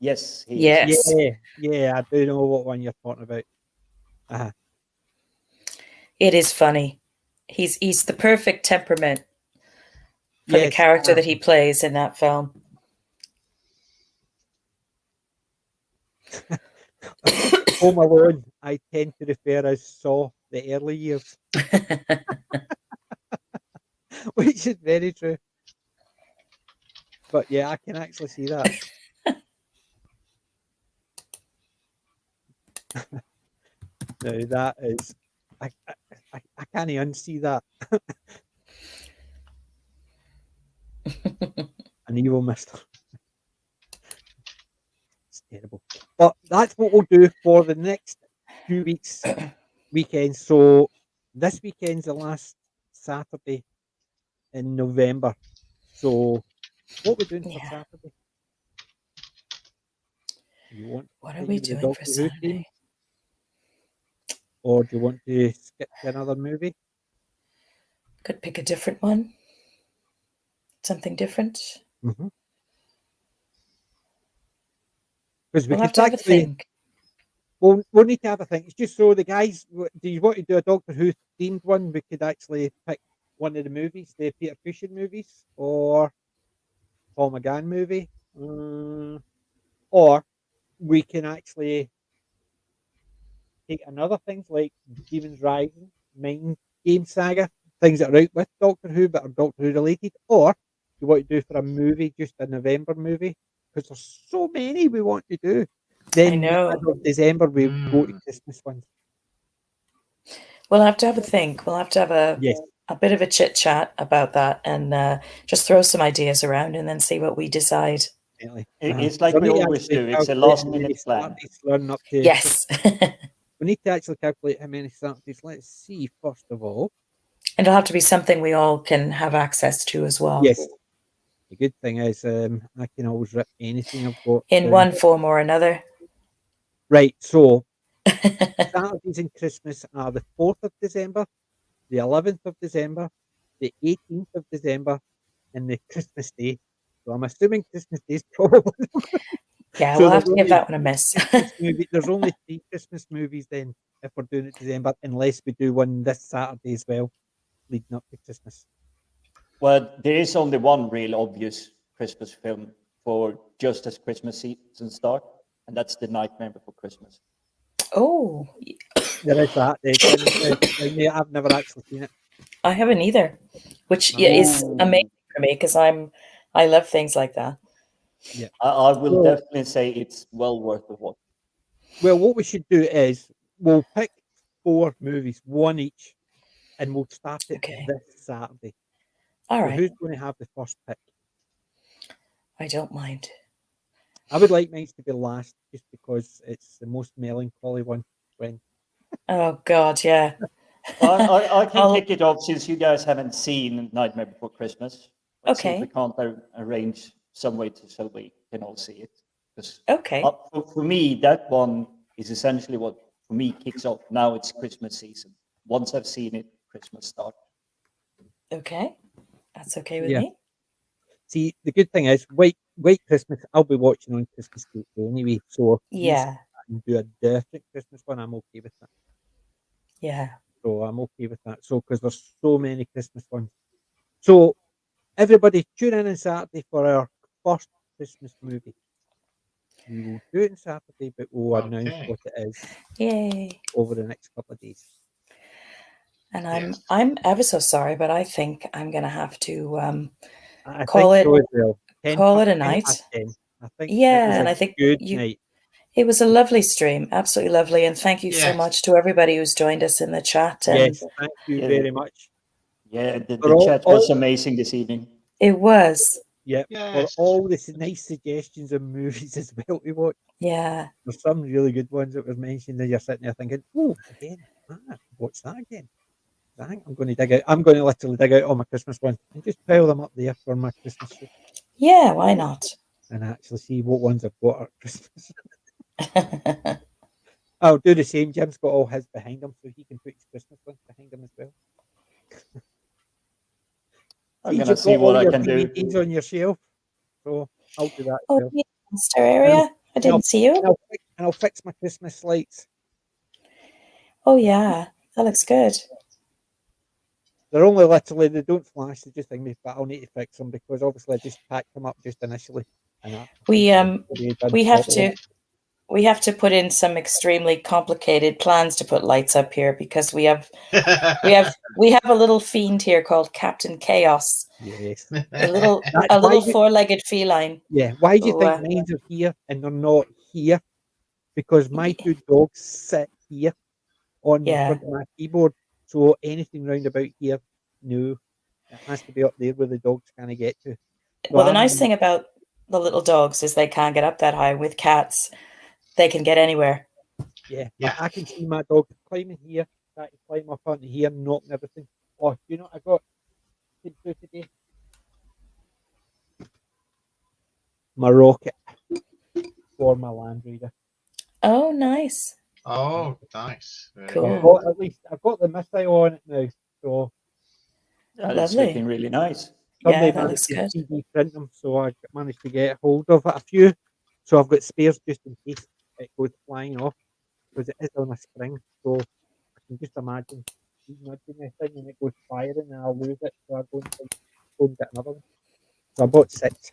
Yes, he Yes. is. Yeah, I do know what one you're talking about. It is funny. He's the perfect temperament for the Yes, character that he plays in that film. Home Alone, I tend to refer as Saw the early years, which is very true. But yeah, I can actually see that. No, that is, I can't unsee that. An evil mister. It's terrible. But that's what we'll do for the next few weeks, weekends. So this weekend's the last Saturday in November. So what are we doing for Saturday? What are we doing for Saturday? Or do you want to skip to another movie? Could pick a different one. Something different. Mm-hmm. Because We'll have to have a think. We'll need to have a think. It's just so the guys, do you want to do a Doctor Who themed one? We could actually pick one of the movies, the Peter Cushing movies, or Paul McGann movie. Or we can actually take another things like Demons Rising, Mind Game Saga, things that are out with Doctor Who but are Doctor Who related. Or you want to do for a movie, just a November movie, because there's so many we want to do. Then I know. as of December we go to Christmas ones. We'll have to have a think. We'll have to have a bit of a chit chat about that and just throw some ideas around and then see what we decide. It's like we always do. It's a last minute plan. Yes. We need to actually calculate how many Saturdays. Let's see, first of all. And it'll have to be something we all can have access to as well. Yes. The good thing is I can always rip anything I've got. In one form or another. Right, so Saturdays in Christmas are the 4th of December, the 11th of December, the 18th of December, and the Christmas Day. So I'm assuming Christmas Day is probably... Yeah, So we'll have to give that one a miss. There's only 3 Christmas movies then, if we're doing it December, unless we do one this Saturday as well, leading up to Christmas. Well, there is only one real obvious Christmas film for just as Christmas season start, and that's The Nightmare Before Christmas. Oh. There is that. I've never actually seen it. I haven't either, which is amazing for me because I love things like that. Yeah, I will definitely say it's well worth the watch. Well, what we should do is we'll pick 4 movies, one each, and we'll start it this Saturday. All so right. Who's going to have the first pick? I don't mind. I would like mine to be last, just because it's the most melancholy one. When Oh God, yeah. I can I'll- kick it off since you guys haven't seen Nightmare Before Christmas. Let's see if we Okay. can't arrange some way so we can all see it. Because Okay. for me, that one is essentially what for me kicks off. Now it's Christmas season. Once I've seen it, Christmas starts. Okay. That's okay with Yeah. me. see, the good thing is, White Christmas, I'll be watching on Christmas Day anyway. So if you Yeah. can do a different Christmas one, I'm okay with that. Yeah. So I'm okay with that. So because there's so many Christmas ones. So everybody, tune in on Saturday for our first Christmas movie. We will do it on Saturday, but we'll announce Okay. what it is Yay. over the next couple of days. And Yes. I'm ever so sorry, but I think I'm gonna have to I Call think it- so as well. 10 call it a 10 night. past 10. I think it Yeah, was and a I think good you night. it was a lovely stream, absolutely lovely. And thank you so Yes. much to everybody who's joined us in the chat. And Yes, thank you Yeah. very much. Yeah, the For chat was amazing this evening. it was. Yeah, Yes. for all this nice suggestions of movies as well to watch. Yeah. There's some really good ones that was mentioned, and you're sitting there thinking, "Oh, again, watch that again." I think I'm going to dig out. I'm going to literally dig out all my Christmas ones and just pile them up there for my Christmas show, Yeah, why not? and actually see what ones I've got at Christmas. I'll do the same. Jim's got all his behind him, so he can put his Christmas ones behind him as well. I'm Steve, gonna you've see got what all I your can do. DVDs on your shelf, so I'll do that as Oh, well. yeah, monster area. I didn't see you. And I'll fix my Christmas lights. Oh yeah, that looks good. They're only literally, they don't flash, they just me, but I'll need to fix them because obviously I just packed them up just initially. And that, We done we have properly. to put in some extremely complicated plans to put lights up here because we have a little fiend here called Captain Chaos, Yes. a little That's why four-legged feline. Yeah. Why do you who, think mines are here and they're not here? Because my two dogs sit here on the Yeah. front of my keyboard. So anything round about here, no. It has to be up there where the dogs kind of get to. So Well, the I'm- nice thing about the little dogs is they can't get up that high. With cats, they can get anywhere. Yeah, Yeah. I can see my dog climbing here, trying to climb up onto here, knocking everything. Oh, you know what I got to do today? My rocket for my Land Raider. Oh, nice. Oh, nice. Very Cool. I've good. got, at least I've got the missile on it now, so It's Lovely. looking really nice. Yeah, somebody that looks managed to good. 3D print them, so I managed to get hold of a few. So I've got spares just in case it goes flying off, because it is on a spring. So I can just imagine nudging the thing and it goes firing and I'll lose it, so I go and get another one. So I bought 6.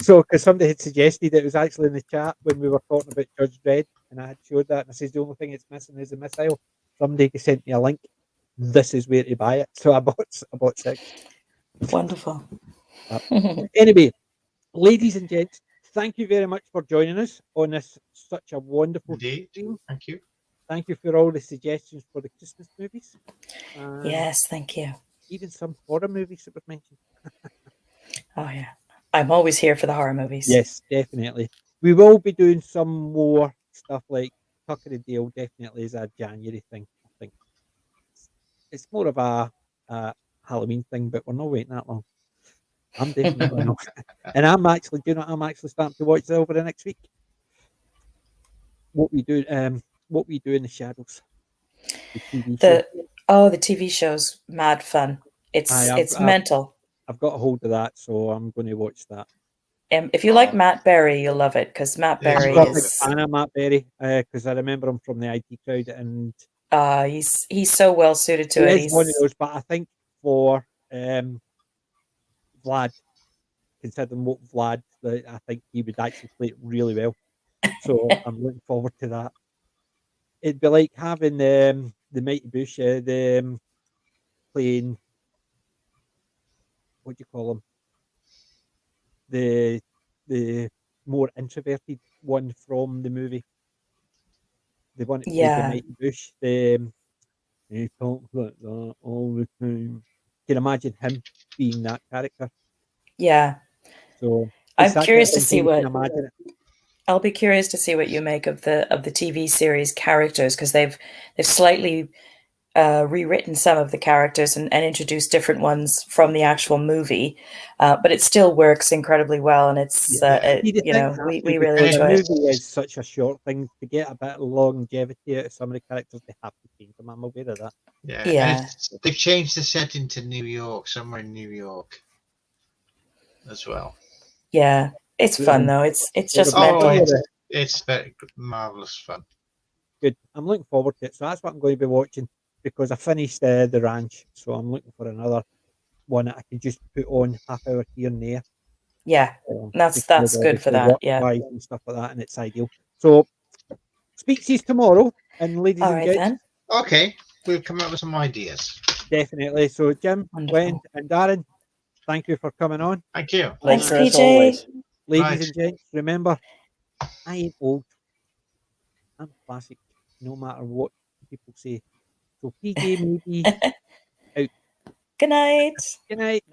So, because somebody had suggested it was actually in the chat when we were talking about Judge Dredd, and I had showed that, and I says the only thing it's missing is a missile. Somebody sent me a link. This is where to buy it. So I bought 6. Wonderful. Anyway, ladies and gents, thank you very much for joining us on this such a wonderful Indeed. stream. Thank you. Thank you for all the suggestions for the Christmas movies. And Yes, thank you. even some horror movies that were mentioned. Oh yeah, I'm always here for the horror movies. Yes, definitely. We will be doing some more stuff like Tucker and Dale. Definitely is a January thing. I think it's more of a Halloween thing, but we're not waiting that long. I'm definitely not. And I'm actually, do you know, I'm actually starting to watch it over the next week. What we do in the shadows. The TV show. The TV show's mad fun. It's I've- it's mental. I've got a hold of that, so I'm going to watch that. If you like Matt Berry, you'll love it because Matt Yes, Berry I'm a big is fan of Matt Berry because I remember him from the IT crowd, and he's so well suited to he it. is one of those. But I think for Vlad, considering what Vlad, I think he would actually play it really well. So I'm looking forward to that. It'd be like having the Mighty Bush, playing, what do you call him? The more introverted one from the movie. The one that played the Yeah. Mighty Bush. He talks like that all the time. Can you imagine him being that character? Yeah. So I'm it's that curious to kind of see thing, you what can imagine it. I'll be curious to see what you make of the TV series characters, because they've slightly rewritten some of the characters and introduced different ones from the actual movie, but it still works incredibly well, and it's See, the you thing know, is we actually, really because a enjoy it. movie is such a short thing, to get a bit of longevity out of some of the characters, they have to change them. I'm aware of that. Yeah, Yeah. and they've changed the setting to New York, somewhere in New York, as well. Yeah, it's fun though. It's just Oh, mental. yeah. It's very marvelous fun. Good. I'm looking forward to it. So that's what I'm going to be watching, because I finished The Ranch. So I'm looking for another one that I can just put on half hour here and there. Yeah, that's Because good for obviously that. Yeah. work-wise and stuff like that, and it's ideal. So speak to you tomorrow, and ladies All and right gents, then. Okay, we've come up with some ideas. definitely. So Jim, Wonderful. Gwen, and Darren, thank you for coming on. Thank you. Thanks, Pleasure as PJ. always. Ladies Right. and gents, remember, I ain't old. I'm classic, no matter what people say. So PJ maybe out. Good night. Good night.